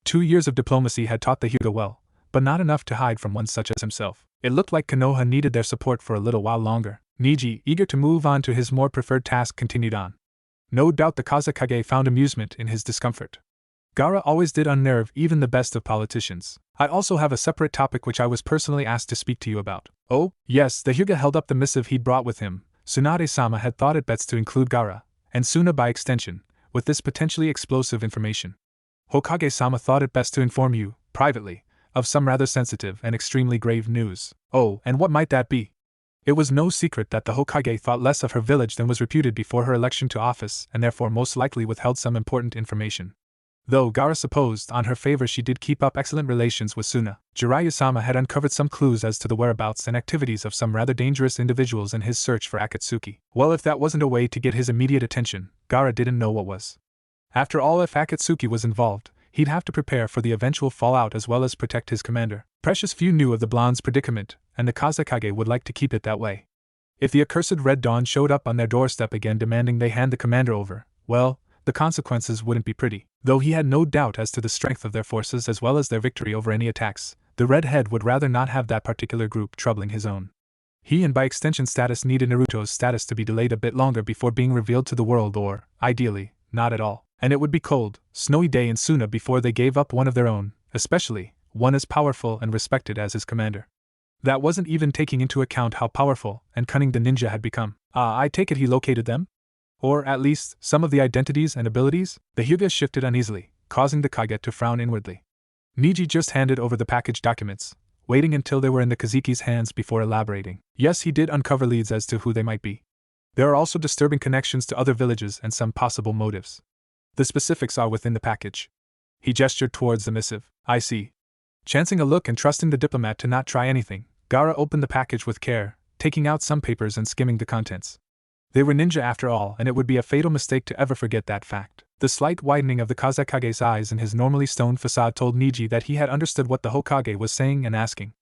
2 years of diplomacy had taught the Hyuga well, but not enough to hide from one such as himself. It looked like Konoha needed their support for a little while longer. Niji, eager to move on to his more preferred task, continued on. No doubt the Kazekage found amusement in his discomfort. Gaara always did unnerve even the best of politicians. I also have a separate topic which I was personally asked to speak to you about. Oh, yes, the Hyuga held up the missive he'd brought with him. Tsunade-sama had thought it best to include Gaara, and Suna by extension, with this potentially explosive information. Hokage-sama thought it best to inform you, privately, of some rather sensitive and extremely grave news. Oh, and what might that be? It was no secret that the Hokage thought less of her village than was reputed before her election to office and therefore most likely withheld some important information. Though Gaara supposed on her favor she did keep up excellent relations with Suna, Jiraiya-sama had uncovered some clues as to the whereabouts and activities of some rather dangerous individuals in his search for Akatsuki. Well, if that wasn't a way to get his immediate attention, Gaara didn't know what was. After all, if Akatsuki was involved, he'd have to prepare for the eventual fallout as well as protect his commander. Precious few knew of the blonde's predicament, and the Kazekage would like to keep it that way. If the accursed Red Dawn showed up on their doorstep again demanding they hand the commander over, well, the consequences wouldn't be pretty. Though he had no doubt as to the strength of their forces as well as their victory over any attacks, the Redhead would rather not have that particular group troubling his own. He and by extension status needed Naruto's status to be delayed a bit longer before being revealed to the world or, ideally, not at all. And it would be cold, snowy day in Suna before they gave up one of their own, especially one as powerful and respected as his commander. That wasn't even taking into account how powerful and cunning the ninja had become. I take it he located them? Or, at least, some of the identities and abilities? The Hyuga shifted uneasily, causing the Kage to frown inwardly. Niji just handed over the packaged documents, waiting until they were in the Kazeki's hands before elaborating. Yes, he did uncover leads as to who they might be. There are also disturbing connections to other villages and some possible motives. The specifics are within the package. He gestured towards the missive. I see. Chancing a look and trusting the diplomat to not try anything, Gaara opened the package with care, taking out some papers and skimming the contents. They were ninja after all, and it would be a fatal mistake to ever forget that fact. The slight widening of the Kazekage's eyes in his normally stone facade told Niji that he had understood what the Hokage was saying and asking.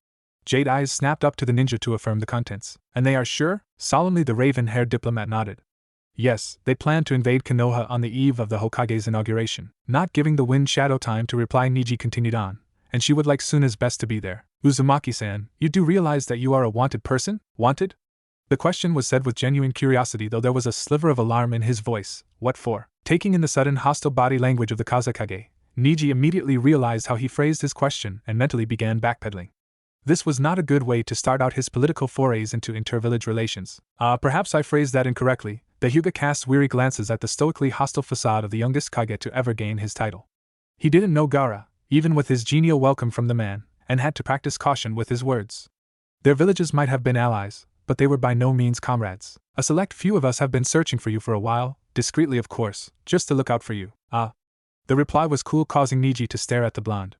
Jade eyes snapped up to the ninja to affirm the contents. And they are sure? Solemnly the raven-haired diplomat nodded. Yes, they planned to invade Konoha on the eve of the Hokage's inauguration. Not giving the Wind Shadow time to reply, Niji continued on, and she would like Suna's best to be there. Uzumaki-san, you do realize that you are a wanted person? Wanted? The question was said with genuine curiosity, though there was a sliver of alarm in his voice. What for? Taking in the sudden hostile body language of the Kazekage, Niji immediately realized how he phrased his question and mentally began backpedaling. This was not a good way to start out his political forays into inter-village relations. Perhaps I phrased that incorrectly. The Hyuga cast weary glances at the stoically hostile facade of the youngest Kage to ever gain his title. He didn't know Gaara, even with his genial welcome from the man, and had to practice caution with his words. Their villages might have been allies, but they were by no means comrades. A select few of us have been searching for you for a while, discreetly of course, just to look out for you. The reply was cool, causing Niji to stare at the blonde.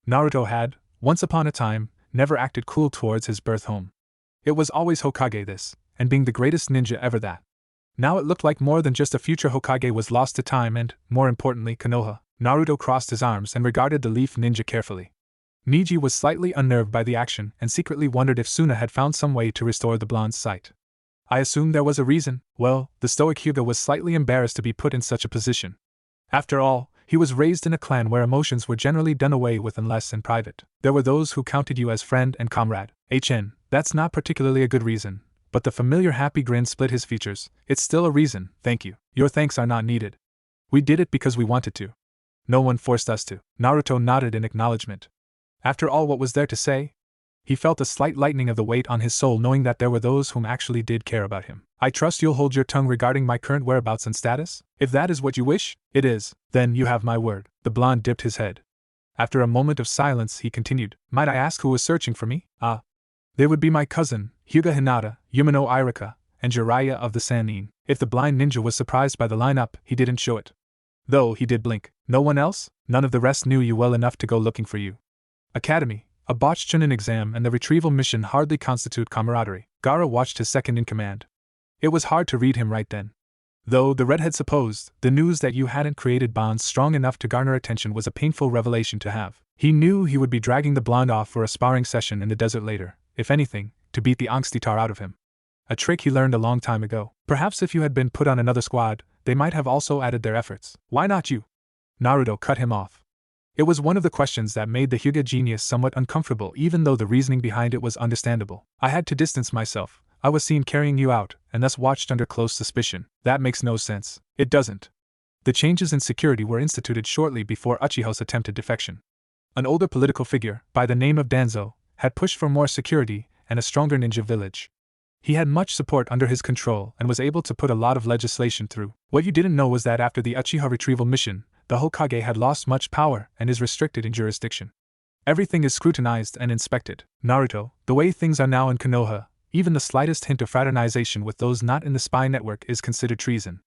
Naruto had, once upon a time, never acted cool towards his birth home. It was always Hokage this, and being the greatest ninja ever that. Now it looked like more than just a future Hokage was lost to time and, more importantly, Konoha. Naruto crossed his arms and regarded the leaf ninja carefully. Niji was slightly unnerved by the action and secretly wondered if Suna had found some way to restore the blonde's sight. I assumed there was a reason. Well, the stoic Hyuga was slightly embarrassed to be put in such a position. After all, he was raised in a clan where emotions were generally done away with unless in private. There were those who counted you as friend and comrade. That's not particularly a good reason, but the familiar happy grin split his features. It's still a reason, thank you. Your thanks are not needed. We did it because we wanted to. No one forced us to. Naruto nodded in acknowledgement. After all, what was there to say? He felt a slight lightening of the weight on his soul knowing that there were those whom actually did care about him. I trust you'll hold your tongue regarding my current whereabouts and status? If that is what you wish, it is, then you have my word. The blonde dipped his head. After a moment of silence, he continued, might I ask who was searching for me? They would be my cousin, Hyuga Hinata, Yumino Irika, and Jiraiya of the Sannin. If the blind ninja was surprised by the lineup, he didn't show it. Though he did blink. No one else? None of the rest knew you well enough to go looking for you. Academy, a botched Chunin exam and the retrieval mission hardly constitute camaraderie. Gaara watched his second-in-command. It was hard to read him right then. Though the redhead supposed, the news that you hadn't created bonds strong enough to garner attention was a painful revelation to have. He knew he would be dragging the blonde off for a sparring session in the desert later, if anything, to beat the angstitar out of him. A trick he learned a long time ago. Perhaps if you had been put on another squad, they might have also added their efforts. Why not you? Naruto cut him off. It was one of the questions that made the Hyuga genius somewhat uncomfortable, even though the reasoning behind it was understandable. I had to distance myself. I was seen carrying you out, and thus watched under close suspicion. That makes no sense. It doesn't. The changes in security were instituted shortly before Uchiha's attempted defection. An older political figure, by the name of Danzo, had pushed for more security and a stronger ninja village. He had much support under his control and was able to put a lot of legislation through. What you didn't know was that after the Uchiha retrieval mission, the Hokage had lost much power and is restricted in jurisdiction. Everything is scrutinized and inspected. Naruto, the way things are now in Konoha, even the slightest hint of fraternization with those not in the spy network is considered treason.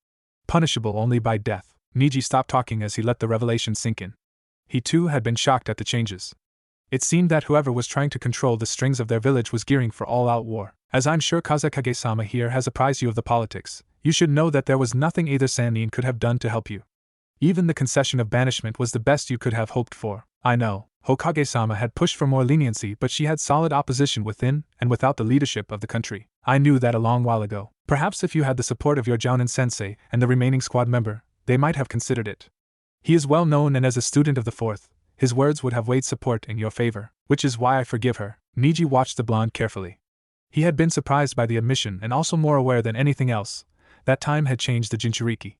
Punishable only by death. Niji stopped talking as he let the revelation sink in. He too had been shocked at the changes. It seemed that whoever was trying to control the strings of their village was gearing for all-out war. As I'm sure Kazekage-sama here has apprised you of the politics, you should know that there was nothing either Sannin could have done to help you. Even the concession of banishment was the best you could have hoped for. I know, Hokage-sama had pushed for more leniency, but she had solid opposition within and without the leadership of the country. I knew that a long while ago. Perhaps if you had the support of your Jounin-sensei and the remaining squad member, they might have considered it. He is well known, and as a student of the fourth, his words would have weighed support in your favor, which is why I forgive her. Niji watched the blonde carefully. He had been surprised by the admission and also more aware than anything else that time had changed the Jinchuriki.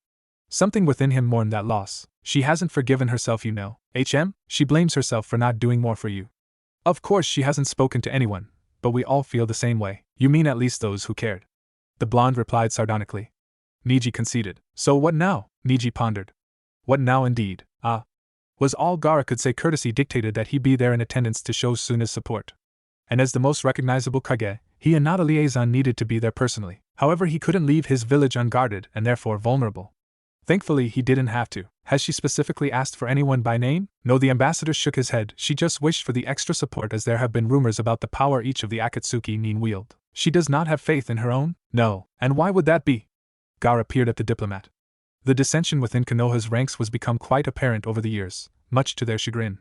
Something within him mourned that loss. She hasn't forgiven herself, you know. She blames herself for not doing more for you. Of course she hasn't spoken to anyone, but we all feel the same way. You mean at least those who cared. The blonde replied sardonically. Niji conceded. So what now? Niji pondered. What now indeed? Was all Gaara could say. Courtesy dictated that he be there in attendance to show Suna's support. And as the most recognizable Kage, he and not a liaison needed to be there personally. However, he couldn't leave his village unguarded and therefore vulnerable. Thankfully, he didn't have to. Has she specifically asked for anyone by name? No, the ambassador shook his head. She just wished for the extra support, as there have been rumors about the power each of the Akatsuki nin wield. She does not have faith in her own? No. And why would that be? Gaara peered at the diplomat. The dissension within Konoha's ranks was become quite apparent over the years, much to their chagrin.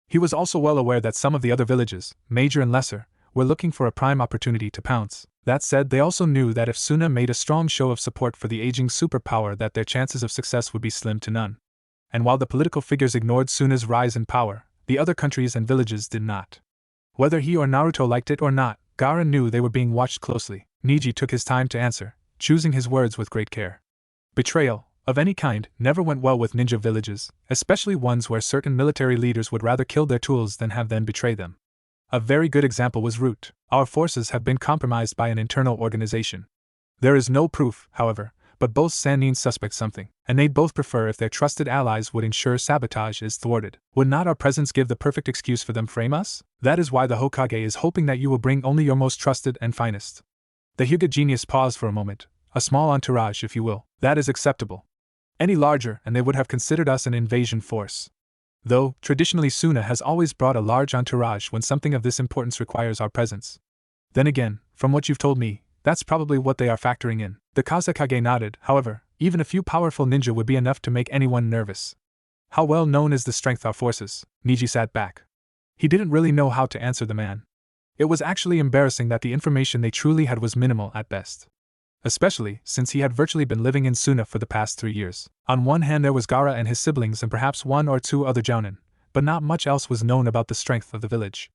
He was also well aware that some of the other villages, major and lesser, were looking for a prime opportunity to pounce. That said, they also knew that if Suna made a strong show of support for the aging superpower, that their chances of success would be slim to none. And while the political figures ignored Suna's rise in power, the other countries and villages did not. Whether he or Naruto liked it or not, Gaara knew they were being watched closely. Niji took his time to answer, choosing his words with great care. Betrayal, of any kind, never went well with ninja villages, especially ones where certain military leaders would rather kill their tools than have them betray them. A very good example was Root. Our forces have been compromised by an internal organization. There is no proof, however, but both Sannin suspect something, and they'd both prefer if their trusted allies would ensure sabotage is thwarted. Would not our presence give the perfect excuse for them frame us? That is why the Hokage is hoping that you will bring only your most trusted and finest. The Hyuga genius paused for a moment. A small entourage, if you will. That is acceptable. Any larger, and they would have considered us an invasion force. Though, traditionally Suna has always brought a large entourage when something of this importance requires our presence. Then again, from what you've told me, that's probably what they are factoring in. The Kazekage nodded. However, even a few powerful ninja would be enough to make anyone nervous. How well known is the strength of our forces? Niji sat back. He didn't really know how to answer the man. It was actually embarrassing that the information they truly had was minimal at best. Especially since he had virtually been living in Suna for the past 3 years. On one hand there was Gaara and his siblings and perhaps 1 or 2 other jounin, but not much else was known about the strength of the village.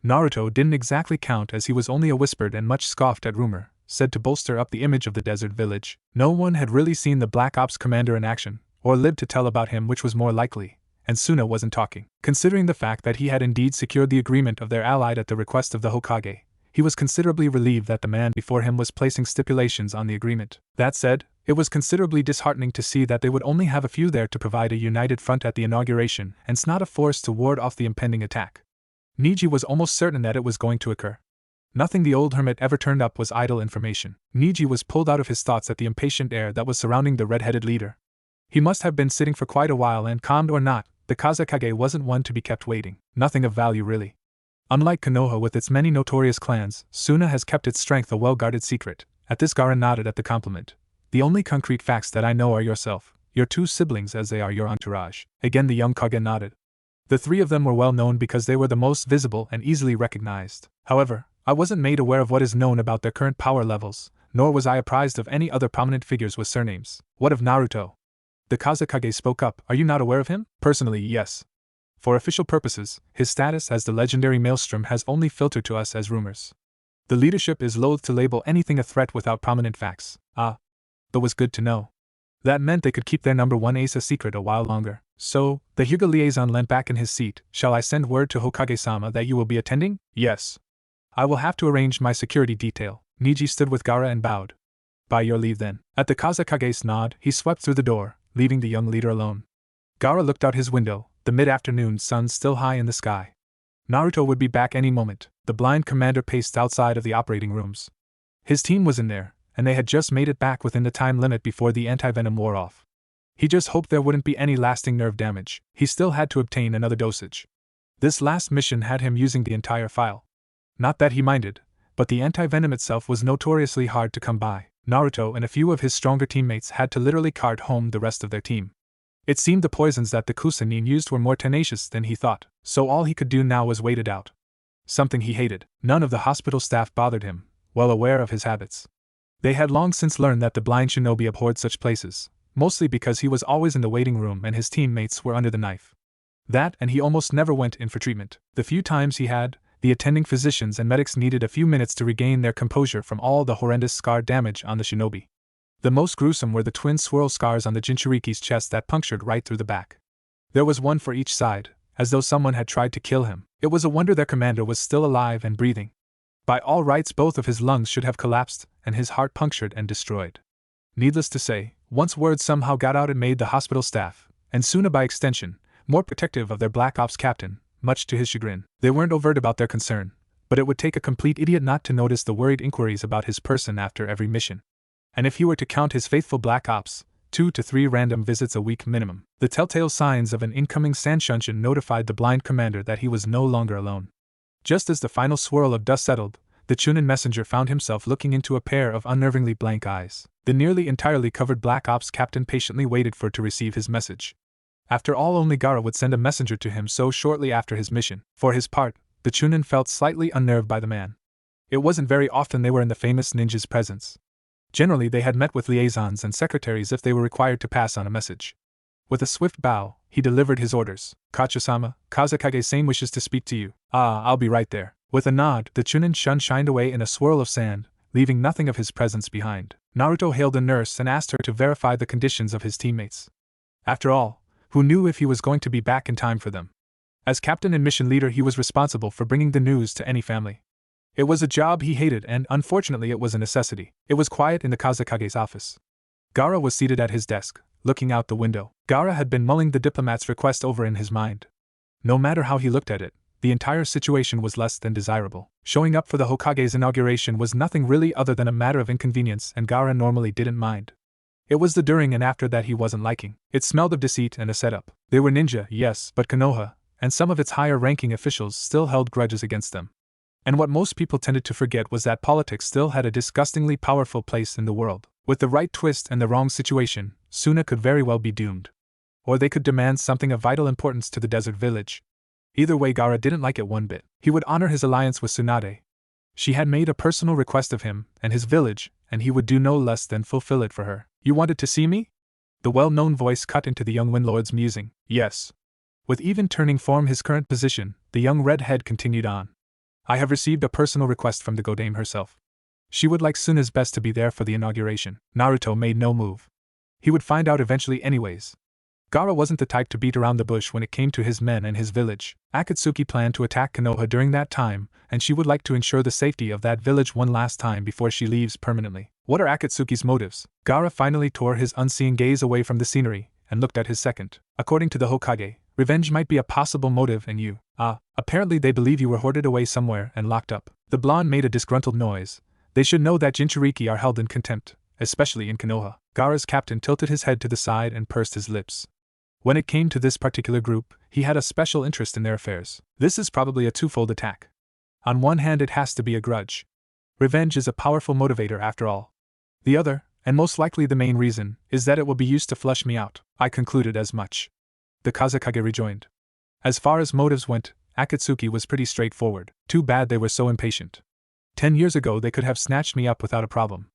Naruto didn't exactly count as he was only a whispered and much scoffed at rumor, said to bolster up the image of the desert village. No one had really seen the Black Ops commander in action, or lived to tell about him, which was more likely, and Suna wasn't talking. Considering the fact that he had indeed secured the agreement of their ally at the request of the Hokage, he was considerably relieved that the man before him was placing stipulations on the agreement. That said, it was considerably disheartening to see that they would only have a few there to provide a united front at the inauguration, and not a force to ward off the impending attack. Niji was almost certain that it was going to occur. Nothing the old hermit ever turned up was idle information. Niji was pulled out of his thoughts at the impatient air that was surrounding the red-headed leader. He must have been sitting for quite a while, and calmed or not, the Kazekage wasn't one to be kept waiting. Nothing of value really. Unlike Konoha with its many notorious clans, Suna has kept its strength a well-guarded secret. At this Gaara nodded at the compliment. The only concrete facts that I know are yourself, your 2 siblings as they are your entourage. Again the young Kage nodded. The 3 of them were well known because they were the most visible and easily recognized. However, I wasn't made aware of what is known about their current power levels, nor was I apprised of any other prominent figures with surnames. What of Naruto? The Kazekage spoke up. Are you not aware of him? Personally, yes. For official purposes, his status as the legendary Maelstrom has only filtered to us as rumors. The leadership is loath to label anything a threat without prominent facts. But was good to know. That meant they could keep their number 1 ace a secret a while longer. So, the Hyuga liaison leant back in his seat. Shall I send word to Hokage-sama that you will be attending? Yes. I will have to arrange my security detail. Niji stood with Gaara and bowed. By your leave then. At the Kazekage's nod, he swept through the door, leaving the young leader alone. Gaara looked out his window, the mid-afternoon sun still high in the sky. Naruto would be back any moment. The blind commander paced outside of the operating rooms. His team was in there, and they had just made it back within the time limit before the anti-venom wore off. He just hoped there wouldn't be any lasting nerve damage. He still had to obtain another dosage. This last mission had him using the entire file. Not that he minded, but the anti-venom itself was notoriously hard to come by. Naruto and a few of his stronger teammates had to literally cart home the rest of their team. It seemed the poisons that the Kusanin used were more tenacious than he thought, so all he could do now was wait it out. Something he hated. None of the hospital staff bothered him, well aware of his habits. They had long since learned that the blind shinobi abhorred such places, mostly because he was always in the waiting room and his teammates were under the knife. That, and he almost never went in for treatment. The few times he had, the attending physicians and medics needed a few minutes to regain their composure from all the horrendous scar damage on the shinobi. The most gruesome were the twin swirl scars on the Jinchuriki's chest that punctured right through the back. There was one for each side, as though someone had tried to kill him. It was a wonder their commander was still alive and breathing. By all rights both of his lungs should have collapsed, and his heart punctured and destroyed. Needless to say, once word somehow got out it made the hospital staff, and Suna by extension, more protective of their Black Ops captain, much to his chagrin. They weren't overt about their concern, but it would take a complete idiot not to notice the worried inquiries about his person after every mission. And if he were to count his faithful Black Ops, 2 to 3 random visits a week minimum. The telltale signs of an incoming Sanshunshin notified the blind commander that he was no longer alone. Just as the final swirl of dust settled, the Chunin messenger found himself looking into a pair of unnervingly blank eyes. The nearly entirely covered Black Ops captain patiently waited for it to receive his message. After all, only Gaara would send a messenger to him so shortly after his mission. For his part, the Chunin felt slightly unnerved by the man. It wasn't very often they were in the famous ninja's presence. Generally they had met with liaisons and secretaries if they were required to pass on a message. With a swift bow, he delivered his orders. Kachu-sama, Kazekage-san wishes to speak to you. I'll be right there. With a nod, the Chunin-shun shined away in a swirl of sand, leaving nothing of his presence behind. Naruto hailed a nurse and asked her to verify the conditions of his teammates. After all, who knew if he was going to be back in time for them? As captain and mission leader, he was responsible for bringing the news to any family. It was a job he hated, and unfortunately it was a necessity. It was quiet in the Kazekage's office. Gaara was seated at his desk, looking out the window. Gaara had been mulling the diplomat's request over in his mind. No matter how he looked at it, the entire situation was less than desirable. Showing up for the Hokage's inauguration was nothing really other than a matter of inconvenience, and Gaara normally didn't mind. It was the during and after that he wasn't liking. It smelled of deceit and a setup. They were ninja, yes, but Konoha, and some of its higher-ranking officials still held grudges against them. And what most people tended to forget was that politics still had a disgustingly powerful place in the world. With the right twist and the wrong situation, Suna could very well be doomed. Or they could demand something of vital importance to the desert village. Either way, Gaara didn't like it one bit. He would honor his alliance with Tsunade. She had made a personal request of him and his village, and he would do no less than fulfill it for her. "You wanted to see me?" The well-known voice cut into the young Windlord's musing. "Yes." With even turning from his current position, the young redhead continued on. "I have received a personal request from the Godame herself. She would like Suna's best to be there for the inauguration." Naruto made no move. He would find out eventually anyways. Gaara wasn't the type to beat around the bush when it came to his men and his village. Akatsuki planned to attack Konoha during that time, and she would like to ensure the safety of that village one last time before she leaves permanently. What are Akatsuki's motives? Gaara finally tore his unseeing gaze away from the scenery, and looked at his second. According to the Hokage, revenge might be a possible motive, and you. Apparently they believe you were hoarded away somewhere and locked up. The blonde made a disgruntled noise. They should know that Jinchuriki are held in contempt, especially in Konoha. Gaara's captain tilted his head to the side and pursed his lips. When it came to this particular group, he had a special interest in their affairs. This is probably a twofold attack. On one hand, it has to be a grudge. Revenge is a powerful motivator after all. The other, and most likely the main reason, is that it will be used to flush me out. I concluded as much. The Kazekage rejoined. As far as motives went, Akatsuki was pretty straightforward. Too bad they were so impatient. 10 years ago they could have snatched me up without a problem.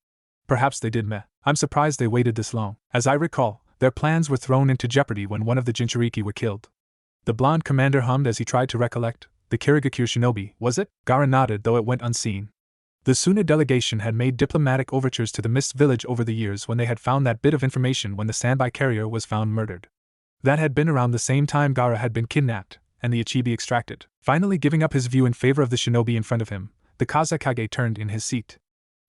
Perhaps they did meh. I'm surprised they waited this long. As I recall, their plans were thrown into jeopardy when one of the Jinchuriki were killed. The blonde commander hummed as he tried to recollect. The Kirigakure shinobi, was it? Gaara nodded, though it went unseen. The Suna delegation had made diplomatic overtures to the Mist Village over the years when they had found that bit of information when the standby carrier was found murdered. That had been around the same time Gaara had been kidnapped, and the Ichibi extracted. Finally giving up his view in favor of the shinobi in front of him, the Kazekage turned in his seat.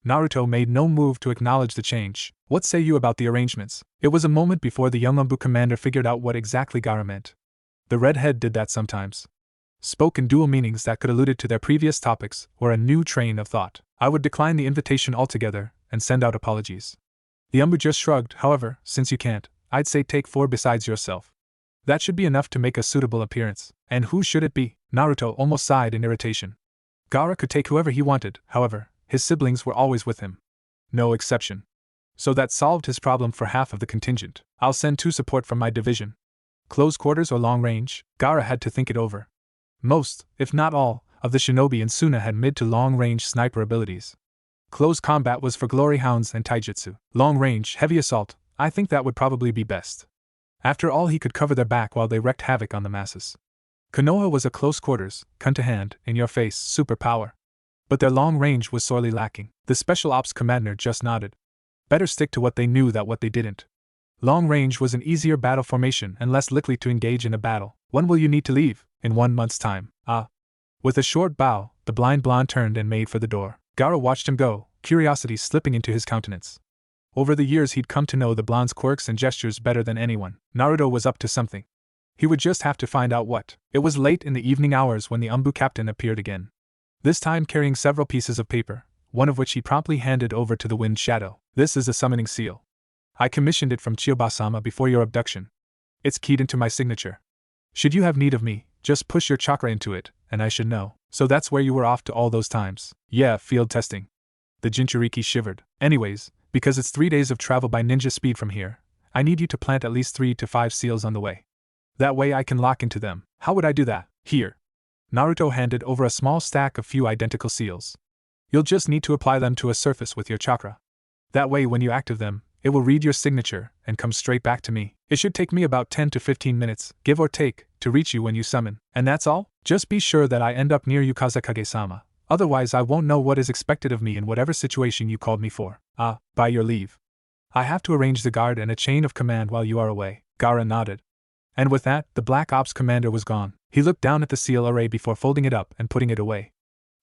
Naruto made no move to acknowledge the change. What say you about the arrangements? It was a moment before the young Umbu commander figured out what exactly Gaara meant. The redhead did that sometimes. Spoke in dual meanings that could allude to their previous topics or a new train of thought. I would decline the invitation altogether and send out apologies. The Umbu just shrugged. However, since you can't, I'd say take 4 besides yourself. That should be enough to make a suitable appearance. And who should it be? Naruto almost sighed in irritation. Gaara could take whoever he wanted, however. His siblings were always with him. No exception. So that solved his problem for half of the contingent. I'll send 2 support from my division. Close quarters or long range? Gaara had to think it over. Most, if not all, of the shinobi in Suna had mid to long range sniper abilities. Close combat was for glory hounds and taijutsu. Long range, heavy assault, I think that would probably be best. After all, he could cover their back while they wreaked havoc on the masses. Konoha was a close quarters, gun to hand, in your face superpower. But their long range was sorely lacking. The Special Ops Commander just nodded. Better stick to what they knew than what they didn't. Long range was an easier battle formation and less likely to engage in a battle. When will you need to leave? In 1 month's time. With a short bow, the blind blonde turned and made for the door. Gaara watched him go, curiosity slipping into his countenance. Over the years he'd come to know the blonde's quirks and gestures better than anyone. Naruto was up to something. He would just have to find out what. It was late in the evening hours when the Umbu captain appeared again. This time carrying several pieces of paper, one of which he promptly handed over to the Wind Shadow. This is a summoning seal. I commissioned it from Chiyoba-sama before your abduction. It's keyed into my signature. Should you have need of me, just push your chakra into it, and I should know. So that's where you were off to all those times. Yeah, field testing. The Jinchuriki shivered. Anyways, because it's 3 days of travel by ninja speed from here, I need you to plant at least 3 to 5 seals on the way. That way I can lock into them. How would I do that? Here. Naruto handed over a small stack of few identical seals. You'll just need to apply them to a surface with your chakra. That way when you active them, it will read your signature and come straight back to me. It should take me about 10 to 15 minutes, give or take, to reach you when you summon. And that's all? Just be sure that I end up near you, Kazekage-sama. Otherwise I won't know what is expected of me in whatever situation you called me for. By your leave. I have to arrange the guard and a chain of command while you are away. Gaara nodded. And with that, the Black Ops commander was gone. He looked down at the seal array before folding it up and putting it away.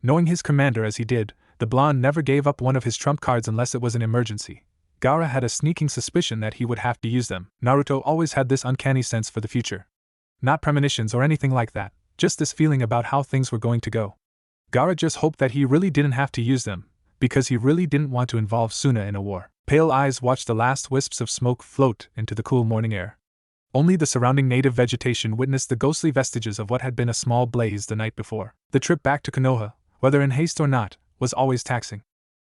Knowing his commander as he did, the blonde never gave up one of his trump cards unless it was an emergency. Gaara had a sneaking suspicion that he would have to use them. Naruto always had this uncanny sense for the future. Not premonitions or anything like that, just this feeling about how things were going to go. Gaara just hoped that he really didn't have to use them, because he really didn't want to involve Tsunade in a war. Pale eyes watched the last wisps of smoke float into the cool morning air. Only the surrounding native vegetation witnessed the ghostly vestiges of what had been a small blaze the night before. The trip back to Konoha, whether in haste or not, was always taxing.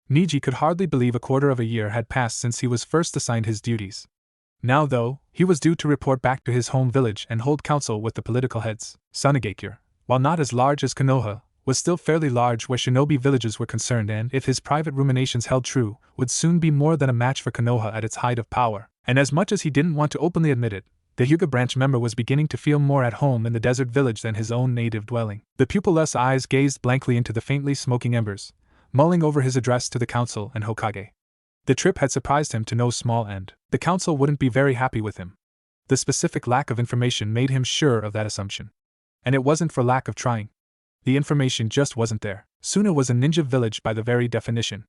Neji could hardly believe a quarter of a year had passed since he was first assigned his duties. Now, though, he was due to report back to his home village and hold council with the political heads. Tsunade, while not as large as Konoha, was still fairly large where shinobi villages were concerned, and, if his private ruminations held true, would soon be more than a match for Konoha at its height of power. And as much as he didn't want to openly admit it, the Hyuga branch member was beginning to feel more at home in the desert village than his own native dwelling. The pupilless eyes gazed blankly into the faintly smoking embers, mulling over his address to the council and Hokage. The trip had surprised him to no small end. The council wouldn't be very happy with him. The specific lack of information made him sure of that assumption. And it wasn't for lack of trying. The information just wasn't there. Suna was a ninja village by the very definition.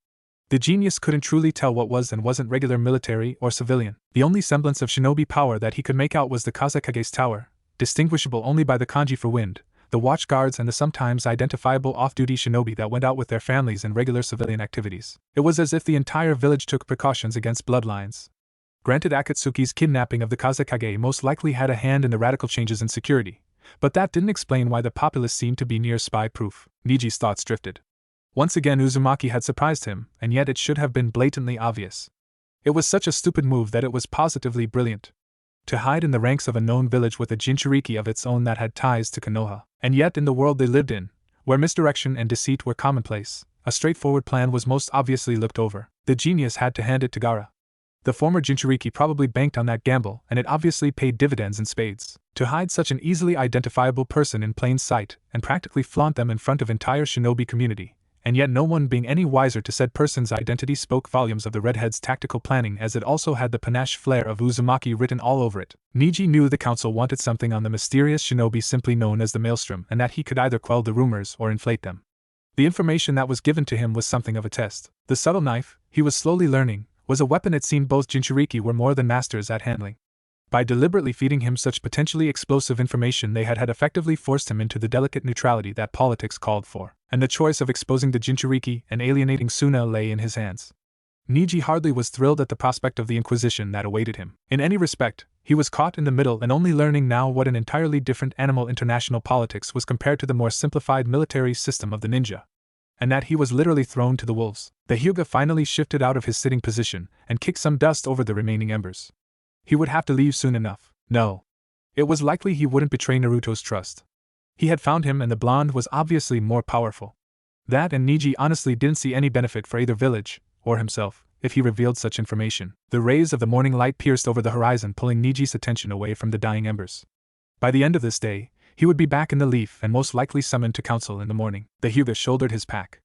The genius couldn't truly tell what was and wasn't regular military or civilian. The only semblance of shinobi power that he could make out was the Kazekage's tower, distinguishable only by the kanji for wind, the watch guards, and the sometimes identifiable off-duty shinobi that went out with their families in regular civilian activities. It was as if the entire village took precautions against bloodlines. Granted, Akatsuki's kidnapping of the Kazekage most likely had a hand in the radical changes in security, but that didn't explain why the populace seemed to be near spy-proof. Niji's thoughts drifted. Once again Uzumaki had surprised him, and yet it should have been blatantly obvious. It was such a stupid move that it was positively brilliant. To hide in the ranks of a known village with a jinchuriki of its own that had ties to Konoha. And yet in the world they lived in, where misdirection and deceit were commonplace, a straightforward plan was most obviously looked over. The genius had to hand it to Gaara. The former jinchuriki probably banked on that gamble, and it obviously paid dividends in spades. To hide such an easily identifiable person in plain sight, and practically flaunt them in front of entire shinobi community, and yet no one being any wiser to said person's identity, spoke volumes of the redhead's tactical planning, as it also had the panache flair of Uzumaki written all over it. Niji knew the council wanted something on the mysterious shinobi simply known as the Maelstrom, and that he could either quell the rumors or inflate them. The information that was given to him was something of a test. The subtle knife, he was slowly learning, was a weapon it seemed both jinchuriki were more than masters at handling. By deliberately feeding him such potentially explosive information, they had effectively forced him into the delicate neutrality that politics called for, and the choice of exposing the jinchuriki and alienating Suna lay in his hands. Niji hardly was thrilled at the prospect of the inquisition that awaited him. In any respect, he was caught in the middle and only learning now what an entirely different animal international politics was compared to the more simplified military system of the ninja. And that he was literally thrown to the wolves. The Hyuga finally shifted out of his sitting position and kicked some dust over the remaining embers. He would have to leave soon enough. No. It was likely he wouldn't betray Naruto's trust. He had found him, and the blonde was obviously more powerful. That, and Niji honestly didn't see any benefit for either village, or himself, if he revealed such information. The rays of the morning light pierced over the horizon, pulling Niji's attention away from the dying embers. By the end of this day, he would be back in the Leaf and most likely summoned to council in the morning. The Hyuga shouldered his pack.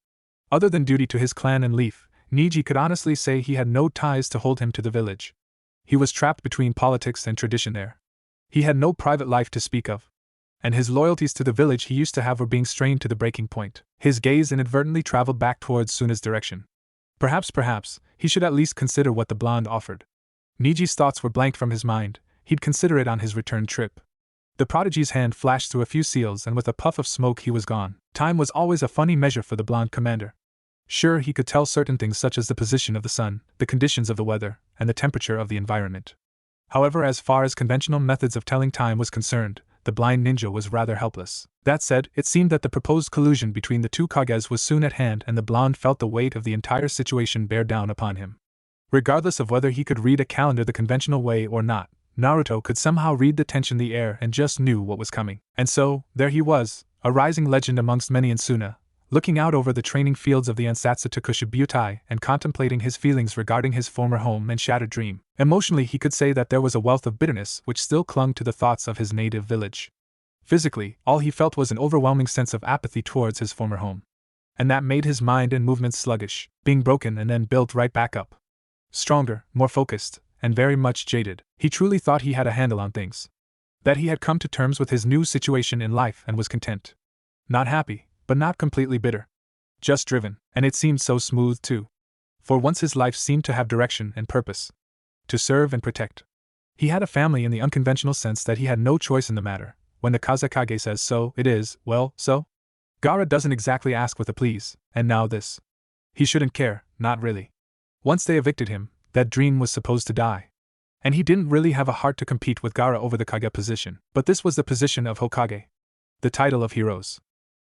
Other than duty to his clan and Leaf, Niji could honestly say he had no ties to hold him to the village. He was trapped between politics and tradition there. He had no private life to speak of. And his loyalties to the village he used to have were being strained to the breaking point. His gaze inadvertently traveled back towards Suna's direction. Perhaps, he should at least consider what the blonde offered. Niji's thoughts were blanked from his mind. He'd consider it on his return trip. The prodigy's hand flashed through a few seals, and with a puff of smoke he was gone. Time was always a funny measure for the blonde commander. Sure, he could tell certain things such as the position of the sun, the conditions of the weather, and the temperature of the environment. However, as far as conventional methods of telling time was concerned, the blind ninja was rather helpless. That said, it seemed that the proposed collusion between the two Kages was soon at hand, and the blonde felt the weight of the entire situation bear down upon him. Regardless of whether he could read a calendar the conventional way or not, Naruto could somehow read the tension in the air and just knew what was coming. And so, there he was, a rising legend amongst many in Suna, looking out over the training fields of the Ansatsu to Kushibutai and contemplating his feelings regarding his former home and shattered dream. Emotionally, he could say that there was a wealth of bitterness which still clung to the thoughts of his native village. Physically, all he felt was an overwhelming sense of apathy towards his former home. And that made his mind and movements sluggish, being broken and then built right back up. Stronger, more focused, and very much jaded. He truly thought he had a handle on things. That he had come to terms with his new situation in life and was content. Not happy, but not completely bitter. Just driven, and it seemed so smooth too. For once his life seemed to have direction and purpose. To serve and protect. He had a family in the unconventional sense that he had no choice in the matter. When the Kazekage says so, it is, well, so? Gaara doesn't exactly ask with a please, and now this. He shouldn't care, not really. Once they evicted him, that dream was supposed to die. And he didn't really have a heart to compete with Gaara over the Kage position, but this was the position of Hokage. The title of heroes.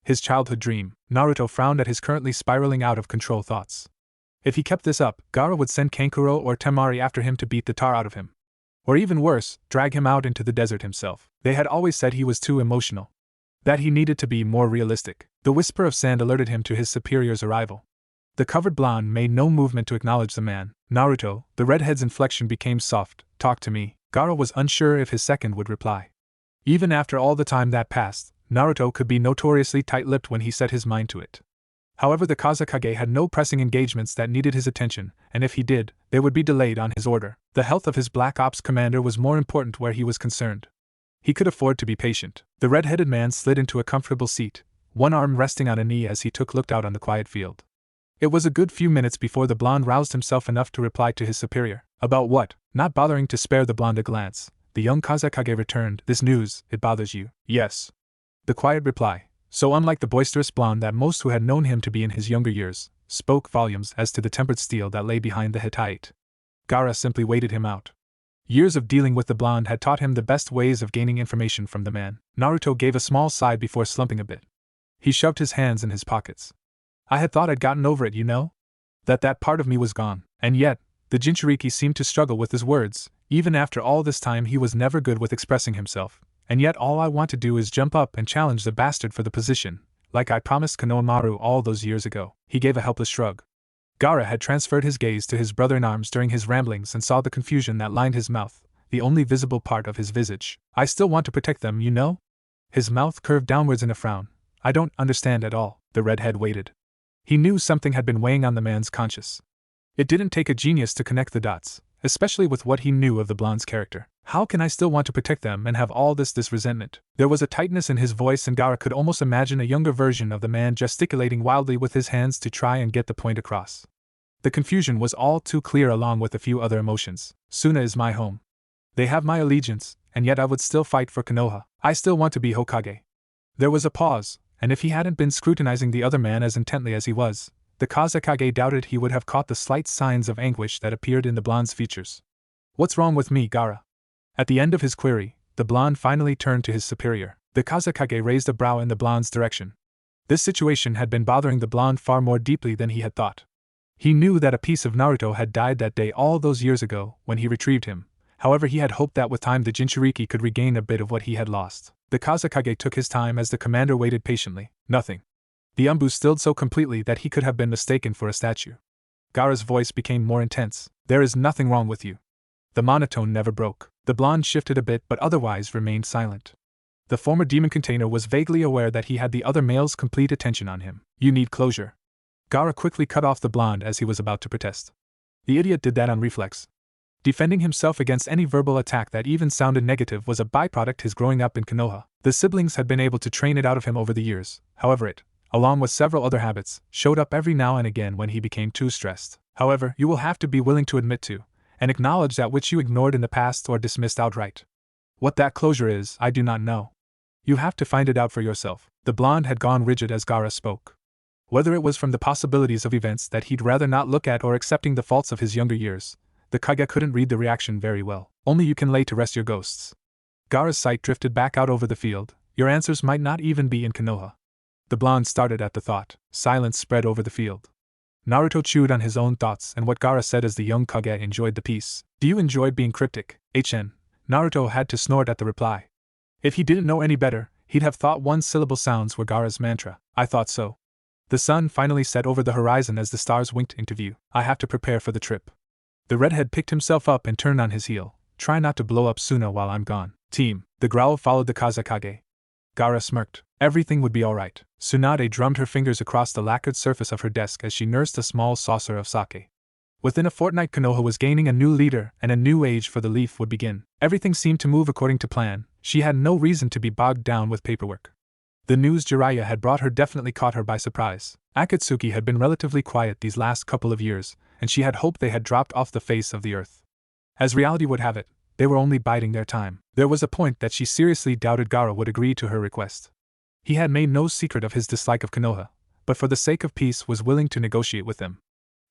His childhood dream. Naruto frowned at his currently spiraling out of control thoughts. If he kept this up, Gaara would send Kankuro or Temari after him to beat the tar out of him. Or even worse, drag him out into the desert himself. They had always said he was too emotional. That he needed to be more realistic. The whisper of sand alerted him to his superior's arrival. The covered blonde made no movement to acknowledge the man. Naruto, the redhead's inflection became soft. Talk to me. Gaara was unsure if his second would reply. Even after all the time that passed, Naruto could be notoriously tight-lipped when he set his mind to it. However, the Kazekage had no pressing engagements that needed his attention, and if he did, they would be delayed on his order. The health of his Black Ops commander was more important where he was concerned. He could afford to be patient. The red-headed man slid into a comfortable seat, one arm resting on a knee as he looked out on the quiet field. It was a good few minutes before the blonde roused himself enough to reply to his superior. About what? Not bothering to spare the blonde a glance, the young Kazekage returned. This news, it bothers you? Yes. The quiet reply, so unlike the boisterous blonde that most who had known him to be in his younger years, spoke volumes as to the tempered steel that lay behind the Hittite. Gaara simply waited him out. Years of dealing with the blonde had taught him the best ways of gaining information from the man. Naruto gave a small sigh before slumping a bit. He shoved his hands in his pockets. I had thought I'd gotten over it, you know? That part of me was gone. And yet, the Jinchuriki seemed to struggle with his words. Even after all this time he was never good with expressing himself. And yet all I want to do is jump up and challenge the bastard for the position, like I promised Konohamaru all those years ago. He gave a helpless shrug. Gaara had transferred his gaze to his brother-in-arms during his ramblings and saw the confusion that lined his mouth, the only visible part of his visage. I still want to protect them, you know? His mouth curved downwards in a frown. I don't understand at all. The redhead waited. He knew something had been weighing on the man's conscience. It didn't take a genius to connect the dots, especially with what he knew of the blonde's character. How can I still want to protect them and have all this resentment? There was a tightness in his voice and Gaara could almost imagine a younger version of the man gesticulating wildly with his hands to try and get the point across. The confusion was all too clear along with a few other emotions. Suna is my home. They have my allegiance, and yet I would still fight for Konoha. I still want to be Hokage. There was a pause, and if he hadn't been scrutinizing the other man as intently as he was, the Kazekage doubted he would have caught the slight signs of anguish that appeared in the blonde's features. What's wrong with me, Gaara? At the end of his query, the blonde finally turned to his superior. The Kazekage raised a brow in the blonde's direction. This situation had been bothering the blonde far more deeply than he had thought. He knew that a piece of Naruto had died that day all those years ago, when he retrieved him. However, he had hoped that with time the Jinchuriki could regain a bit of what he had lost. The Kazekage took his time as the commander waited patiently. Nothing. The Umbu stilled so completely that he could have been mistaken for a statue. Gaara's voice became more intense. There is nothing wrong with you. The monotone never broke. The blonde shifted a bit but otherwise remained silent. The former demon container was vaguely aware that he had the other male's complete attention on him. You need closure. Gaara quickly cut off the blonde as he was about to protest. The idiot did that on reflex. Defending himself against any verbal attack that even sounded negative was a byproduct his growing up in Konoha. The siblings had been able to train it out of him over the years. However, it, along with several other habits, showed up every now and again when he became too stressed. However, you will have to be willing to admit to, and acknowledge that which you ignored in the past or dismissed outright. What that closure is, I do not know. You have to find it out for yourself. The blonde had gone rigid as Gaara spoke. Whether it was from the possibilities of events that he'd rather not look at or accepting the faults of his younger years, the Kage couldn't read the reaction very well. Only you can lay to rest your ghosts. Gaara's sight drifted back out over the field. Your answers might not even be in Konoha. The blonde started at the thought. Silence spread over the field. Naruto chewed on his own thoughts and what Gaara said as the young Kage enjoyed the peace. Do you enjoy being cryptic, HN? Naruto had to snort at the reply. If he didn't know any better, he'd have thought one-syllable sounds were Gaara's mantra. I thought so. The sun finally set over the horizon as the stars winked into view. I have to prepare for the trip. The redhead picked himself up and turned on his heel. Try not to blow up Suna while I'm gone. Team. The growl followed the Kazekage. Gaara smirked. Everything would be alright. Tsunade drummed her fingers across the lacquered surface of her desk as she nursed a small saucer of sake. Within a fortnight Konoha was gaining a new leader and a new age for the leaf would begin. Everything seemed to move according to plan, She had no reason to be bogged down with paperwork. The news Jiraiya had brought her definitely caught her by surprise. Akatsuki had been relatively quiet these last couple of years, and she had hoped they had dropped off the face of the earth. As reality would have it, they were only biding their time. There was a point that she seriously doubted Gaara would agree to her request. He had made no secret of his dislike of Konoha, but for the sake of peace was willing to negotiate with them.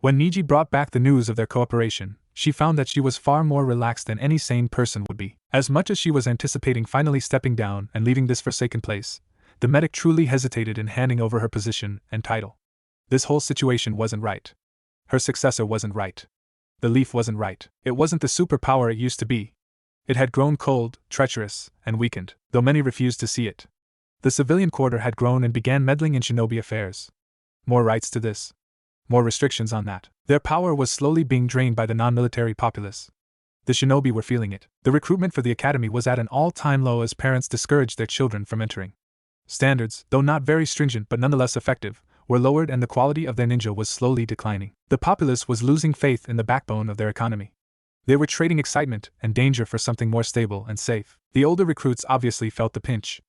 When Niji brought back the news of their cooperation, she found that she was far more relaxed than any sane person would be. As much as she was anticipating finally stepping down and leaving this forsaken place, the medic truly hesitated in handing over her position and title. This whole situation wasn't right. Her successor wasn't right. The leaf wasn't right. It wasn't the superpower it used to be. It had grown cold, treacherous, and weakened, though many refused to see it. The civilian quarter had grown and began meddling in shinobi affairs. More rights to this. More restrictions on that. Their power was slowly being drained by the non-military populace. The shinobi were feeling it. The recruitment for the academy was at an all-time low as parents discouraged their children from entering. Standards, though not very stringent but nonetheless effective, were lowered and the quality of their ninja was slowly declining. The populace was losing faith in the backbone of their economy. They were trading excitement and danger for something more stable and safe. The older recruits obviously felt the pinch.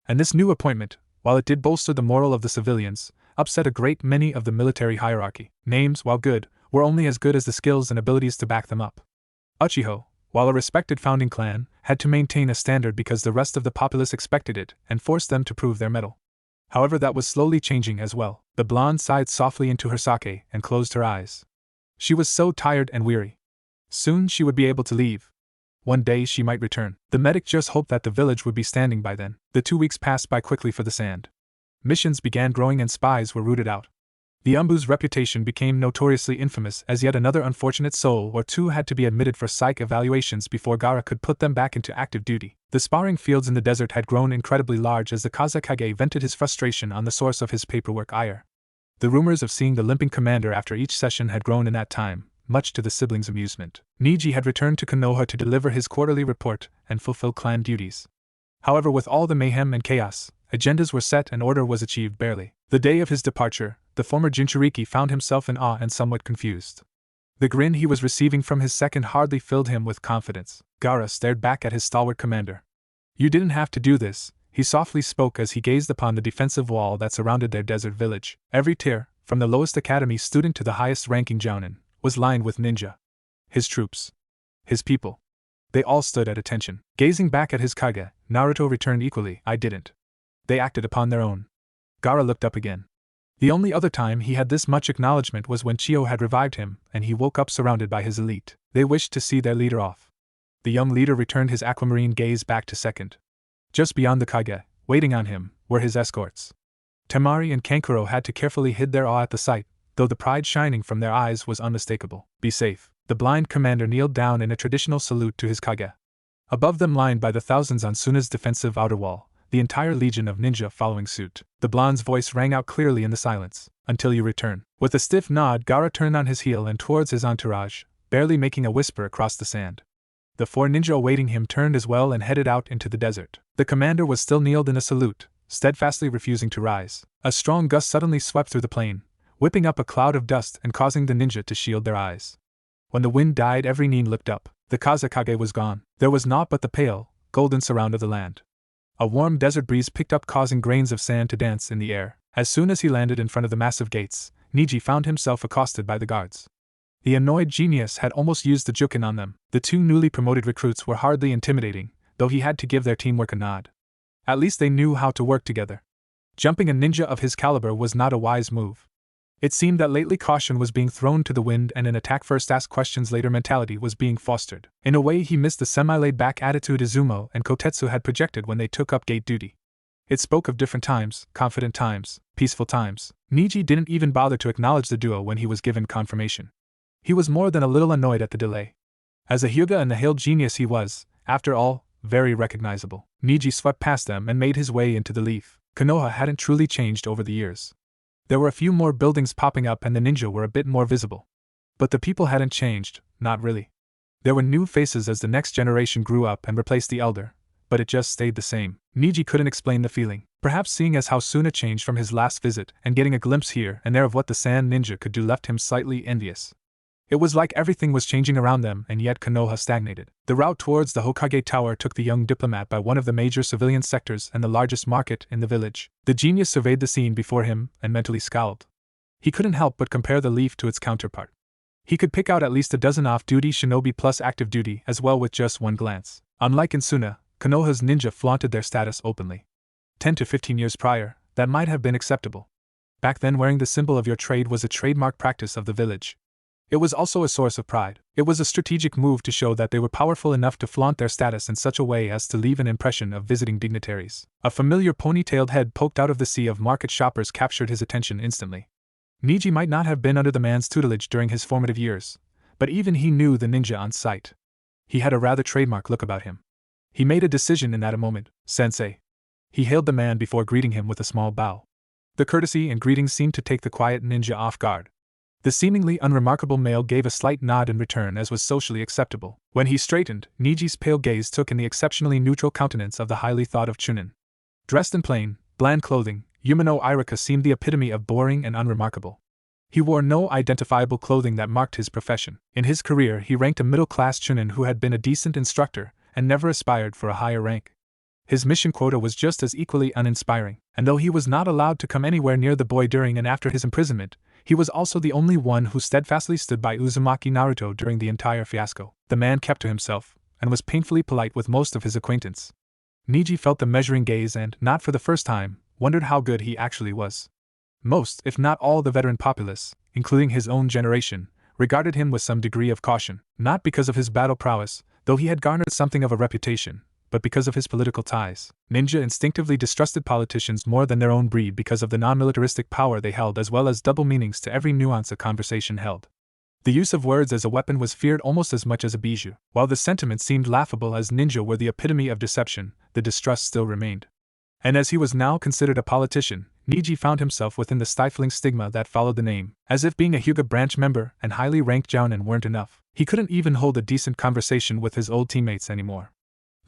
And this new appointment, while it did bolster the morale of the civilians, upset a great many of the military hierarchy. Names, while good, were only as good as the skills and abilities to back them up. Uchiho, while a respected founding clan, had to maintain a standard because the rest of the populace expected it and forced them to prove their mettle. However, that was slowly changing as well. The blonde sighed softly into her sake and closed her eyes. She was so tired and weary. Soon she would be able to leave. One day she might return. The medic just hoped that the village would be standing by then. The 2 weeks passed by quickly for the sand. Missions began growing and spies were rooted out. The Umbu's reputation became notoriously infamous as yet another unfortunate soul or two had to be admitted for psych evaluations before Gaara could put them back into active duty. The sparring fields in the desert had grown incredibly large as the Kazekage vented his frustration on the source of his paperwork ire. The rumors of seeing the limping commander after each session had grown in that time, much to the siblings' amusement. Niji had returned to Konoha to deliver his quarterly report and fulfill clan duties. However, with all the mayhem and chaos, agendas were set and order was achieved barely. The day of his departure, the former Jinchuriki found himself in awe and somewhat confused. The grin he was receiving from his second hardly filled him with confidence. Gaara stared back at his stalwart commander. "You didn't have to do this," he softly spoke as he gazed upon the defensive wall that surrounded their desert village. Every tier, from the lowest academy student to the highest-ranking jounin, was lined with ninja. His troops. His people. They all stood at attention. Gazing back at his kage, Naruto returned equally. "I didn't. They acted upon their own." Gaara looked up again. The only other time he had this much acknowledgement was when Chio had revived him, and he woke up surrounded by his elite. They wished to see their leader off. The young leader returned his aquamarine gaze back to second. Just beyond the kage, waiting on him, were his escorts. Temari and Kankuro had to carefully hide their awe at the sight, though the pride shining from their eyes was unmistakable. "Be safe." The blind commander kneeled down in a traditional salute to his kage. Above them, lined by the thousands on Tsunade's defensive outer wall, the entire legion of ninja following suit. The blonde's voice rang out clearly in the silence. "Until you return." With a stiff nod, Gaara turned on his heel and towards his entourage, barely making a whisper across the sand. The 4 ninja awaiting him turned as well and headed out into the desert. The commander was still kneeled in a salute, steadfastly refusing to rise. A strong gust suddenly swept through the plain, whipping up a cloud of dust and causing the ninja to shield their eyes. When the wind died, every nin looked up. The Kazekage was gone. There was naught but the pale, golden surround of the land. A warm desert breeze picked up, causing grains of sand to dance in the air. As soon as he landed in front of the massive gates, Niji found himself accosted by the guards. The annoyed genius had almost used the jukin on them. The 2 newly promoted recruits were hardly intimidating, though he had to give their teamwork a nod. At least they knew how to work together. Jumping a ninja of his caliber was not a wise move. It seemed that lately caution was being thrown to the wind and an attack first ask questions later mentality was being fostered. In a way, he missed the semi-laid-back attitude Izumo and Kotetsu had projected when they took up gate duty. It spoke of different times, confident times, peaceful times. Niji didn't even bother to acknowledge the duo when he was given confirmation. He was more than a little annoyed at the delay. As a Hyuga and the hailed genius he was, after all, very recognizable. Niji swept past them and made his way into the leaf. Konoha hadn't truly changed over the years. There were a few more buildings popping up and the ninja were a bit more visible. But the people hadn't changed, not really. There were new faces as the next generation grew up and replaced the elder, but it just stayed the same. Niji couldn't explain the feeling, perhaps seeing as how Suna changed from his last visit and getting a glimpse here and there of what the sand ninja could do left him slightly envious. It was like everything was changing around them, and yet Konoha stagnated. The route towards the Hokage Tower took the young diplomat by one of the major civilian sectors and the largest market in the village. The genius surveyed the scene before him and mentally scowled. He couldn't help but compare the leaf to its counterpart. He could pick out at least a dozen off-duty shinobi plus active duty as well with just one glance. Unlike in Suna, Konoha's ninja flaunted their status openly. 10 to 15 years prior, that might have been acceptable. Back then, wearing the symbol of your trade was a trademark practice of the village. It was also a source of pride. It was a strategic move to show that they were powerful enough to flaunt their status in such a way as to leave an impression of visiting dignitaries. A familiar ponytailed head poked out of the sea of market shoppers captured his attention instantly. Niji might not have been under the man's tutelage during his formative years, but even he knew the ninja on sight. He had a rather trademark look about him. He made a decision in that moment. Sensei. He hailed the man before greeting him with a small bow. The courtesy and greetings seemed to take the quiet ninja off guard. The seemingly unremarkable male gave a slight nod in return as was socially acceptable. When he straightened, Niji's pale gaze took in the exceptionally neutral countenance of the highly thought of Chunin. Dressed in plain, bland clothing, Yumino Irika seemed the epitome of boring and unremarkable. He wore no identifiable clothing that marked his profession. In his career he ranked a middle-class Chunin who had been a decent instructor and never aspired for a higher rank. His mission quota was just as equally uninspiring, and though he was not allowed to come anywhere near the boy during and after his imprisonment, he was also the only one who steadfastly stood by Uzumaki Naruto during the entire fiasco. The man kept to himself, and was painfully polite with most of his acquaintance. Niji felt the measuring gaze and, not for the first time, wondered how good he actually was. Most, if not all the veteran populace, including his own generation, regarded him with some degree of caution, not because of his battle prowess, though he had garnered something of a reputation, but because of his political ties. Ninja instinctively distrusted politicians more than their own breed because of the non-militaristic power they held as well as double meanings to every nuance a conversation held. The use of words as a weapon was feared almost as much as a bijou. While the sentiment seemed laughable as ninja were the epitome of deception, the distrust still remained. And as he was now considered a politician, Niji found himself within the stifling stigma that followed the name, as if being a Hyuga branch member and highly ranked jounin weren't enough. He couldn't even hold a decent conversation with his old teammates anymore.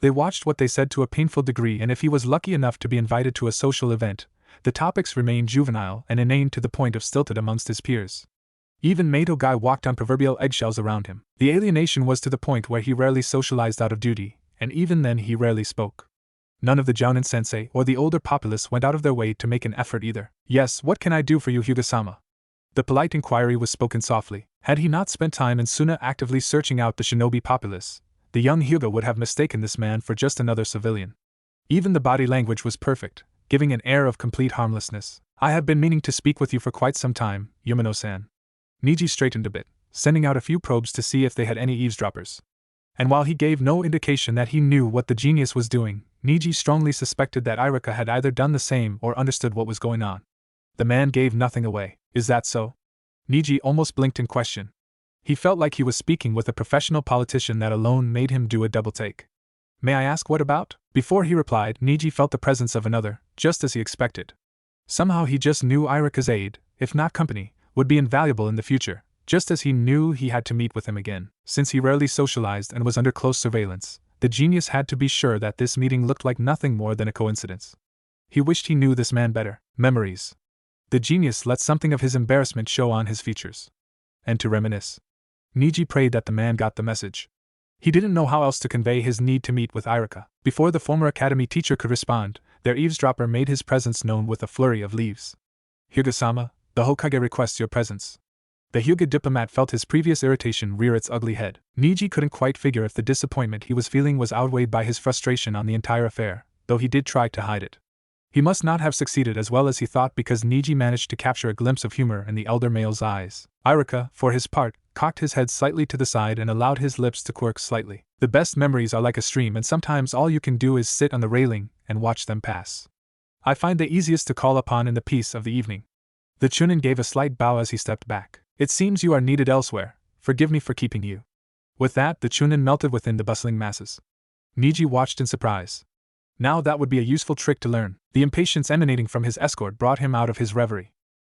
They watched what they said to a painful degree, and if he was lucky enough to be invited to a social event, the topics remained juvenile and inane to the point of stilted amongst his peers. Even Mato Guy walked on proverbial eggshells around him. The alienation was to the point where he rarely socialized out of duty, and even then he rarely spoke. None of the jounin sensei or the older populace went out of their way to make an effort either. "Yes, what can I do for you, Hyuga-sama?" The polite inquiry was spoken softly. Had he not spent time in Suna actively searching out the shinobi populace, the young Hyuga would have mistaken this man for just another civilian. Even the body language was perfect, giving an air of complete harmlessness. "I have been meaning to speak with you for quite some time, Yumino-san." Niji straightened a bit, sending out a few probes to see if they had any eavesdroppers. And while he gave no indication that he knew what the genius was doing, Niji strongly suspected that Irika had either done the same or understood what was going on. The man gave nothing away. "Is that so?" Niji almost blinked in question. He felt like he was speaking with a professional politician that alone made him do a double take. "May I ask what about?" Before he replied, Niji felt the presence of another, just as he expected. Somehow he just knew Irika's aid, if not company, would be invaluable in the future, just as he knew he had to meet with him again. Since he rarely socialized and was under close surveillance, the genius had to be sure that this meeting looked like nothing more than a coincidence. He wished he knew this man better. Memories. The genius let something of his embarrassment show on his features. And to reminisce. Niji prayed that the man got the message. He didn't know how else to convey his need to meet with Irika. Before the former academy teacher could respond, their eavesdropper made his presence known with a flurry of leaves. "Hyuga-sama, the Hokage requests your presence." The Hyuga diplomat felt his previous irritation rear its ugly head. Niji couldn't quite figure if the disappointment he was feeling was outweighed by his frustration on the entire affair, though he did try to hide it. He must not have succeeded as well as he thought because Niji managed to capture a glimpse of humor in the elder male's eyes. Irika, for his part, cocked his head slightly to the side and allowed his lips to quirk slightly. "The best memories are like a stream, and sometimes all you can do is sit on the railing and watch them pass. I find the easiest to call upon in the peace of the evening." The Chunin gave a slight bow as he stepped back. "It seems you are needed elsewhere. Forgive me for keeping you." With that, the Chunin melted within the bustling masses. Niji watched in surprise. Now that would be a useful trick to learn. The impatience emanating from his escort brought him out of his reverie.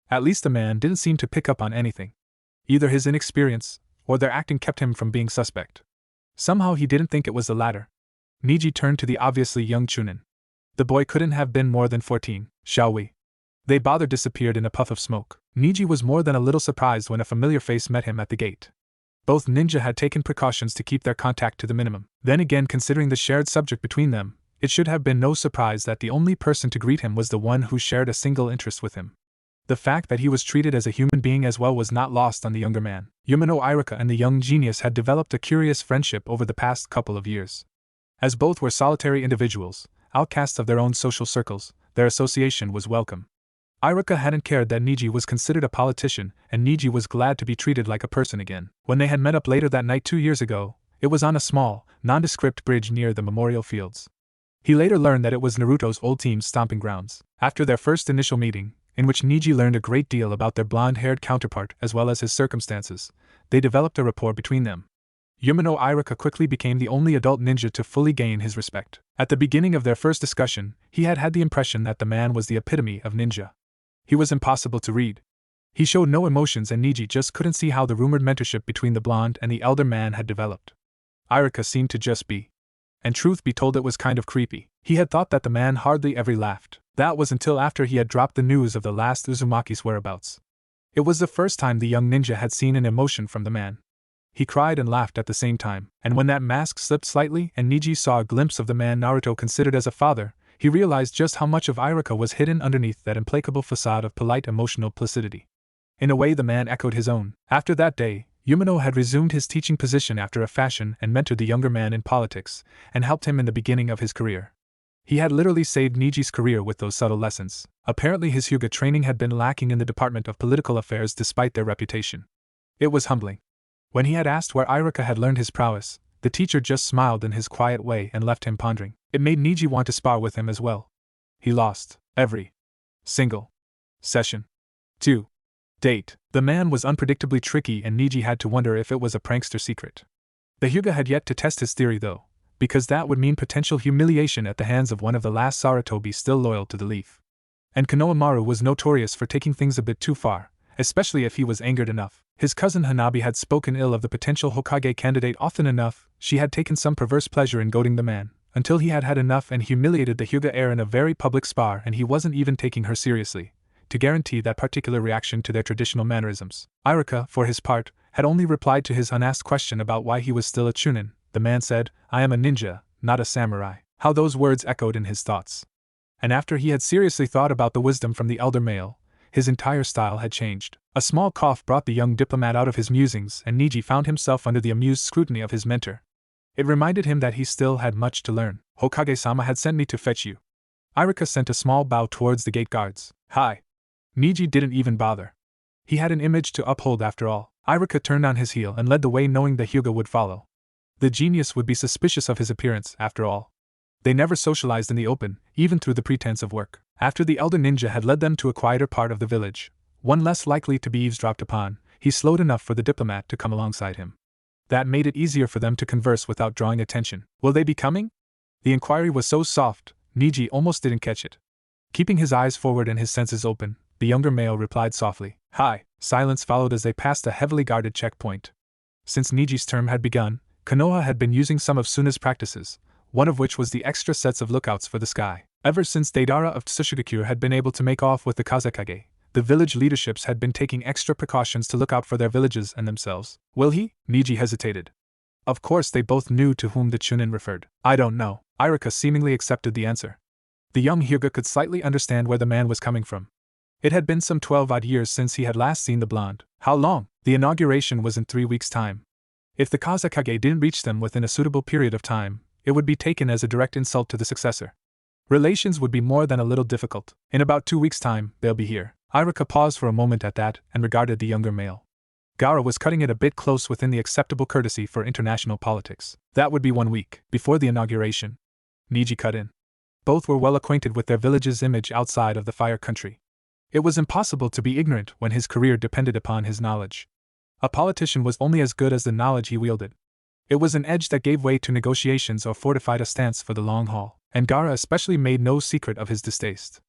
At least the man didn't seem to pick up on anything. Either his inexperience, or their acting kept him from being suspect. Somehow he didn't think it was the latter. Niji turned to the obviously young Chunin. The boy couldn't have been more than 14. "Shall we?" They bothered disappeared in a puff of smoke. Niji was more than a little surprised when a familiar face met him at the gate. Both ninja had taken precautions to keep their contact to the minimum. Then again, considering the shared subject between them, it should have been no surprise that the only person to greet him was the one who shared a single interest with him. The fact that he was treated as a human being as well was not lost on the younger man. Yumino Iruka and the young genius had developed a curious friendship over the past couple of years. As both were solitary individuals, outcasts of their own social circles, their association was welcome. Iruka hadn't cared that Niji was considered a politician, and Niji was glad to be treated like a person again. When they had met up later that night 2 years ago, it was on a small, nondescript bridge near the memorial fields. He later learned that it was Naruto's old team's stomping grounds. After their first initial meeting, in which Niji learned a great deal about their blonde-haired counterpart as well as his circumstances, they developed a rapport between them. Yumino Iruka quickly became the only adult ninja to fully gain his respect. At the beginning of their first discussion, he had had the impression that the man was the epitome of ninja. He was impossible to read. He showed no emotions, and Niji just couldn't see how the rumored mentorship between the blonde and the elder man had developed. Iruka seemed to just be. And truth be told, it was kind of creepy. He had thought that the man hardly ever laughed. That was until after he had dropped the news of the last Uzumaki's whereabouts. It was the first time the young ninja had seen an emotion from the man. He cried and laughed at the same time, and when that mask slipped slightly and Niji saw a glimpse of the man Naruto considered as a father, he realized just how much of Iruka was hidden underneath that implacable facade of polite emotional placidity. In a way, the man echoed his own. After that day, Yumino had resumed his teaching position after a fashion and mentored the younger man in politics, and helped him in the beginning of his career. He had literally saved Niji's career with those subtle lessons. Apparently his Hyuga training had been lacking in the department of political affairs despite their reputation. It was humbling. When he had asked where Iruka had learned his prowess, the teacher just smiled in his quiet way and left him pondering. It made Niji want to spar with him as well. He lost every single session. 2. Date. The man was unpredictably tricky, and Niji had to wonder if it was a prankster secret. The Hyuga had yet to test his theory though, because that would mean potential humiliation at the hands of one of the last Sarutobi still loyal to the leaf. And Konohamaru was notorious for taking things a bit too far, especially if he was angered enough. His cousin Hanabi had spoken ill of the potential Hokage candidate often enough. She had taken some perverse pleasure in goading the man, until he had had enough and humiliated the Hyuga heir in a very public spar, and he wasn't even taking her seriously, to guarantee that particular reaction to their traditional mannerisms. Iruka, for his part, had only replied to his unasked question about why he was still a chunin. The man said, "I am a ninja, not a samurai." How those words echoed in his thoughts. And after he had seriously thought about the wisdom from the elder male, his entire style had changed. A small cough brought the young diplomat out of his musings, and Niji found himself under the amused scrutiny of his mentor. It reminded him that he still had much to learn. "Hokage-sama had sent me to fetch you." Iruka sent a small bow towards the gate guards. "Hi." Niji didn't even bother. He had an image to uphold after all. Iruka turned on his heel and led the way, knowing the Hyuga would follow. The genius would be suspicious of his appearance, after all. They never socialized in the open, even through the pretense of work. After the elder ninja had led them to a quieter part of the village, one less likely to be eavesdropped upon, he slowed enough for the diplomat to come alongside him. That made it easier for them to converse without drawing attention. "Will they be coming?" The inquiry was so soft, Niji almost didn't catch it. Keeping his eyes forward and his senses open, the younger male replied softly, "Hi." Silence followed as they passed a heavily guarded checkpoint. Since Niji's term had begun, Konoha had been using some of Tsunade's practices, one of which was the extra sets of lookouts for the sky. Ever since Deidara of Tsushigakure had been able to make off with the Kazekage, the village leaderships had been taking extra precautions to look out for their villages and themselves. "Will he?" Niji hesitated. Of course they both knew to whom the chunin referred. "I don't know." Iruka seemingly accepted the answer. The young Hyuga could slightly understand where the man was coming from. It had been some 12-odd years since he had last seen the blonde. How long? The inauguration was in 3 weeks' time. If the Kazekage didn't reach them within a suitable period of time, it would be taken as a direct insult to the successor. Relations would be more than a little difficult. "In about 2 weeks' time, they'll be here." Iruka paused for a moment at that and regarded the younger male. Gaara was cutting it a bit close within the acceptable courtesy for international politics. "That would be 1 week before the inauguration." Niji cut in. Both were well acquainted with their village's image outside of the Fire Country. It was impossible to be ignorant when his career depended upon his knowledge. A politician was only as good as the knowledge he wielded. It was an edge that gave way to negotiations or fortified a stance for the long haul, and Gaara especially made no secret of his distaste.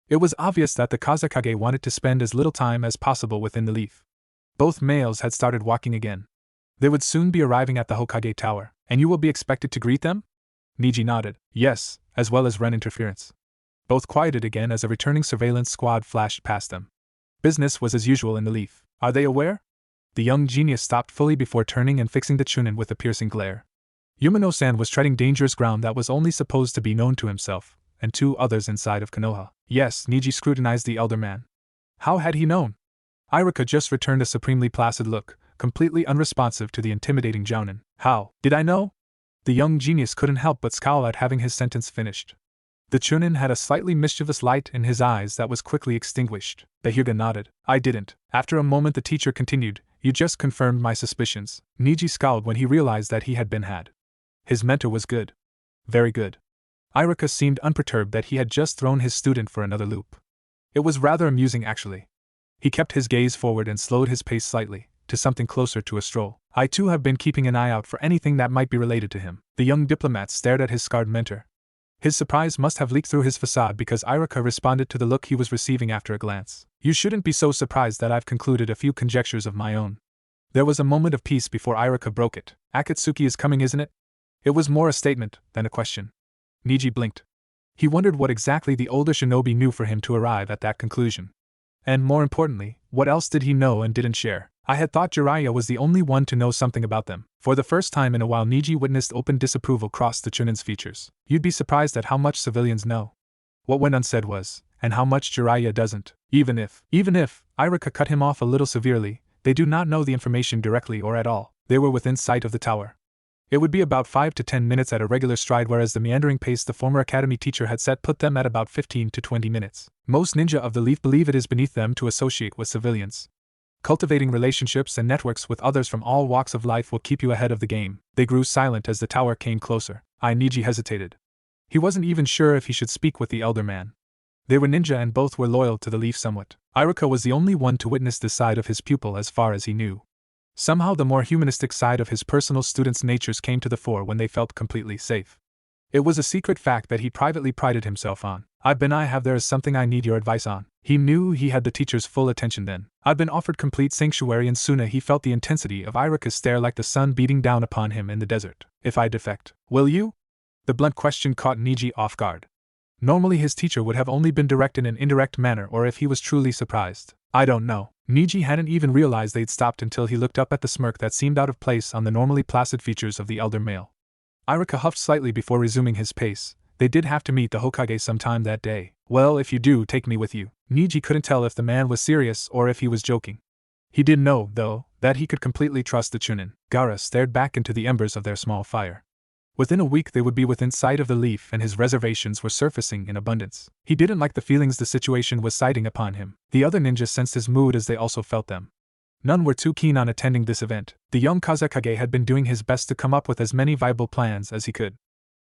It was obvious that the Kazekage wanted to spend as little time as possible within the leaf. Both males had started walking again. They would soon be arriving at the Hokage Tower. "And you will be expected to greet them?" Niji nodded. "Yes, as well as run interference." Both quieted again as a returning surveillance squad flashed past them. Business was as usual in the leaf. "Are they aware?" The young genius stopped fully before turning and fixing the Chunin with a piercing glare. Yumano-san was treading dangerous ground that was only supposed to be known to himself, and two others inside of Konoha. Yes, Niji scrutinized the elder man. How had he known? Iruka just returned a supremely placid look, completely unresponsive to the intimidating Jounin. How did I know? The young genius couldn't help but scowl at having his sentence finished. The Chunin had a slightly mischievous light in his eyes that was quickly extinguished. The Hyuga nodded. I didn't. After a moment the teacher continued, You just confirmed my suspicions. Niji scowled when he realized that he had been had. His mentor was good. Very good. Iruka seemed unperturbed that he had just thrown his student for another loop. It was rather amusing actually. He kept his gaze forward and slowed his pace slightly, to something closer to a stroll. I too have been keeping an eye out for anything that might be related to him. The young diplomat stared at his scarred mentor. His surprise must have leaked through his facade because Iruka responded to the look he was receiving after a glance. You shouldn't be so surprised that I've concluded a few conjectures of my own. There was a moment of peace before Iruka broke it. Akatsuki is coming, isn't it? It was more a statement than a question. Niji blinked. He wondered what exactly the older shinobi knew for him to arrive at that conclusion. And more importantly, what else did he know and didn't share? I had thought Jiraiya was the only one to know something about them. For the first time in a while Niji witnessed open disapproval cross the Chunin's features. You'd be surprised at how much civilians know. What went unsaid was, and how much Jiraiya doesn't. Even if, Iruka cut him off a little severely, they do not know the information directly or at all. They were within sight of the tower. It would be about 5 to 10 minutes at a regular stride, whereas the meandering pace the former academy teacher had set put them at about 15 to 20 minutes. Most ninja of the Leaf believe it is beneath them to associate with civilians. Cultivating relationships and networks with others from all walks of life will keep you ahead of the game. They grew silent as the tower came closer. Niji hesitated. He wasn't even sure if he should speak with the elder man. They were ninja and both were loyal to the Leaf somewhat. Iruka was the only one to witness this side of his pupil as far as he knew. Somehow the more humanistic side of his personal students' natures came to the fore when they felt completely safe. It was a secret fact that he privately prided himself on. There is something I need your advice on. He knew he had the teacher's full attention then. I'd been offered complete sanctuary in Suna. He felt the intensity of Iruka's stare like the sun beating down upon him in the desert. If I defect, will you? The blunt question caught Niji off guard. Normally his teacher would have only been direct in an indirect manner, or if he was truly surprised. I don't know. Niji hadn't even realized they'd stopped until he looked up at the smirk that seemed out of place on the normally placid features of the elder male. Iruka huffed slightly before resuming his pace. They did have to meet the Hokage sometime that day. Well, if you do, take me with you. Niji couldn't tell if the man was serious or if he was joking. He did know, though, that he could completely trust the Chunin. Gaara stared back into the embers of their small fire. Within a week they would be within sight of the Leaf, and his reservations were surfacing in abundance. He didn't like the feelings the situation was sighting upon him. The other ninjas sensed his mood as they also felt them. None were too keen on attending this event. The young Kazekage had been doing his best to come up with as many viable plans as he could.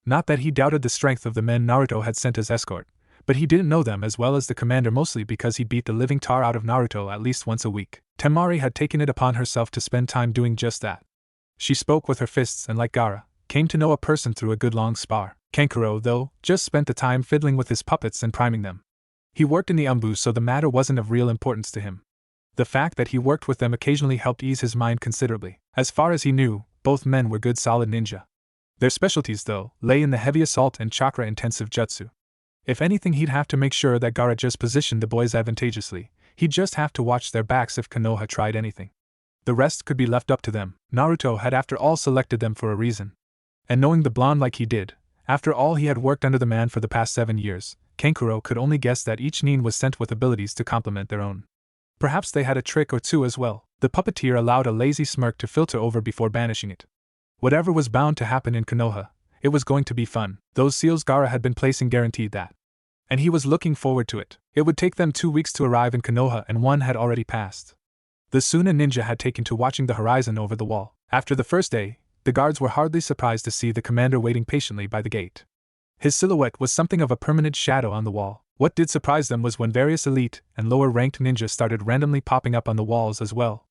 Not that he doubted the strength of the men Naruto had sent as escort, but he didn't know them as well as the commander, mostly because he beat the living tar out of Naruto at least once a week. Temari had taken it upon herself to spend time doing just that. She spoke with her fists and, like Gaara, came to know a person through a good long spar. Kankuro, though, just spent the time fiddling with his puppets and priming them. He worked in the umbu, so the matter wasn't of real importance to him. The fact that he worked with them occasionally helped ease his mind considerably. As far as he knew, both men were good solid ninja. Their specialties, though, lay in the heavy assault and chakra-intensive jutsu. If anything, he'd have to make sure that Gaara just positioned the boys advantageously. He'd just have to watch their backs if Konoha tried anything. The rest could be left up to them. Naruto had after all selected them for a reason. And knowing the blonde like he did, after all he had worked under the man for the past 7 years, Kankuro could only guess that each nin was sent with abilities to complement their own. Perhaps they had a trick or two as well. The puppeteer allowed a lazy smirk to filter over before banishing it. Whatever was bound to happen in Konoha, it was going to be fun. Those seals Gaara had been placing guaranteed that. And he was looking forward to it. It would take them 2 weeks to arrive in Konoha, and one had already passed. The Suna ninja had taken to watching the horizon over the wall. After the first day, the guards were hardly surprised to see the commander waiting patiently by the gate. His silhouette was something of a permanent shadow on the wall. What did surprise them was when various elite and lower-ranked ninjas started randomly popping up on the walls as well.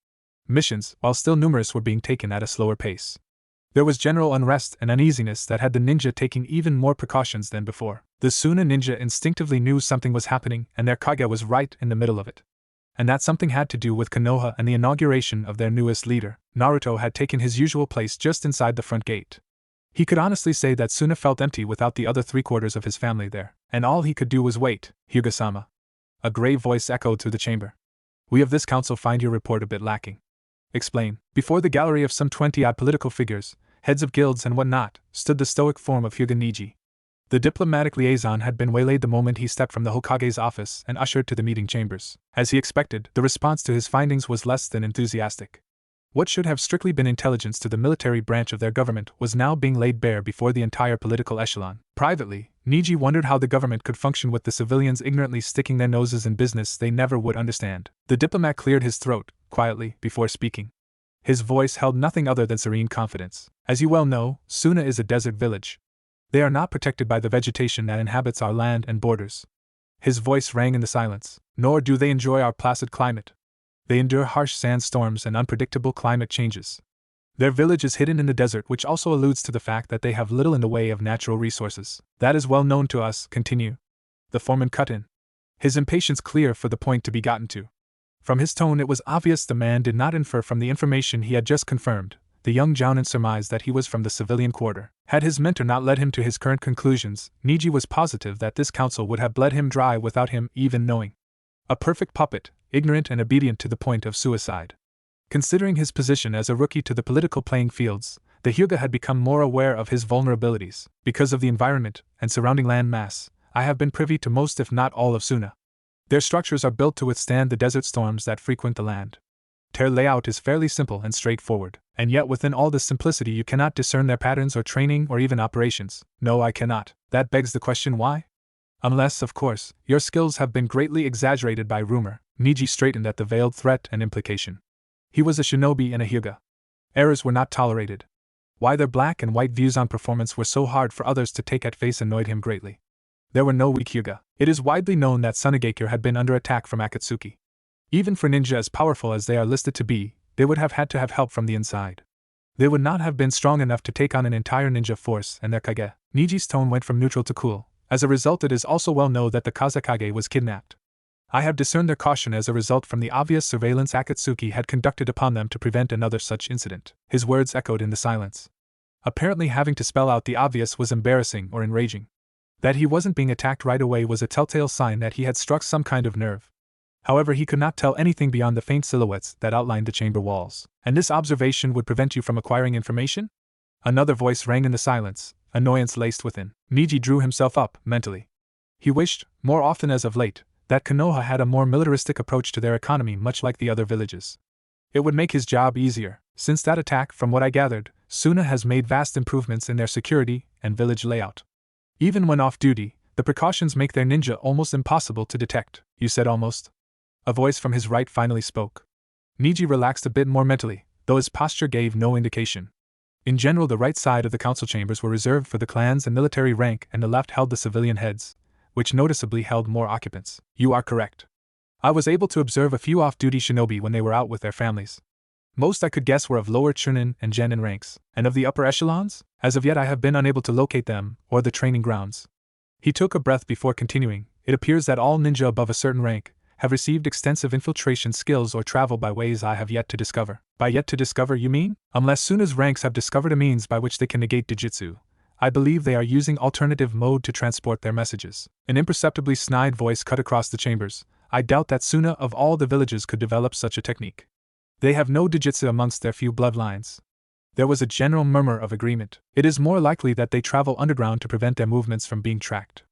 Missions, while still numerous, were being taken at a slower pace. There was general unrest and uneasiness that had the ninja taking even more precautions than before. The Suna ninja instinctively knew something was happening, and their Kage was right in the middle of it. And that something had to do with Konoha and the inauguration of their newest leader. Naruto had taken his usual place just inside the front gate. He could honestly say that Suna felt empty without the other 3/4 of his family there, and all he could do was wait. Hyuga-sama. A grave voice echoed through the chamber. We of this council find your report a bit lacking. Explain. Before the gallery of some 20-odd political figures, heads of guilds and whatnot, stood the stoic form of Hyuga Niji. The diplomatic liaison had been waylaid the moment he stepped from the Hokage's office and ushered to the meeting chambers. As he expected, the response to his findings was less than enthusiastic. What should have strictly been intelligence to the military branch of their government was now being laid bare before the entire political echelon. Privately, Niji wondered how the government could function with the civilians ignorantly sticking their noses in business they never would understand. The diplomat cleared his throat, quietly, before speaking. His voice held nothing other than serene confidence. As you well know, Tsunade is a desert village. They are not protected by the vegetation that inhabits our land and borders. His voice rang in the silence. Nor do they enjoy our placid climate. They endure harsh sandstorms and unpredictable climate changes. Their village is hidden in the desert, which also alludes to the fact that they have little in the way of natural resources. That is well known to us, continue. The foreman cut in. His impatience clear for the point to be gotten to. From his tone it was obvious the man did not infer from the information he had just confirmed. The young Jounin surmised that he was from the civilian quarter. Had his mentor not led him to his current conclusions, Niji was positive that this counsel would have bled him dry without him even knowing. A perfect puppet, ignorant and obedient to the point of suicide. Considering his position as a rookie to the political playing fields, the Hyuga had become more aware of his vulnerabilities. Because of the environment and surrounding land mass, I have been privy to most if not all of Tsunade. Their structures are built to withstand the desert storms that frequent the land. Their layout is fairly simple and straightforward, and yet within all this simplicity you cannot discern their patterns or training or even operations. No, I cannot. That begs the question, why? Unless, of course, your skills have been greatly exaggerated by rumor. Niji straightened at the veiled threat and implication. He was a shinobi and a Hyuga. Errors were not tolerated. Why their black and white views on performance were so hard for others to take at face annoyed him greatly. There were no weak Hyuga. It is widely known that Tsunade had been under attack from Akatsuki. Even for ninja as powerful as they are listed to be, they would have had to have help from the inside. They would not have been strong enough to take on an entire ninja force and their kage. Niji's tone went from neutral to cool. As a result, it is also well known that the Kazekage was kidnapped. I have discerned their caution as a result from the obvious surveillance Akatsuki had conducted upon them to prevent another such incident. His words echoed in the silence. Apparently having to spell out the obvious was embarrassing or enraging. That he wasn't being attacked right away was a telltale sign that he had struck some kind of nerve. However, he could not tell anything beyond the faint silhouettes that outlined the chamber walls. And this observation would prevent you from acquiring information? Another voice rang in the silence, annoyance laced within. Niji drew himself up, mentally. He wished, more often as of late, that Konoha had a more militaristic approach to their economy, much like the other villages. It would make his job easier. Since that attack, from what I gathered, Tsunade has made vast improvements in their security and village layout. Even when off duty, the precautions make their ninja almost impossible to detect. You said almost? A voice from his right finally spoke. Niji relaxed a bit more mentally, though his posture gave no indication. In general, the right side of the council chambers were reserved for the clans and military rank, and the left held the civilian heads, which noticeably held more occupants. You are correct. I was able to observe a few off-duty shinobi when they were out with their families. Most I could guess were of lower chunin and genin ranks, and of the upper echelons? As of yet I have been unable to locate them, or the training grounds. He took a breath before continuing. It appears that all ninja above a certain rank have received extensive infiltration skills or travel by ways I have yet to discover. By yet to discover, you mean? Unless Tsunade's ranks have discovered a means by which they can negate Dijitsu, I believe they are using alternative mode to transport their messages. An imperceptibly snide voice cut across the chambers. I doubt that Tsunade of all the villages could develop such a technique. They have no Dijitsu amongst their few bloodlines. There was a general murmur of agreement. It is more likely that they travel underground to prevent their movements from being tracked.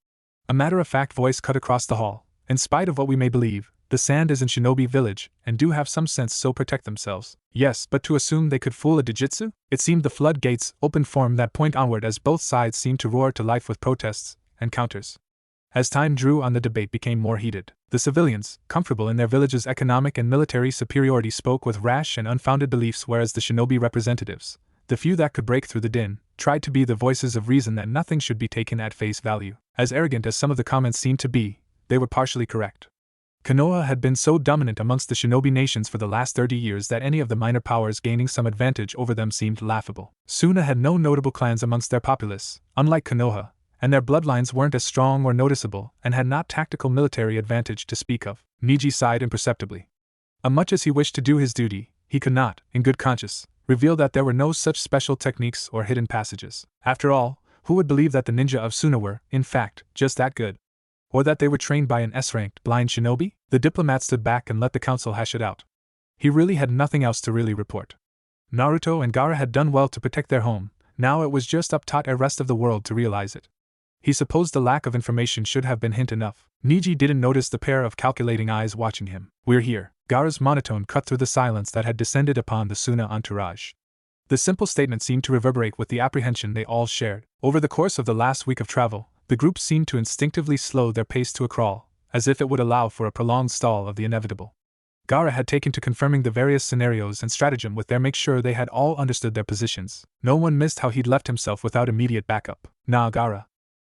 A matter-of-fact voice cut across the hall. In spite of what we may believe, the sand is in Shinobi Village, and do have some sense so protect themselves. Yes, but to assume they could fool a Dijitsu? It seemed the floodgates opened from that point onward as both sides seemed to roar to life with protests and counters. As time drew on, the debate became more heated. The civilians, comfortable in their village's economic and military superiority, spoke with rash and unfounded beliefs, whereas the Shinobi representatives, the few that could break through the din, tried to be the voices of reason that nothing should be taken at face value. As arrogant as some of the comments seemed to be, they were partially correct. Konoha had been so dominant amongst the shinobi nations for the last 30 years that any of the minor powers gaining some advantage over them seemed laughable. Tsunade had no notable clans amongst their populace, unlike Konoha, and their bloodlines weren't as strong or noticeable, and had not tactical military advantage to speak of. Niji sighed imperceptibly. Much as he wished to do his duty, he could not, in good conscience, reveal that there were no such special techniques or hidden passages. After all, who would believe that the ninja of Tsunade were, in fact, just that good? Or that they were trained by an S-ranked blind shinobi? The diplomat stood back and let the council hash it out. He really had nothing else to really report. Naruto and Gaara had done well to protect their home, now it was just up to the rest of the world to realize it. He supposed the lack of information should have been hint enough. Niji didn't notice the pair of calculating eyes watching him. "We're here." Gaara's monotone cut through the silence that had descended upon the Tsunade entourage. The simple statement seemed to reverberate with the apprehension they all shared. Over the course of the last week of travel, the group seemed to instinctively slow their pace to a crawl, as if it would allow for a prolonged stall of the inevitable. Gaara had taken to confirming the various scenarios and stratagem with their make sure they had all understood their positions. No one missed how he'd left himself without immediate backup. "Nah, Gaara."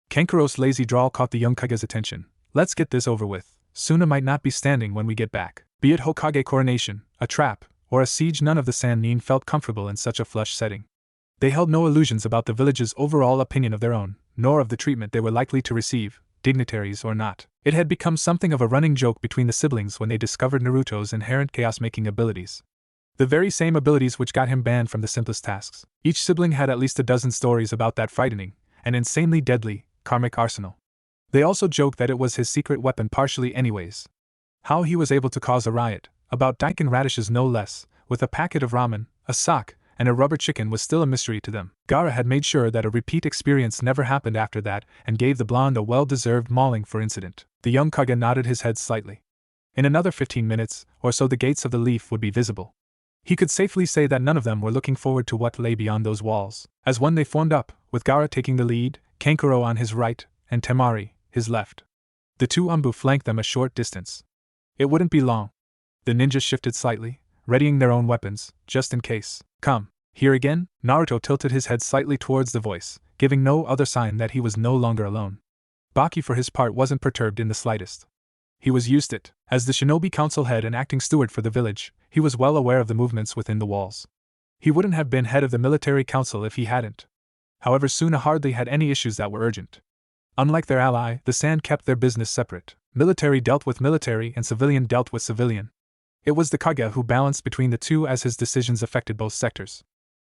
Kankuro's lazy drawl caught the young Kage's attention. "Let's get this over with. Suna might not be standing when we get back. Be it Hokage coronation, a trap, or a siege, none of the Sannin felt comfortable in such a flush setting. They held no illusions about the village's overall opinion of their own, nor of the treatment they were likely to receive, dignitaries or not. It had become something of a running joke between the siblings when they discovered Naruto's inherent chaos-making abilities. The very same abilities which got him banned from the simplest tasks. Each sibling had at least a dozen stories about that frightening, and insanely deadly, karmic arsenal. They also joked that it was his secret weapon partially anyways. How he was able to cause a riot, about daikon radishes no less, with a packet of ramen, a sock, and a rubber chicken was still a mystery to them. Gaara had made sure that a repeat experience never happened after that and gave the blonde a well-deserved mauling for incident. The young Kage nodded his head slightly. In another 15 minutes, or so the gates of the Leaf would be visible. He could safely say that none of them were looking forward to what lay beyond those walls. As one they formed up, with Gaara taking the lead, Kankuro on his right, and Temari, his left. The two Umbu flanked them a short distance. It wouldn't be long. The ninjas shifted slightly, readying their own weapons, just in case. "Come, here again?" Naruto tilted his head slightly towards the voice, giving no other sign that he was no longer alone. Baki for his part wasn't perturbed in the slightest. He was used to it. As the shinobi council head and acting steward for the village, he was well aware of the movements within the walls. He wouldn't have been head of the military council if he hadn't. However, Suna hardly had any issues that were urgent. Unlike their ally, the Sand kept their business separate. Military dealt with military and civilian dealt with civilian. It was the Kage who balanced between the two as his decisions affected both sectors.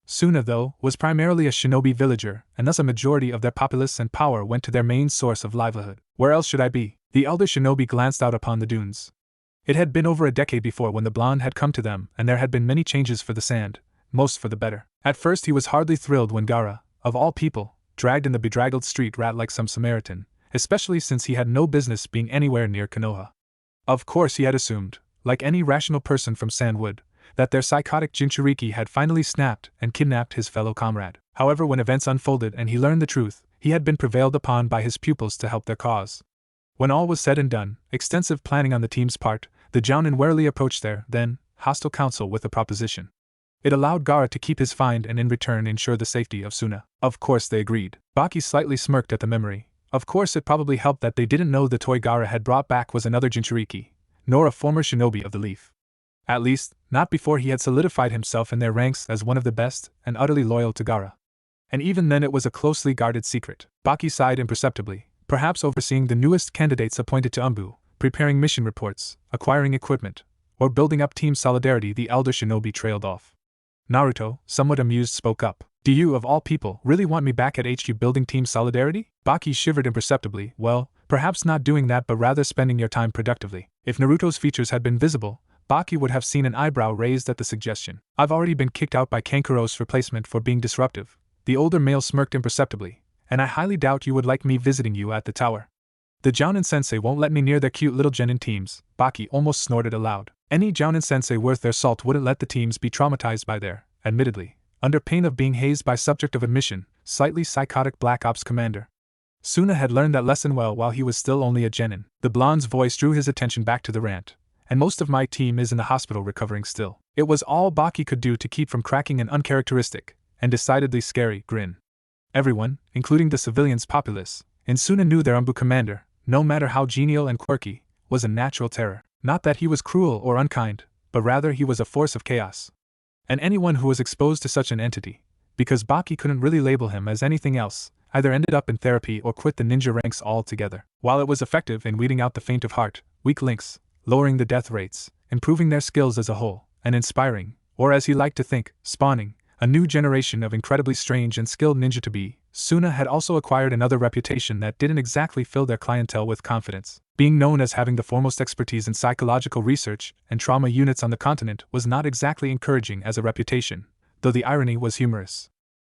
Suna, though, was primarily a shinobi villager, and thus a majority of their populace and power went to their main source of livelihood. "Where else should I be?" The elder shinobi glanced out upon the dunes. It had been over a decade before when the blonde had come to them, and there had been many changes for the Sand, most for the better. At first he was hardly thrilled when Gaara, of all people, dragged in the bedraggled street rat like some Samaritan, especially since he had no business being anywhere near Konoha. Of course he had assumed, like any rational person from Sandwood, that their psychotic Jinchuriki had finally snapped and kidnapped his fellow comrade. However, when events unfolded and he learned the truth, he had been prevailed upon by his pupils to help their cause. When all was said and done, extensive planning on the team's part, the Jounin warily approached their, then, hostile council with a proposition. It allowed Gaara to keep his find and in return ensure the safety of Suna. Of course they agreed. Baki slightly smirked at the memory. Of course it probably helped that they didn't know the toy Gaara had brought back was another Jinchuriki, nor a former shinobi of the Leaf. At least, not before he had solidified himself in their ranks as one of the best and utterly loyal to Gaara. And even then it was a closely guarded secret. Baki sighed imperceptibly, perhaps overseeing the newest candidates appointed to Umbu, preparing mission reports, acquiring equipment, or building up team solidarity. The elder shinobi trailed off. Naruto, somewhat amused, spoke up. "Do you, of all people, really want me back at HQ building team solidarity?" Baki shivered imperceptibly. "Well, perhaps not doing that but rather spending your time productively." If Naruto's features had been visible, Baki would have seen an eyebrow raised at the suggestion. "I've already been kicked out by Kankuro's replacement for being disruptive." The older male smirked imperceptibly. "And I highly doubt you would like me visiting you at the tower. The Jounin sensei won't let me near their cute little genin teams." Baki almost snorted aloud. Any Jounin sensei worth their salt wouldn't let the teams be traumatized by their, admittedly, under pain of being hazed by subject of admission, slightly psychotic Black Ops commander. Suna had learned that lesson well while he was still only a genin. The blonde's voice drew his attention back to the rant. "And most of my team is in the hospital recovering still." It was all Baki could do to keep from cracking an uncharacteristic, and decidedly scary, grin. Everyone, including the civilians' populace, in Suna knew their Umbu commander, no matter how genial and quirky, was a natural terror. Not that he was cruel or unkind, but rather he was a force of chaos. And anyone who was exposed to such an entity, because Baki couldn't really label him as anything else, either ended up in therapy or quit the ninja ranks altogether. While it was effective in weeding out the faint of heart, weak links, lowering the death rates, improving their skills as a whole, and inspiring, or as he liked to think, spawning, a new generation of incredibly strange and skilled ninja to be, Suna had also acquired another reputation that didn't exactly fill their clientele with confidence. Being known as having the foremost expertise in psychological research and trauma units on the continent was not exactly encouraging as a reputation, though the irony was humorous.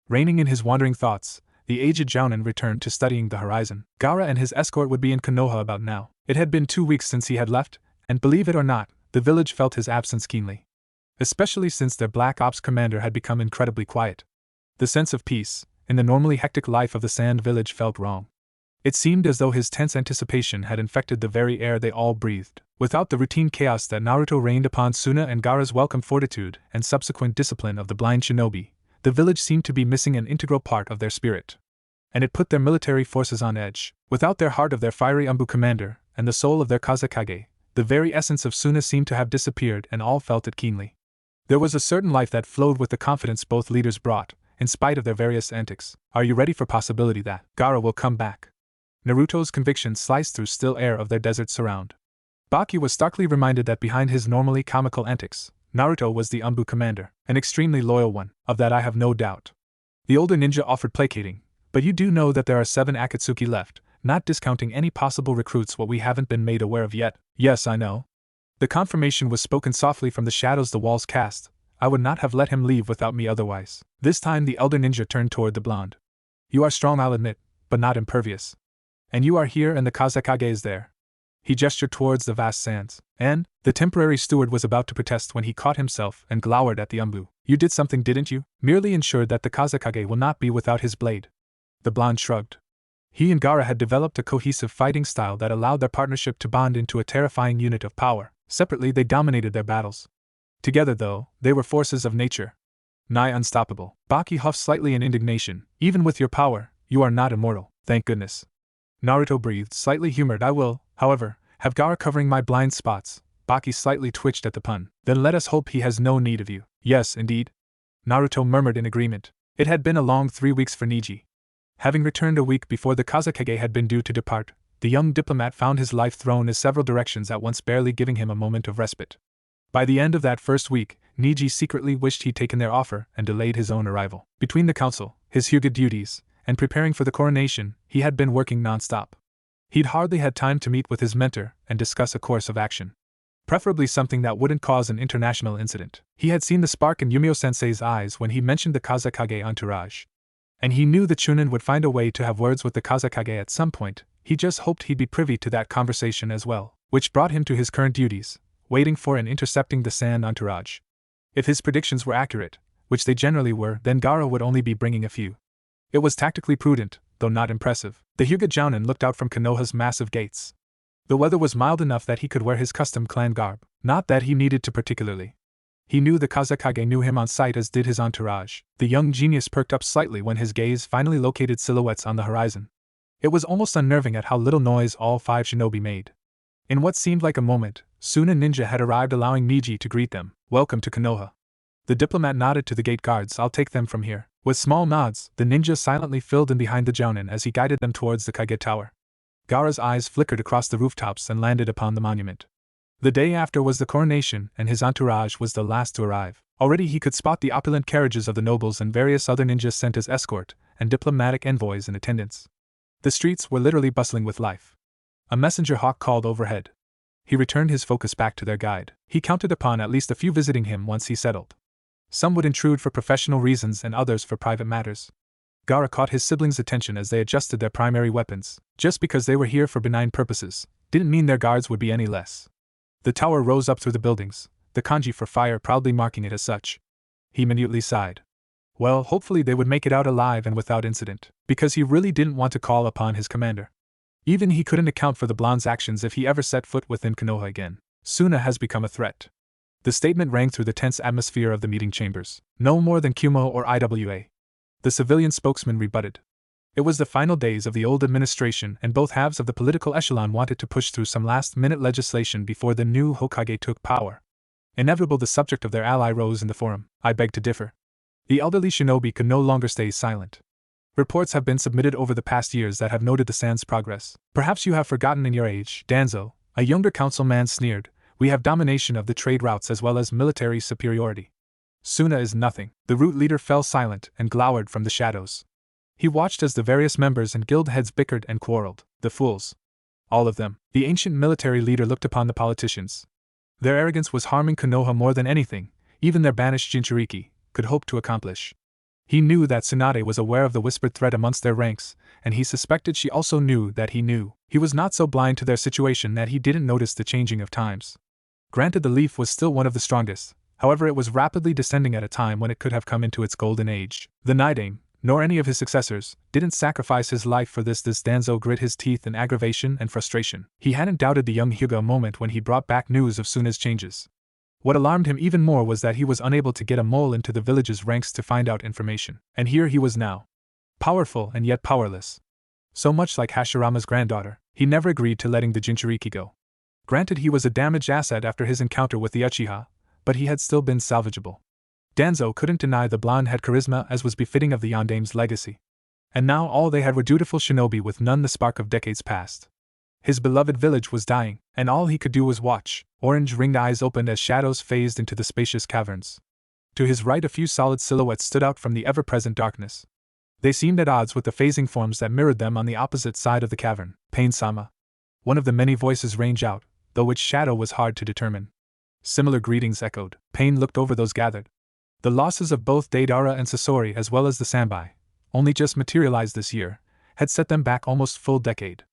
Reining in his wandering thoughts, the aged Jounin returned to studying the horizon. Gaara and his escort would be in Konoha about now. It had been 2 weeks since he had left, and believe it or not, the village felt his absence keenly. Especially since their Black Ops commander had become incredibly quiet. The sense of peace, in the normally hectic life of the Sand Village, felt wrong. It seemed as though his tense anticipation had infected the very air they all breathed. Without the routine chaos that Naruto rained upon Suna and Gaara's welcome fortitude and subsequent discipline of the blind shinobi, the village seemed to be missing an integral part of their spirit. And it put their military forces on edge. Without their heart of their fiery Umbu commander, and the soul of their Kazekage, the very essence of Suna seemed to have disappeared, and all felt it keenly. There was a certain life that flowed with the confidence both leaders brought, in spite of their various antics. Are you ready for possibility that Gaara will come back? Naruto's conviction sliced through still air of their desert surround. Baki was starkly reminded that behind his normally comical antics, Naruto was the Umbu commander, an extremely loyal one. Of that I have no doubt. The older ninja offered placating, but you do know that there are 7 Akatsuki left, not discounting any possible recruits what we haven't been made aware of yet. Yes, I know. The confirmation was spoken softly from the shadows the walls cast. I would not have let him leave without me otherwise. This time the elder ninja turned toward the blonde. You are strong, I'll admit, but not impervious. And you are here and the Kazekage is there. He gestured towards the vast sands, and the temporary steward was about to protest when he caught himself and glowered at the Umbu. You did something, didn't you? Merely ensured that the Kazekage will not be without his blade. The blonde shrugged. He and Gaara had developed a cohesive fighting style that allowed their partnership to bond into a terrifying unit of power. Separately, they dominated their battles. Together, though, they were forces of nature. Nigh unstoppable. Baki huffed slightly in indignation. Even with your power, you are not immortal. Thank goodness. Naruto breathed, slightly humored. I will, however, have Gaara covering my blind spots. Baki slightly twitched at the pun. Then let us hope he has no need of you. Yes, indeed. Naruto murmured in agreement. It had been a long 3 weeks for Niji. Having returned a week before the Kazekage had been due to depart, the young diplomat found his life thrown in several directions at once, barely giving him a moment of respite. By the end of that first week, Niji secretly wished he'd taken their offer and delayed his own arrival. Between the council, his Hyuga duties, and preparing for the coronation, he had been working non-stop. He'd hardly had time to meet with his mentor and discuss a course of action. Preferably something that wouldn't cause an international incident. He had seen the spark in Yumio-sensei's eyes when he mentioned the Kazekage entourage. And he knew the Chunin would find a way to have words with the Kazekage at some point. He just hoped he'd be privy to that conversation as well, which brought him to his current duties, waiting for and intercepting the Sand entourage. If his predictions were accurate, which they generally were, then Gaara would only be bringing a few. It was tactically prudent, though not impressive. The Hyuga Jounin looked out from Konoha's massive gates. The weather was mild enough that he could wear his custom clan garb, not that he needed to particularly. He knew the Kazekage knew him on sight, as did his entourage. The young genius perked up slightly when his gaze finally located silhouettes on the horizon. It was almost unnerving at how little noise all 5 shinobi made. In what seemed like a moment, Suna Ninja had arrived, allowing Niji to greet them. Welcome to Konoha. The diplomat nodded to the gate guards. I'll take them from here. With small nods, the ninja silently filled in behind the Jounin as he guided them towards the Kage Tower. Gaara's eyes flickered across the rooftops and landed upon the monument. The day after was the coronation, and his entourage was the last to arrive. Already he could spot the opulent carriages of the nobles and various other ninjas sent as escort, and diplomatic envoys in attendance. The streets were literally bustling with life. A messenger hawk called overhead. He returned his focus back to their guide. He counted upon at least a few visiting him once he settled. Some would intrude for professional reasons and others for private matters. Gaara caught his siblings' attention as they adjusted their primary weapons. Just because they were here for benign purposes didn't mean their guards would be any less. The tower rose up through the buildings, the kanji for fire proudly marking it as such. He minutely sighed. Well, hopefully they would make it out alive and without incident, because he really didn't want to call upon his commander. Even he couldn't account for the blonde's actions if he ever set foot within Konoha again. Suna has become a threat. The statement rang through the tense atmosphere of the meeting chambers. No more than Kumo or IWA. The civilian spokesman rebutted. It was the final days of the old administration, and both halves of the political echelon wanted to push through some last-minute legislation before the new Hokage took power. Inevitable, the subject of their ally rose in the forum. I beg to differ. The elderly shinobi could no longer stay silent. Reports have been submitted over the past years that have noted the Sand's progress. Perhaps you have forgotten in your age, Danzo, a younger councilman sneered. We have domination of the trade routes as well as military superiority. Suna is nothing. The root leader fell silent and glowered from the shadows. He watched as the various members and guild heads bickered and quarreled. The fools. All of them. The ancient military leader looked upon the politicians. Their arrogance was harming Konoha more than anything, even their banished Jinchuriki, could hope to accomplish. He knew that Tsunade was aware of the whispered threat amongst their ranks, and he suspected she also knew that he knew. He was not so blind to their situation that he didn't notice the changing of times. Granted, the leaf was still one of the strongest, however it was rapidly descending at a time when it could have come into its golden age. The Nidaime, nor any of his successors, didn't sacrifice his life for this. Danzo grit his teeth in aggravation and frustration. He hadn't doubted the young Hyuga a moment when he brought back news of Tsunade's changes. What alarmed him even more was that he was unable to get a mole into the village's ranks to find out information. And here he was now. Powerful and yet powerless. So much like Hashirama's granddaughter, he never agreed to letting the Jinchuriki go. Granted, he was a damaged asset after his encounter with the Uchiha, but he had still been salvageable. Danzo couldn't deny the blonde had charisma as was befitting of the Yondaime's legacy. And now all they had were dutiful shinobi with none the spark of decades past. His beloved village was dying, and all he could do was watch. Orange-ringed eyes opened as shadows phased into the spacious caverns. To his right a few solid silhouettes stood out from the ever-present darkness. They seemed at odds with the phasing forms that mirrored them on the opposite side of the cavern. Pain-sama. One of the many voices rang out, though which shadow was hard to determine. Similar greetings echoed. Pain looked over those gathered. The losses of both Deidara and Sasori as well as the Sanbai, only just materialized this year, had set them back almost full decade.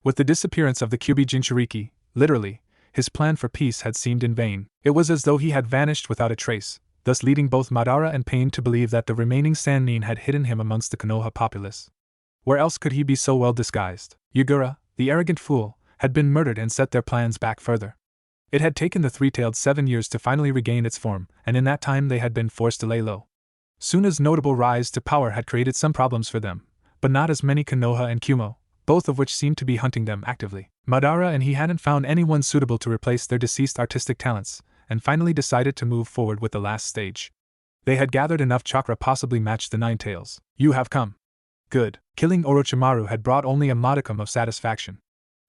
With the disappearance of the Kyubi Jinchuriki, literally, his plan for peace had seemed in vain. It was as though he had vanished without a trace, thus leading both Madara and Pain to believe that the remaining Sannin had hidden him amongst the Konoha populace. Where else could he be so well disguised? Yugura, the arrogant fool, had been murdered and set their plans back further. It had taken the three-tailed 7 years to finally regain its form, and in that time they had been forced to lay low. Suna's notable rise to power had created some problems for them, but not as many Konoha and Kumo, both of which seemed to be hunting them actively. Madara and he hadn't found anyone suitable to replace their deceased artistic talents, and finally decided to move forward with the last stage. They had gathered enough chakra possibly match the Nine Tails. You have come. Good. Killing Orochimaru had brought only a modicum of satisfaction.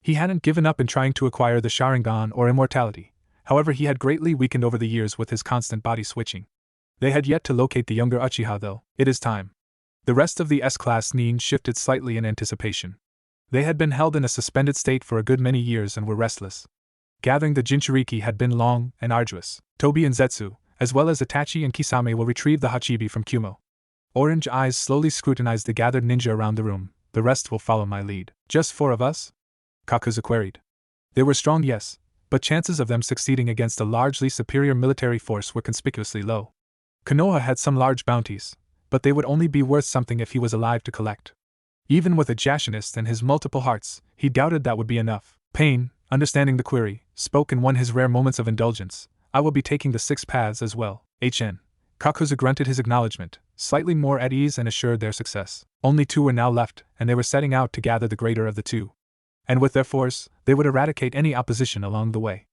He hadn't given up in trying to acquire the Sharingan or immortality, however he had greatly weakened over the years with his constant body switching. They had yet to locate the younger Uchiha though. It is time. The rest of the S-class Nin shifted slightly in anticipation. They had been held in a suspended state for a good many years and were restless. Gathering the Jinchuriki had been long and arduous. Tobi and Zetsu, as well as Itachi and Kisame, will retrieve the Hachibi from Kumo. Orange eyes slowly scrutinized the gathered ninja around the room. The rest will follow my lead. Just 4 of us? Kakuzu queried. They were strong, yes, but chances of them succeeding against a largely superior military force were conspicuously low. Konoha had some large bounties, but they would only be worth something if he was alive to collect. Even with a Jashinist and his multiple hearts, he doubted that would be enough. Pain, understanding the query, spoke in one of his rare moments of indulgence. I will be taking the 6 paths as well. HN. Kakuzu grunted his acknowledgement, slightly more at ease and assured their success. Only 2 were now left, and they were setting out to gather the greater of the 2. And with their force, they would eradicate any opposition along the way.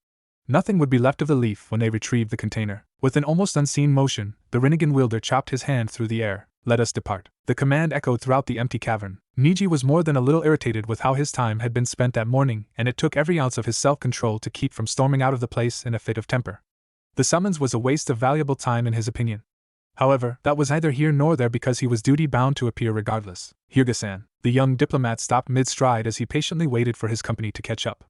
Nothing would be left of the leaf when they retrieved the container. With an almost unseen motion, the Rinnegan wielder chopped his hand through the air. Let us depart. The command echoed throughout the empty cavern. Niji was more than a little irritated with how his time had been spent that morning, and it took every ounce of his self-control to keep from storming out of the place in a fit of temper. The summons was a waste of valuable time in his opinion. However, that was neither here nor there because he was duty-bound to appear regardless. Hyuga-san. The young diplomat stopped mid-stride as he patiently waited for his company to catch up.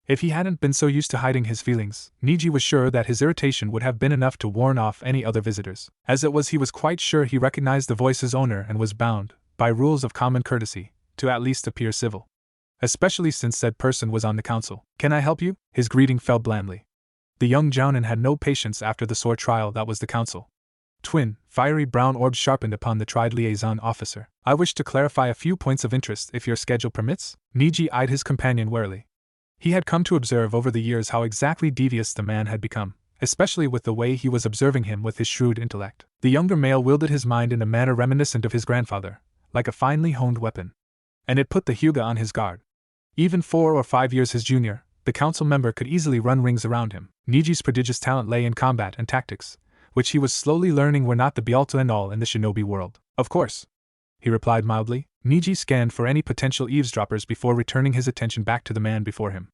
If he hadn't been so used to hiding his feelings, Niji was sure that his irritation would have been enough to warn off any other visitors. As it was, he was quite sure he recognized the voice's owner and was bound, by rules of common courtesy, to at least appear civil. Especially since said person was on the council. Can I help you? His greeting fell blandly. The young Jounin had no patience after the sore trial that was the council. Twin, fiery brown orbs sharpened upon the tried liaison officer. I wish to clarify a few points of interest if your schedule permits. Niji eyed his companion warily. He had come to observe over the years how exactly devious the man had become, especially with the way he was observing him with his shrewd intellect. The younger male wielded his mind in a manner reminiscent of his grandfather, like a finely honed weapon. And it put the Hyuga on his guard. Even 4 or 5 years his junior, the council member could easily run rings around him. Niji's prodigious talent lay in combat and tactics, which he was slowly learning were not the be-all and all in the shinobi world. Of course, he replied mildly. Niji scanned for any potential eavesdroppers before returning his attention back to the man before him.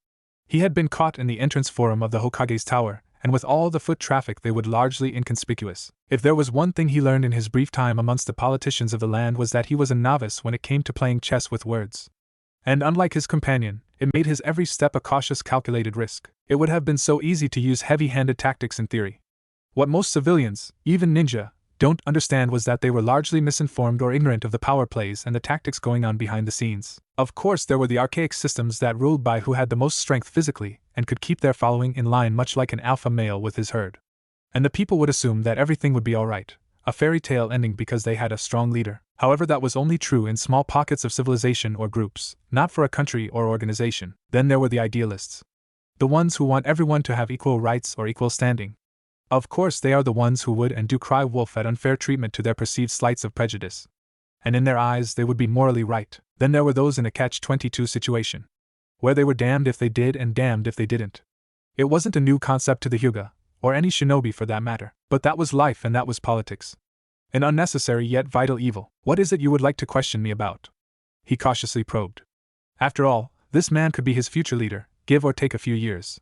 He had been caught in the entrance forum of the Hokage's tower, and with all the foot traffic they would largely inconspicuous. If there was one thing he learned in his brief time amongst the politicians of the land was that he was a novice when it came to playing chess with words. And unlike his companion, it made his every step a cautious, calculated risk. It would have been so easy to use heavy-handed tactics in theory. What most civilians, even ninja, don't understand was that they were largely misinformed or ignorant of the power plays and the tactics going on behind the scenes. Of course, there were the archaic systems that ruled by who had the most strength physically and could keep their following in line, much like an alpha male with his herd. And the people would assume that everything would be alright, a fairy tale ending because they had a strong leader. However, that was only true in small pockets of civilization or groups, not for a country or organization. Then there were the idealists. The ones who want everyone to have equal rights or equal standing. Of course, they are the ones who would and do cry wolf at unfair treatment to their perceived slights of prejudice. And in their eyes, they would be morally right. Then there were those in a catch-22 situation, where they were damned if they did and damned if they didn't. It wasn't a new concept to the Hyuga, or any shinobi for that matter, but that was life and that was politics. An unnecessary yet vital evil. What is it you would like to question me about? He cautiously probed. After all, this man could be his future leader, give or take a few years.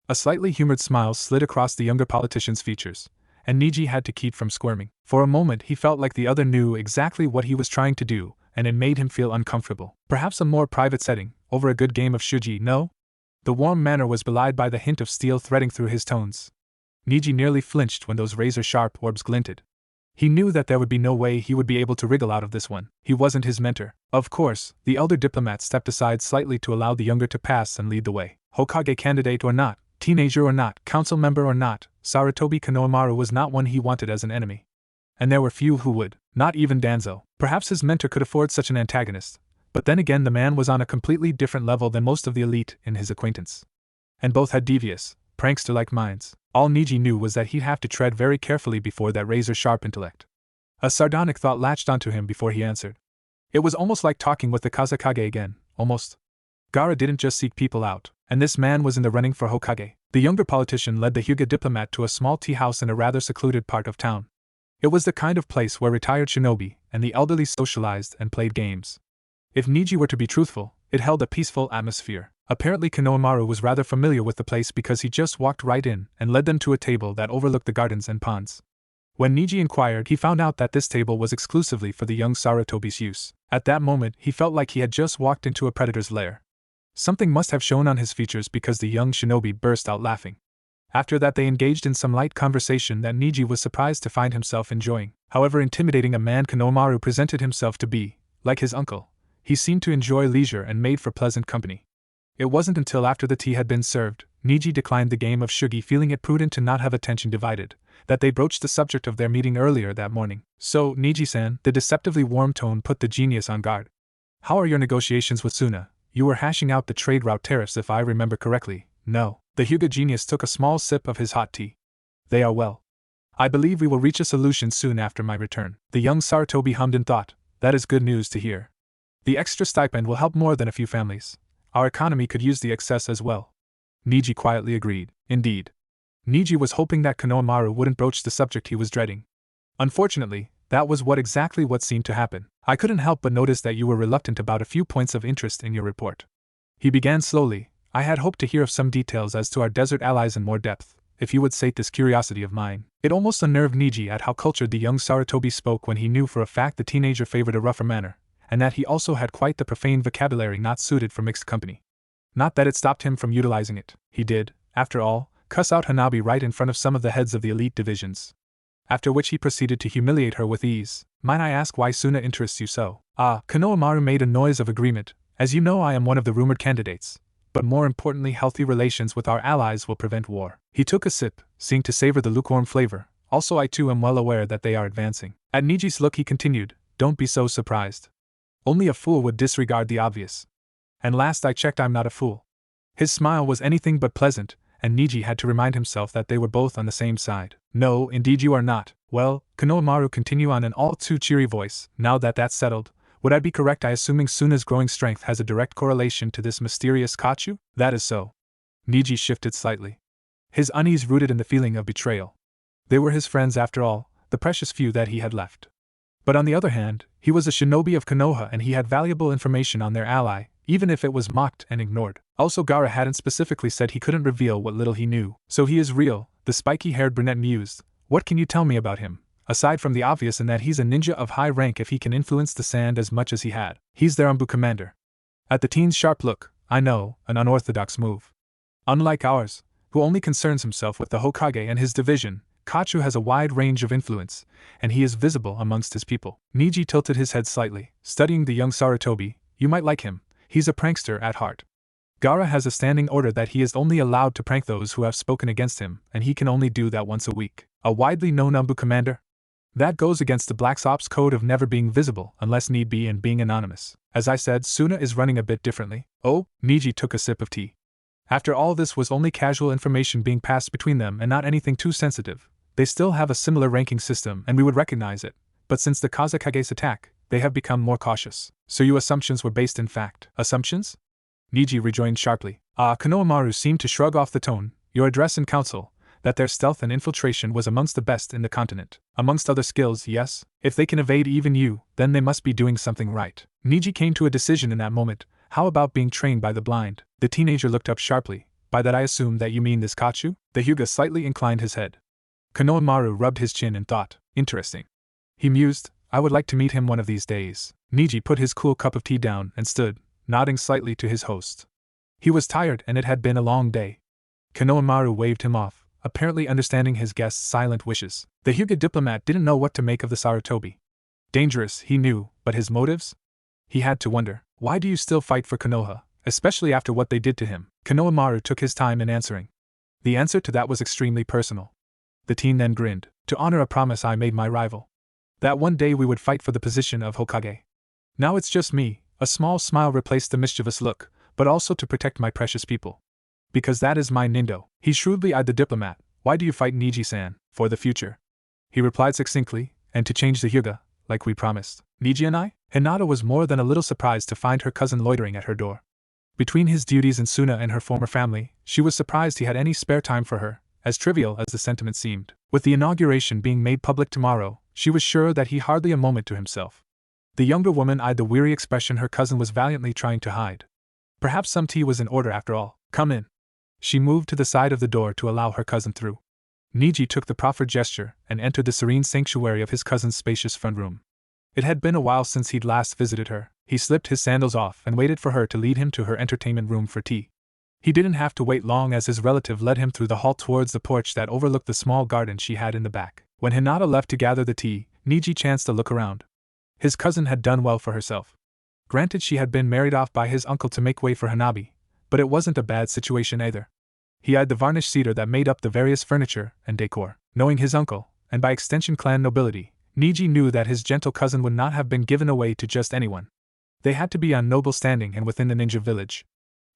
A slightly humored smile slid across the younger politician's features, and Niji had to keep from squirming. For a moment he felt like the other knew exactly what he was trying to do, and it made him feel uncomfortable. Perhaps a more private setting, over a good game of shuji, no? The warm manner was belied by the hint of steel threading through his tones. Niji nearly flinched when those razor-sharp orbs glinted. He knew that there would be no way he would be able to wriggle out of this one. He wasn't his mentor. Of course, the elder diplomat stepped aside slightly to allow the younger to pass and lead the way. Hokage candidate or not, teenager or not, council member or not, Sarutobi Konohamaru was not one he wanted as an enemy. And there were few who would, not even Danzo. Perhaps his mentor could afford such an antagonist, but then again the man was on a completely different level than most of the elite in his acquaintance. And both had devious, prankster-like minds. All Niji knew was that he'd have to tread very carefully before that razor-sharp intellect. A sardonic thought latched onto him before he answered. It was almost like talking with the Kazekage again, almost. Gaara didn't just seek people out, and this man was in the running for Hokage. The younger politician led the Hyuga diplomat to a small tea house in a rather secluded part of town. It was the kind of place where retired shinobi and the elderly socialized and played games. If Niji were to be truthful, it held a peaceful atmosphere. Apparently Konohamaru was rather familiar with the place because he just walked right in and led them to a table that overlooked the gardens and ponds. When Niji inquired, he found out that this table was exclusively for the young Sarutobi's use. At that moment, he felt like he had just walked into a predator's lair. Something must have shown on his features because the young shinobi burst out laughing. After that they engaged in some light conversation that Niji was surprised to find himself enjoying. However intimidating a man Konohamaru presented himself to be, like his uncle, he seemed to enjoy leisure and made for pleasant company. It wasn't until after the tea had been served, Niji declined the game of shugi feeling it prudent to not have attention divided, that they broached the subject of their meeting earlier that morning. So, Niji-san, the deceptively warm tone put the genius on guard. How are your negotiations with Suna? You were hashing out the trade route tariffs if I remember correctly. No. The Hyuga genius took a small sip of his hot tea. They are well. I believe we will reach a solution soon after my return. The young Sarutobi hummed in thought. That is good news to hear. The extra stipend will help more than a few families. Our economy could use the excess as well. Niji quietly agreed. Indeed. Niji was hoping that Konohamaru wouldn't broach the subject he was dreading. Unfortunately, that was exactly what seemed to happen. I couldn't help but notice that you were reluctant about a few points of interest in your report. He began slowly. I had hoped to hear of some details as to our desert allies in more depth, if you would sate this curiosity of mine. It almost unnerved Niji at how cultured the young Sarutobi spoke when he knew for a fact the teenager favored a rougher manner, and that he also had quite the profane vocabulary not suited for mixed company. Not that it stopped him from utilizing it. He did, after all, cuss out Hanabi right in front of some of the heads of the elite divisions. After which he proceeded to humiliate her with ease. Might I ask why Suna interests you so? Konohamaru made a noise of agreement. As you know, I am one of the rumored candidates. But more importantly, healthy relations with our allies will prevent war. He took a sip, seeing to savor the lukewarm flavor. Also, I too am well aware that they are advancing. At Niji's look he continued, don't be so surprised. Only a fool would disregard the obvious. And last I checked I'm not a fool. His smile was anything but pleasant, and Niji had to remind himself that they were both on the same side. No, indeed you are not. Well, Konohamaru continued on an all too cheery voice, now that that's settled, would I be correct by assuming Suna's growing strength has a direct correlation to this mysterious Kachu? That is so. Niji shifted slightly. His unease rooted in the feeling of betrayal. They were his friends after all, the precious few that he had left. But on the other hand, he was a shinobi of Konoha and he had valuable information on their ally, even if it was mocked and ignored. Also Gaara hadn't specifically said he couldn't reveal what little he knew. So he is real, The spiky-haired brunette mused. What can you tell me about him, aside from the obvious in that he's a ninja of high rank if he can influence the sand as much as he had? He's their Umbu commander. At the teen's sharp look, I know, an unorthodox move. Unlike ours, who only concerns himself with the Hokage and his division, Kachu has a wide range of influence, and he is visible amongst his people. Niji tilted his head slightly, studying the young Sarutobi. You might like him, he's a prankster at heart. Gaara has a standing order that he is only allowed to prank those who have spoken against him, and he can only do that once a week. A widely known Umbu commander? That goes against the Black Ops code of never being visible unless need be and being anonymous. As I said, Suna is running a bit differently. Oh, Niji took a sip of tea. After all, this was only casual information being passed between them and not anything too sensitive. They still have a similar ranking system and we would recognize it, but since the Kazakage's attack, they have become more cautious. So your assumptions were based in fact. Assumptions? Niji rejoined sharply. Konohamaru seemed to shrug off the tone. Your address in council, that their stealth and infiltration was amongst the best in the continent. Amongst other skills, yes. If they can evade even you, then they must be doing something right. Niji came to a decision in that moment. How about being trained by the blind? The teenager looked up sharply. By that I assume that you mean this Kachu? The Hyuga slightly inclined his head. Konohamaru rubbed his chin and thought. Interesting. He mused. I would like to meet him one of these days. Niji put his cool cup of tea down and stood, nodding slightly to his host. He was tired and it had been a long day. Konohamaru waved him off, apparently understanding his guest's silent wishes. The Hyuga diplomat didn't know what to make of the Sarutobi. Dangerous, he knew, but his motives? He had to wonder. Why do you still fight for Konoha, especially after what they did to him? Konohamaru took his time in answering. The answer to that was extremely personal. The teen then grinned. To honor a promise I made my rival. That one day we would fight for the position of Hokage. Now it's just me. A small smile replaced the mischievous look, but also to protect my precious people. Because that is my nindo. He shrewdly eyed the diplomat. Why do you fight Niji-san? For the future. He replied succinctly, and to change the Hyuga, like we promised. Niji and I? Hinata was more than a little surprised to find her cousin loitering at her door. Between his duties and Suna and her former family, she was surprised he had any spare time for her, as trivial as the sentiment seemed. With the inauguration being made public tomorrow, she was sure that he hardly a moment to himself. The younger woman eyed the weary expression her cousin was valiantly trying to hide. Perhaps some tea was in order after all. Come in. She moved to the side of the door to allow her cousin through. Niji took the proffered gesture and entered the serene sanctuary of his cousin's spacious front room. It had been a while since he'd last visited her. He slipped his sandals off and waited for her to lead him to her entertainment room for tea. He didn't have to wait long as his relative led him through the hall towards the porch that overlooked the small garden she had in the back. When Hinata left to gather the tea, Niji chanced to look around. His cousin had done well for herself. Granted, she had been married off by his uncle to make way for Hanabi, but it wasn't a bad situation either. He eyed the varnished cedar that made up the various furniture and decor. Knowing his uncle, and by extension clan nobility, Niji knew that his gentle cousin would not have been given away to just anyone. They had to be on noble standing and within the ninja village.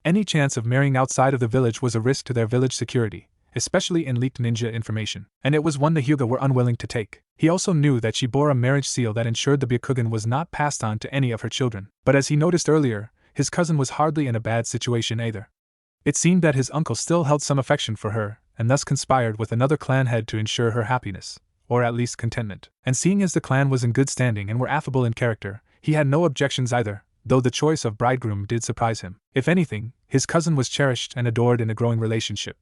Any chance of marrying outside of the village was a risk to their village security, especially in leaked ninja information, and it was one the Hyuga were unwilling to take. He also knew that she bore a marriage seal that ensured the Byakugan was not passed on to any of her children. But as he noticed earlier, his cousin was hardly in a bad situation either. It seemed that his uncle still held some affection for her, and thus conspired with another clan head to ensure her happiness, or at least contentment. And seeing as the clan was in good standing and were affable in character, he had no objections either, though the choice of bridegroom did surprise him. If anything, his cousin was cherished and adored in a growing relationship.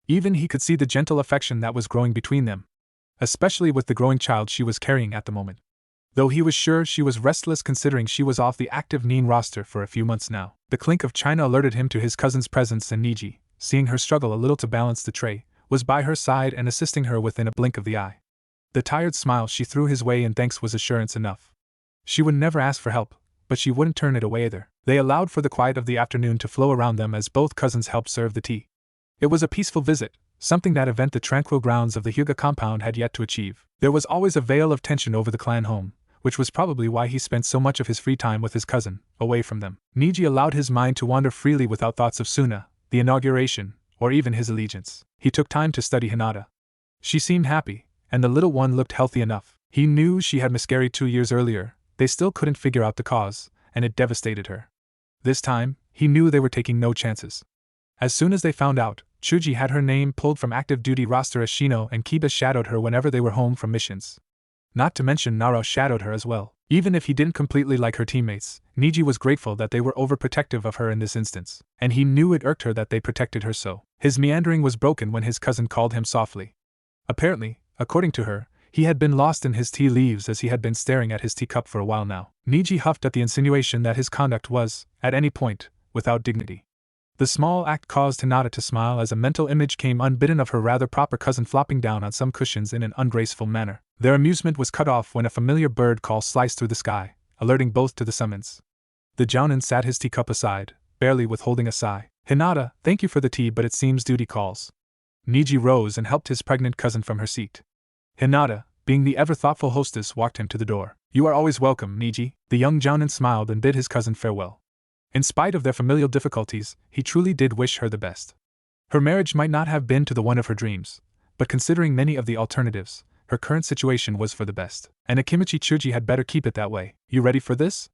Even he could see the gentle affection that was growing between them, especially with the growing child she was carrying at the moment. Though he was sure she was restless considering she was off the active Nin roster for a few months now. The clink of china alerted him to his cousin's presence, and Niji, seeing her struggle a little to balance the tray, was by her side and assisting her within a blink of the eye. The tired smile she threw his way in thanks was assurance enough. She would never ask for help, but she wouldn't turn it away either. They allowed for the quiet of the afternoon to flow around them as both cousins helped serve the tea. It was a peaceful visit, something that event the tranquil grounds of the Hyuga compound had yet to achieve. There was always a veil of tension over the clan home, which was probably why he spent so much of his free time with his cousin, away from them. Niji allowed his mind to wander freely without thoughts of Suna, the inauguration, or even his allegiance. He took time to study Hinata. She seemed happy, and the little one looked healthy enough. He knew she had miscarried 2 years earlier. They still couldn't figure out the cause, and it devastated her. This time, he knew they were taking no chances. As soon as they found out, Chuji had her name pulled from active duty roster as Shino and Kiba shadowed her whenever they were home from missions. Not to mention Naro shadowed her as well. Even if he didn't completely like her teammates, Niji was grateful that they were overprotective of her in this instance, and he knew it irked her that they protected her so. His meandering was broken when his cousin called him softly. Apparently, according to her, he had been lost in his tea leaves as he had been staring at his teacup for a while now. Niji huffed at the insinuation that his conduct was, at any point, without dignity. The small act caused Hinata to smile as a mental image came unbidden of her rather proper cousin flopping down on some cushions in an ungraceful manner. Their amusement was cut off when a familiar bird call sliced through the sky, alerting both to the summons. The jounin sat his teacup aside, barely withholding a sigh. Hinata, thank you for the tea, but it seems duty calls. Niji rose and helped his pregnant cousin from her seat. Hinata, being the ever-thoughtful hostess, walked him to the door. You are always welcome, Niji. The young jounin smiled and bid his cousin farewell. In spite of their familial difficulties, he truly did wish her the best. Her marriage might not have been to the one of her dreams, but considering many of the alternatives, her current situation was for the best. And Akimichi Chuji had better keep it that way. You ready for this?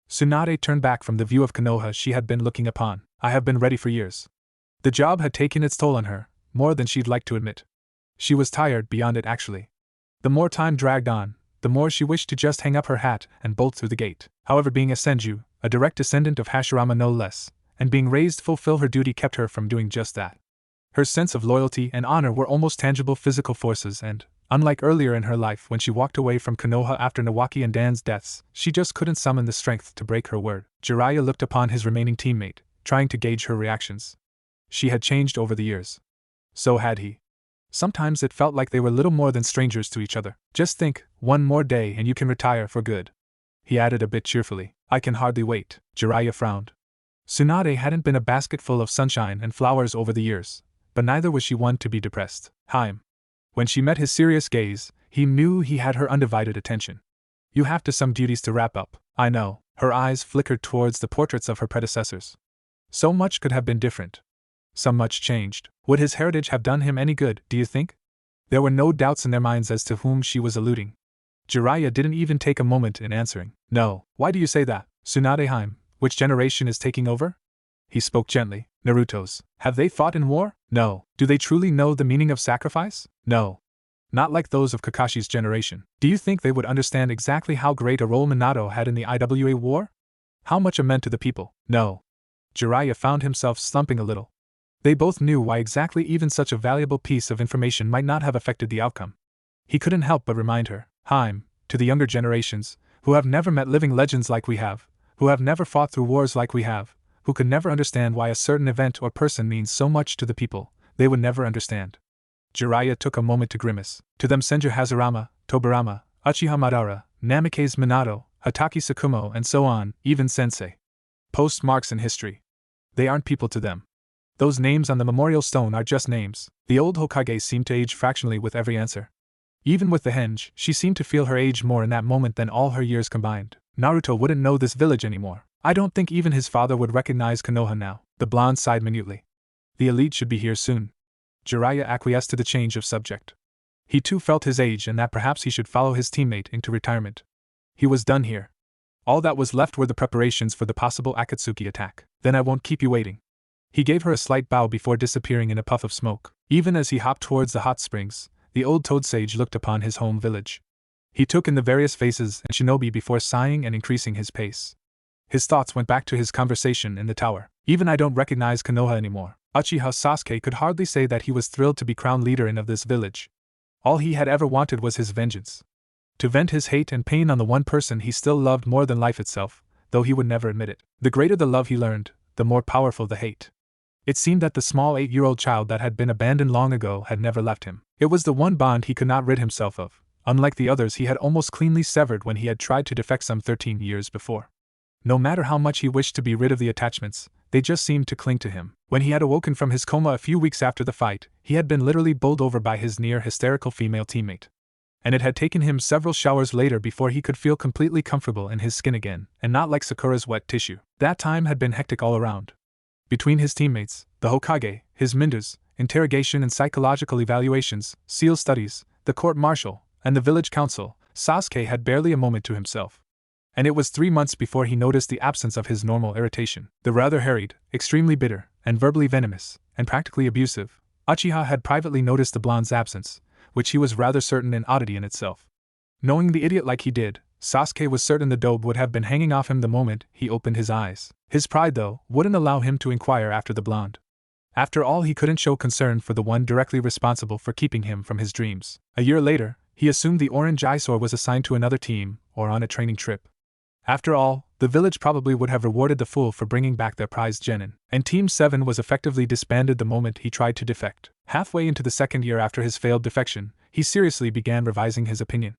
Tsunade turned back from the view of Konoha she had been looking upon. I have been ready for years. The job had taken its toll on her, more than she'd like to admit. She was tired beyond it actually. The more time dragged on, the more she wished to just hang up her hat and bolt through the gate. However, being a Senju, a direct descendant of Hashirama no less, and being raised to fulfill her duty kept her from doing just that. Her sense of loyalty and honor were almost tangible physical forces and, unlike earlier in her life when she walked away from Konoha after Nawaki and Dan's deaths, she just couldn't summon the strength to break her word. Jiraiya looked upon his remaining teammate, trying to gauge her reactions. She had changed over the years. So had he. Sometimes it felt like they were little more than strangers to each other. Just think, one more day and you can retire for good. He added a bit cheerfully. I can hardly wait. Jiraiya frowned. Tsunade hadn't been a basket full of sunshine and flowers over the years, but neither was she one to be depressed. Harem. When she met his serious gaze, he knew he had her undivided attention. You have to some duties to wrap up. I know. Her eyes flickered towards the portraits of her predecessors. So much could have been different. So much changed. Would his heritage have done him any good, do you think? There were no doubts in their minds as to whom she was alluding. Jiraiya didn't even take a moment in answering. No. Why do you say that? Tsunade Harem, which generation is taking over? He spoke gently. Naruto's. Have they fought in war? No. Do they truly know the meaning of sacrifice? No. Not like those of Kakashi's generation. Do you think they would understand exactly how great a role Minato had in the IWA war? How much it meant to the people? No. Jiraiya found himself slumping a little. They both knew why exactly even such a valuable piece of information might not have affected the outcome. He couldn't help but remind her, Harem, to the younger generations, who have never met living legends like we have, who have never fought through wars like we have, who could never understand why a certain event or person means so much to the people, they would never understand. Jiraiya took a moment to grimace. To them Senju Hashirama, Tobirama, Uchiha Madara, Namikaze Minato, Hatake Tsukumo and so on, even Sensei. Postmarks in history. They aren't people to them. Those names on the memorial stone are just names. The old Hokage seemed to age fractionally with every answer. Even with the henge, she seemed to feel her age more in that moment than all her years combined. Naruto wouldn't know this village anymore. I don't think even his father would recognize Konoha now. The blonde sighed minutely. The elite should be here soon. Jiraiya acquiesced to the change of subject. He too felt his age and that perhaps he should follow his teammate into retirement. He was done here. All that was left were the preparations for the possible Akatsuki attack. Then I won't keep you waiting. He gave her a slight bow before disappearing in a puff of smoke. Even as he hopped towards the hot springs, the old toad sage looked upon his home village. He took in the various faces and shinobi before sighing and increasing his pace. His thoughts went back to his conversation in the tower. Even I don't recognize Konoha anymore. Uchiha Sasuke could hardly say that he was thrilled to be crowned leader of this village. All he had ever wanted was his vengeance. To vent his hate and pain on the one person he still loved more than life itself, though he would never admit it. The greater the love he learned, the more powerful the hate. It seemed that the small 8-year-old child that had been abandoned long ago had never left him. It was the one bond he could not rid himself of, unlike the others he had almost cleanly severed when he had tried to defect some 13 years before. No matter how much he wished to be rid of the attachments, they just seemed to cling to him. When he had awoken from his coma a few weeks after the fight, he had been literally bowled over by his near-hysterical female teammate. And it had taken him several showers later before he could feel completely comfortable in his skin again, and not like Sakura's wet tissue. That time had been hectic all around. Between his teammates, the Hokage, his Minders, interrogation and psychological evaluations, SEAL studies, the court-martial, and the village council, Sasuke had barely a moment to himself. And it was 3 months before he noticed the absence of his normal irritation. The rather harried, extremely bitter, and verbally venomous, and practically abusive, Uchiha had privately noticed the blonde's absence, which he was rather certain an oddity in itself. Knowing the idiot like he did, Sasuke was certain the dobe would have been hanging off him the moment he opened his eyes. His pride, though, wouldn't allow him to inquire after the blonde. After all, he couldn't show concern for the one directly responsible for keeping him from his dreams. A year later, he assumed the orange eyesore was assigned to another team, or on a training trip. After all, the village probably would have rewarded the fool for bringing back their prized genin, and Team 7 was effectively disbanded the moment he tried to defect. Halfway into the second year after his failed defection, he seriously began revising his opinion.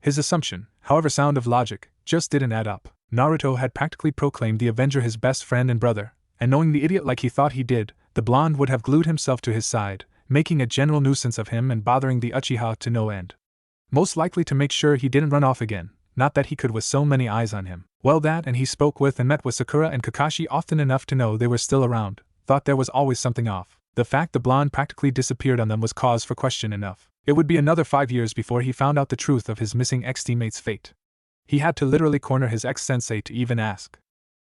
His assumption, however sound of logic, just didn't add up. Naruto had practically proclaimed the Avenger his best friend and brother, and knowing the idiot like he thought he did, the blonde would have glued himself to his side, making a general nuisance of him and bothering the Uchiha to no end. Most likely to make sure he didn't run off again, not that he could with so many eyes on him. Well, that and he spoke with and met with Sakura and Kakashi often enough to know they were still around, thought there was always something off. The fact the blonde practically disappeared on them was cause for question enough. It would be another 5 years before he found out the truth of his missing ex-teammate's fate. He had to literally corner his ex-sensei to even ask.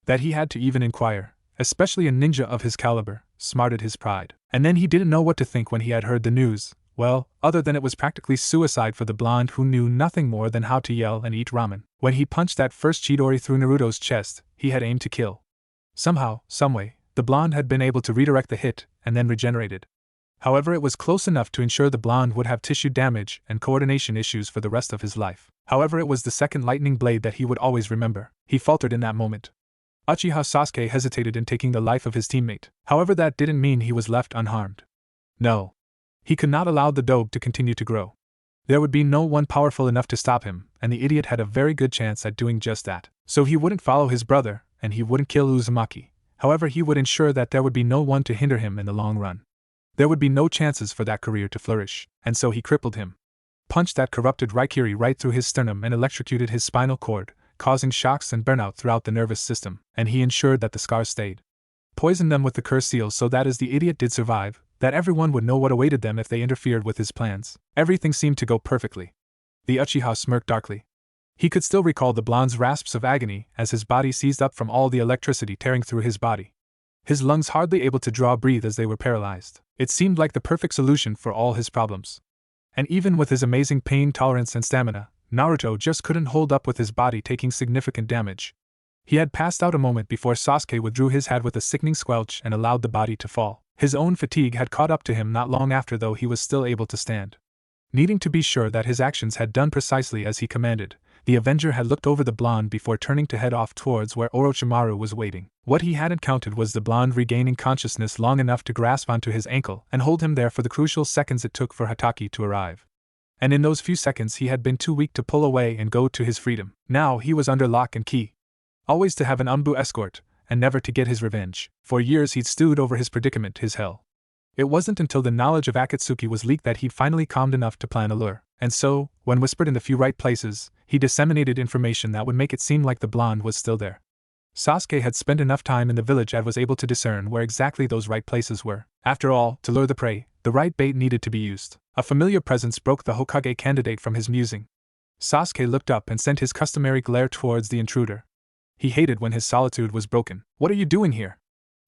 That he had to even inquire, especially a ninja of his caliber, smarted his pride. And then he didn't know what to think when he had heard the news, well, other than it was practically suicide for the blonde who knew nothing more than how to yell and eat ramen. When he punched that first Chidori through Naruto's chest, he had aimed to kill. Somehow, someway, the blonde had been able to redirect the hit, and then regenerated. However, it was close enough to ensure the blonde would have tissue damage and coordination issues for the rest of his life. However, it was the second lightning blade that he would always remember. He faltered in that moment. Uchiha Sasuke hesitated in taking the life of his teammate. However, that didn't mean he was left unharmed. No. He could not allow the dobe to continue to grow. There would be no one powerful enough to stop him, and the idiot had a very good chance at doing just that. So he wouldn't follow his brother, and he wouldn't kill Uzumaki. However, he would ensure that there would be no one to hinder him in the long run. There would be no chances for that career to flourish, and so he crippled him. Punched that corrupted Raikiri right through his sternum and electrocuted his spinal cord, causing shocks and burnout throughout the nervous system, and he ensured that the scars stayed. Poisoned them with the curse seal so that as the idiot did survive, that everyone would know what awaited them if they interfered with his plans. Everything seemed to go perfectly. The Uchiha smirked darkly. He could still recall the blonde's rasps of agony as his body seized up from all the electricity tearing through his body. His lungs hardly able to draw breathe as they were paralyzed. It seemed like the perfect solution for all his problems. And even with his amazing pain tolerance and stamina, Naruto just couldn't hold up with his body taking significant damage. He had passed out a moment before Sasuke withdrew his hat with a sickening squelch and allowed the body to fall. His own fatigue had caught up to him not long after, though he was still able to stand. Needing to be sure that his actions had done precisely as he commanded, the Avenger had looked over the blonde before turning to head off towards where Orochimaru was waiting. What he hadn't counted was the blonde regaining consciousness long enough to grasp onto his ankle and hold him there for the crucial seconds it took for Hatake to arrive. And in those few seconds he had been too weak to pull away and go to his freedom. Now he was under lock and key. Always to have an Umbu escort, and never to get his revenge. For years he'd stewed over his predicament, his hell. It wasn't until the knowledge of Akatsuki was leaked that he'd finally calmed enough to plan a lure. And so, when whispered in the few right places, he disseminated information that would make it seem like the blonde was still there. Sasuke had spent enough time in the village and was able to discern where exactly those right places were. After all, to lure the prey, the right bait needed to be used. A familiar presence broke the Hokage candidate from his musing. Sasuke looked up and sent his customary glare towards the intruder. He hated when his solitude was broken. "What are you doing here?"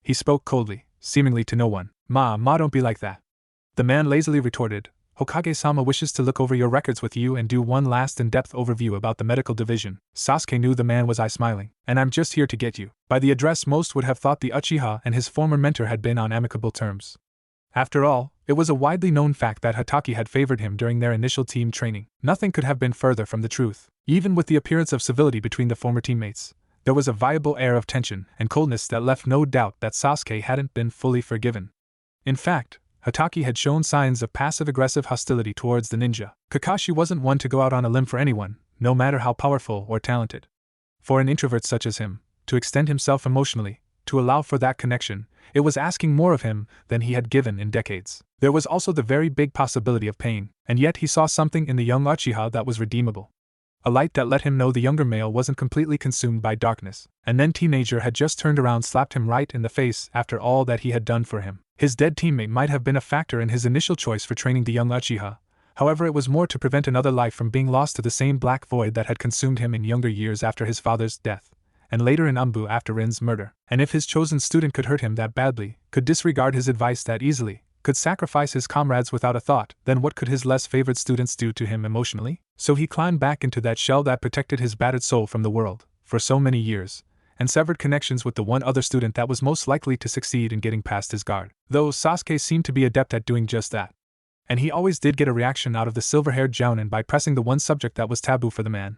He spoke coldly, seemingly to no one. Ma, don't be like that." The man lazily retorted, "Hokage-sama wishes to look over your records with you and do one last in-depth overview about the medical division." Sasuke knew the man was eye-smiling. "And I'm just here to get you." By the address, most would have thought the Uchiha and his former mentor had been on amicable terms. After all, it was a widely known fact that Hatake had favored him during their initial team training. Nothing could have been further from the truth. Even with the appearance of civility between the former teammates, there was a viable air of tension and coldness that left no doubt that Sasuke hadn't been fully forgiven. In fact, Hatake had shown signs of passive-aggressive hostility towards the ninja. Kakashi wasn't one to go out on a limb for anyone, no matter how powerful or talented. For an introvert such as him, to extend himself emotionally, to allow for that connection, it was asking more of him than he had given in decades. There was also the very big possibility of pain, and yet he saw something in the young Uchiha that was redeemable. A light that let him know the younger male wasn't completely consumed by darkness. And then teenager had just turned around, slapped him right in the face after all that he had done for him. His dead teammate might have been a factor in his initial choice for training the young Uchiha. However, it was more to prevent another life from being lost to the same black void that had consumed him in younger years after his father's death, and later in Umbu after Rin's murder. And if his chosen student could hurt him that badly, could disregard his advice that easily, could sacrifice his comrades without a thought, then what could his less favored students do to him emotionally? So he climbed back into that shell that protected his battered soul from the world, for so many years, and severed connections with the one other student that was most likely to succeed in getting past his guard. Though Sasuke seemed to be adept at doing just that. And he always did get a reaction out of the silver-haired jounin by pressing the one subject that was taboo for the man.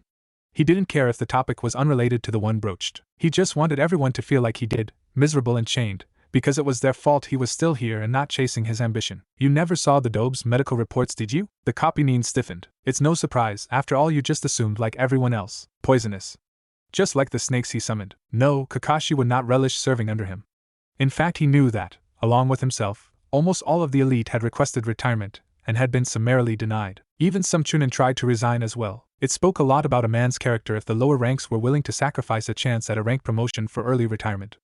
He didn't care if the topic was unrelated to the one broached. He just wanted everyone to feel like he did, miserable and chained, because it was their fault he was still here and not chasing his ambition. You never saw the Dobe's medical reports, did you? The copynin stiffened. It's no surprise, after all you just assumed like everyone else. Poisonous. Just like the snakes he summoned. No, Kakashi would not relish serving under him. In fact, he knew that, along with himself, almost all of the elite had requested retirement, and had been summarily denied. Even some chunin tried to resign as well. It spoke a lot about a man's character if the lower ranks were willing to sacrifice a chance at a rank promotion for early retirement.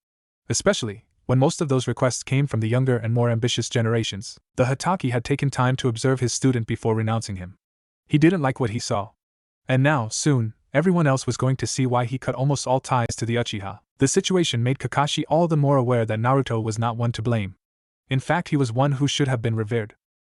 Especially when most of those requests came from the younger and more ambitious generations. The Hatake had taken time to observe his student before renouncing him. He didn't like what he saw. And now, soon, everyone else was going to see why he cut almost all ties to the Uchiha. The situation made Kakashi all the more aware that Naruto was not one to blame. In fact, he was one who should have been revered.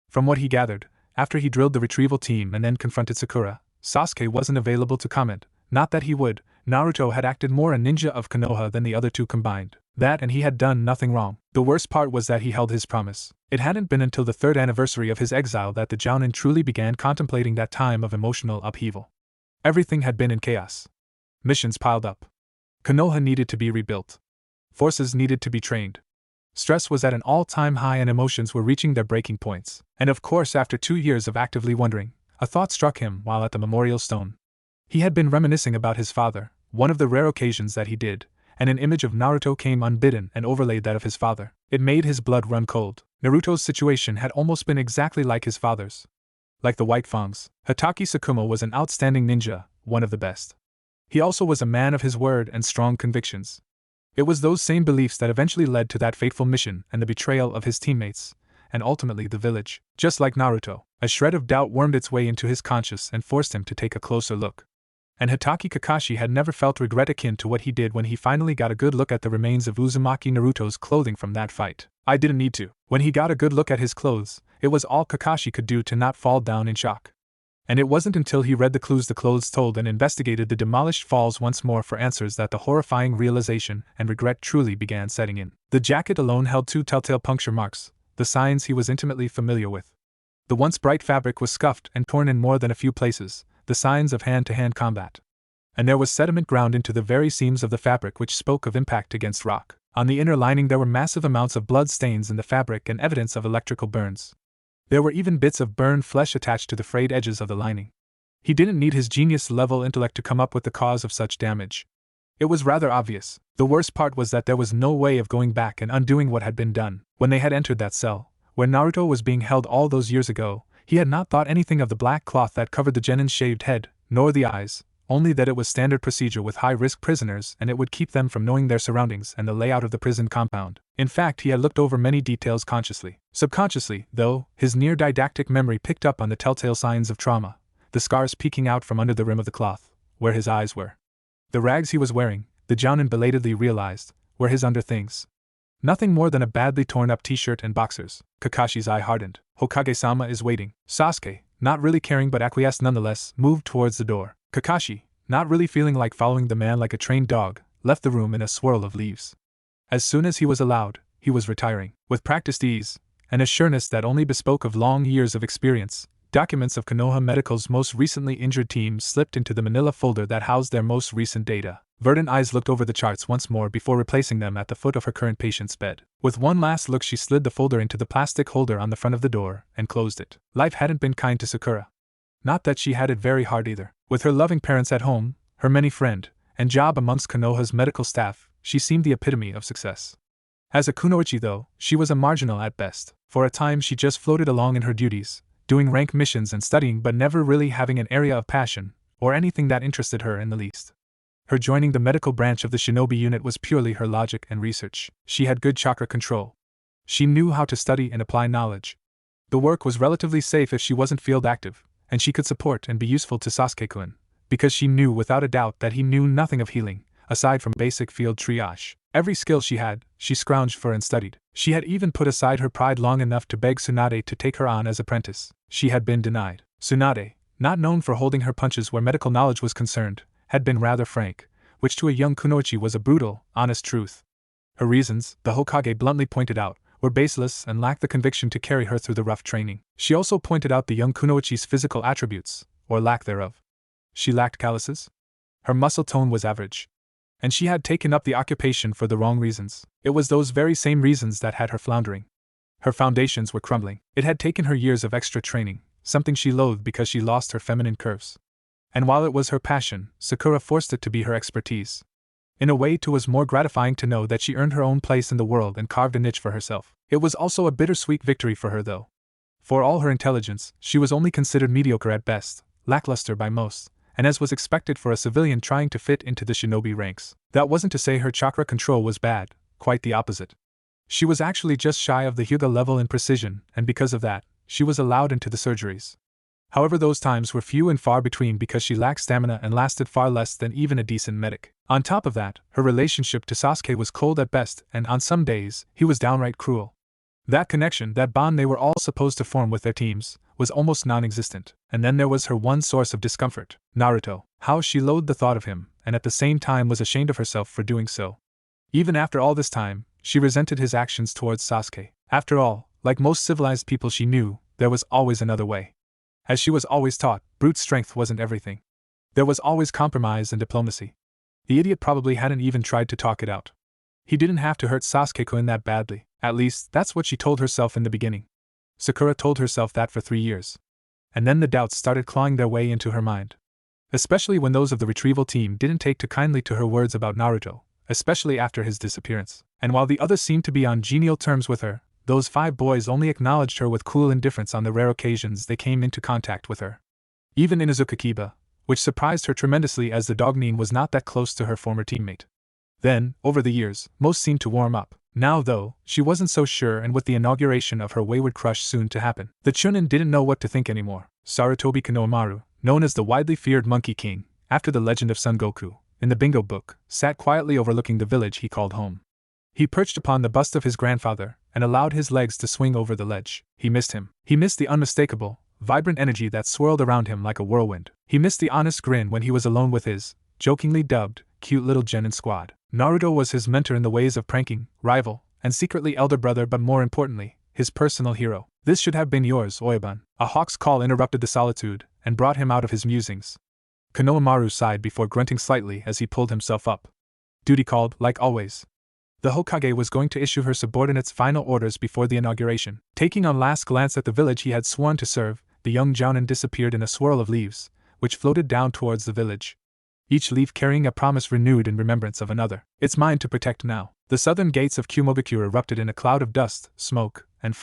From what he gathered, after he drilled the retrieval team and then confronted Sakura, Sasuke wasn't available to comment. Not that he would. Naruto had acted more a ninja of Konoha than the other two combined. That and he had done nothing wrong. The worst part was that he held his promise. It hadn't been until the 3rd anniversary of his exile that the jounin truly began contemplating that time of emotional upheaval. Everything had been in chaos. Missions piled up. Konoha needed to be rebuilt. Forces needed to be trained. Stress was at an all-time high and emotions were reaching their breaking points. And of course, after 2 years of actively wondering, a thought struck him while at the memorial stone. He had been reminiscing about his father, one of the rare occasions that he did, and an image of Naruto came unbidden and overlaid that of his father. It made his blood run cold. Naruto's situation had almost been exactly like his father's. Like the White Fangs, Hatake Sakuma was an outstanding ninja, one of the best. He also was a man of his word and strong convictions. It was those same beliefs that eventually led to that fateful mission and the betrayal of his teammates, and ultimately the village. Just like Naruto, a shred of doubt wormed its way into his conscience and forced him to take a closer look. And Hatake Kakashi had never felt regret akin to what he did when he finally got a good look at the remains of Uzumaki Naruto's clothing from that fight. I didn't need to. When he got a good look at his clothes, it was all Kakashi could do to not fall down in shock. And it wasn't until he read the clues the clothes told and investigated the demolished falls once more for answers that the horrifying realization and regret truly began setting in. The jacket alone held 2 telltale puncture marks, the signs he was intimately familiar with. The once bright fabric was scuffed and torn in more than a few places, the signs of hand-to-hand combat. And there was sediment ground into the very seams of the fabric which spoke of impact against rock. On the inner lining there were massive amounts of blood stains in the fabric and evidence of electrical burns. There were even bits of burned flesh attached to the frayed edges of the lining. He didn't need his genius-level intellect to come up with the cause of such damage. It was rather obvious. The worst part was that there was no way of going back and undoing what had been done. When they had entered that cell, where Naruto was being held all those years ago, he had not thought anything of the black cloth that covered the genin's shaved head, nor the eyes, only that it was standard procedure with high-risk prisoners and it would keep them from knowing their surroundings and the layout of the prison compound. In fact, he had looked over many details consciously. Subconsciously, though, his near-didactic memory picked up on the telltale signs of trauma, the scars peeking out from under the rim of the cloth, where his eyes were. The rags he was wearing, the jounin belatedly realized, were his underthings. Nothing more than a badly torn-up t-shirt and boxers. Kakashi's eye hardened. Hokage-sama is waiting. Sasuke, not really caring but acquiesced nonetheless, moved towards the door. Kakashi, not really feeling like following the man like a trained dog, left the room in a swirl of leaves. As soon as he was allowed, he was retiring. With practiced ease, and a sureness that only bespoke of long years of experience, documents of Konoha Medical's most recently injured team slipped into the manila folder that housed their most recent data. Verdant eyes looked over the charts once more before replacing them at the foot of her current patient's bed. With one last look she slid the folder into the plastic holder on the front of the door and closed it. Life hadn't been kind to Sakura. Not that she had it very hard either. With her loving parents at home, her many friend, and job amongst Konoha's medical staff, she seemed the epitome of success. As a kunoichi though, she was a marginal at best. For a time she just floated along in her duties, doing rank missions and studying but never really having an area of passion, or anything that interested her in the least. Her joining the medical branch of the shinobi unit was purely her logic and research. She had good chakra control. She knew how to study and apply knowledge. The work was relatively safe if she wasn't field active, and she could support and be useful to Sasuke-kun, because she knew without a doubt that he knew nothing of healing, aside from basic field triage. Every skill she had, she scrounged for and studied. She had even put aside her pride long enough to beg Tsunade to take her on as apprentice. She had been denied. Tsunade, not known for holding her punches where medical knowledge was concerned, had been rather frank, which to a young kunoichi was a brutal, honest truth. Her reasons, the Hokage bluntly pointed out, were baseless and lacked the conviction to carry her through the rough training. She also pointed out the young kunoichi's physical attributes, or lack thereof. She lacked calluses. Her muscle tone was average. And she had taken up the occupation for the wrong reasons. It was those very same reasons that had her floundering. Her foundations were crumbling. It had taken her years of extra training, something she loathed because she lost her feminine curves. And while it was her passion, Sakura forced it to be her expertise. In a way, it was more gratifying to know that she earned her own place in the world and carved a niche for herself. It was also a bittersweet victory for her, though. For all her intelligence, she was only considered mediocre at best, lackluster by most, and as was expected for a civilian trying to fit into the shinobi ranks. That wasn't to say her chakra control was bad, quite the opposite. She was actually just shy of the Hyuga level in precision, and because of that, she was allowed into the surgeries. However, those times were few and far between because she lacked stamina and lasted far less than even a decent medic. On top of that, her relationship to Sasuke was cold at best, and on some days, he was downright cruel. That connection, that bond they were all supposed to form with their teams, was almost non-existent. And then there was her one source of discomfort, Naruto. How she loathed the thought of him, and at the same time was ashamed of herself for doing so. Even after all this time, she resented his actions towards Sasuke. After all, like most civilized people she knew, there was always another way. As she was always taught, brute strength wasn't everything. There was always compromise and diplomacy. The idiot probably hadn't even tried to talk it out. He didn't have to hurt Sasuke-kun that badly, at least that's what she told herself in the beginning. Sakura told herself that for 3 years. And then the doubts started clawing their way into her mind. Especially when those of the retrieval team didn't take too kindly to her words about Naruto, especially after his disappearance. And while the others seemed to be on genial terms with her, those 5 boys only acknowledged her with cool indifference on the rare occasions they came into contact with her. Even Inuzuka Kiba, which surprised her tremendously as the dognin was not that close to her former teammate. Then, over the years, most seemed to warm up. Now, though, she wasn't so sure, and with the inauguration of her wayward crush soon to happen, the Chunin didn't know what to think anymore. Sarutobi Konohamaru, known as the widely feared Monkey King, after the legend of Son Goku, in the bingo book, sat quietly overlooking the village he called home. He perched upon the bust of his grandfather, and allowed his legs to swing over the ledge. He missed him. He missed the unmistakable, vibrant energy that swirled around him like a whirlwind. He missed the honest grin when he was alone with his, jokingly dubbed, cute little genin squad. Naruto was his mentor in the ways of pranking, rival, and secretly elder brother, but more importantly, his personal hero. This should have been yours, Oyaban. A hawk's call interrupted the solitude, and brought him out of his musings. Konohamaru sighed before grunting slightly as he pulled himself up. Duty called, like always. The Hokage was going to issue her subordinates final orders before the inauguration. Taking a last glance at the village he had sworn to serve, the young jounin disappeared in a swirl of leaves, which floated down towards the village. Each leaf carrying a promise renewed in remembrance of another. It's mine to protect now. The southern gates of Kumogakure erupted in a cloud of dust, smoke, and fire.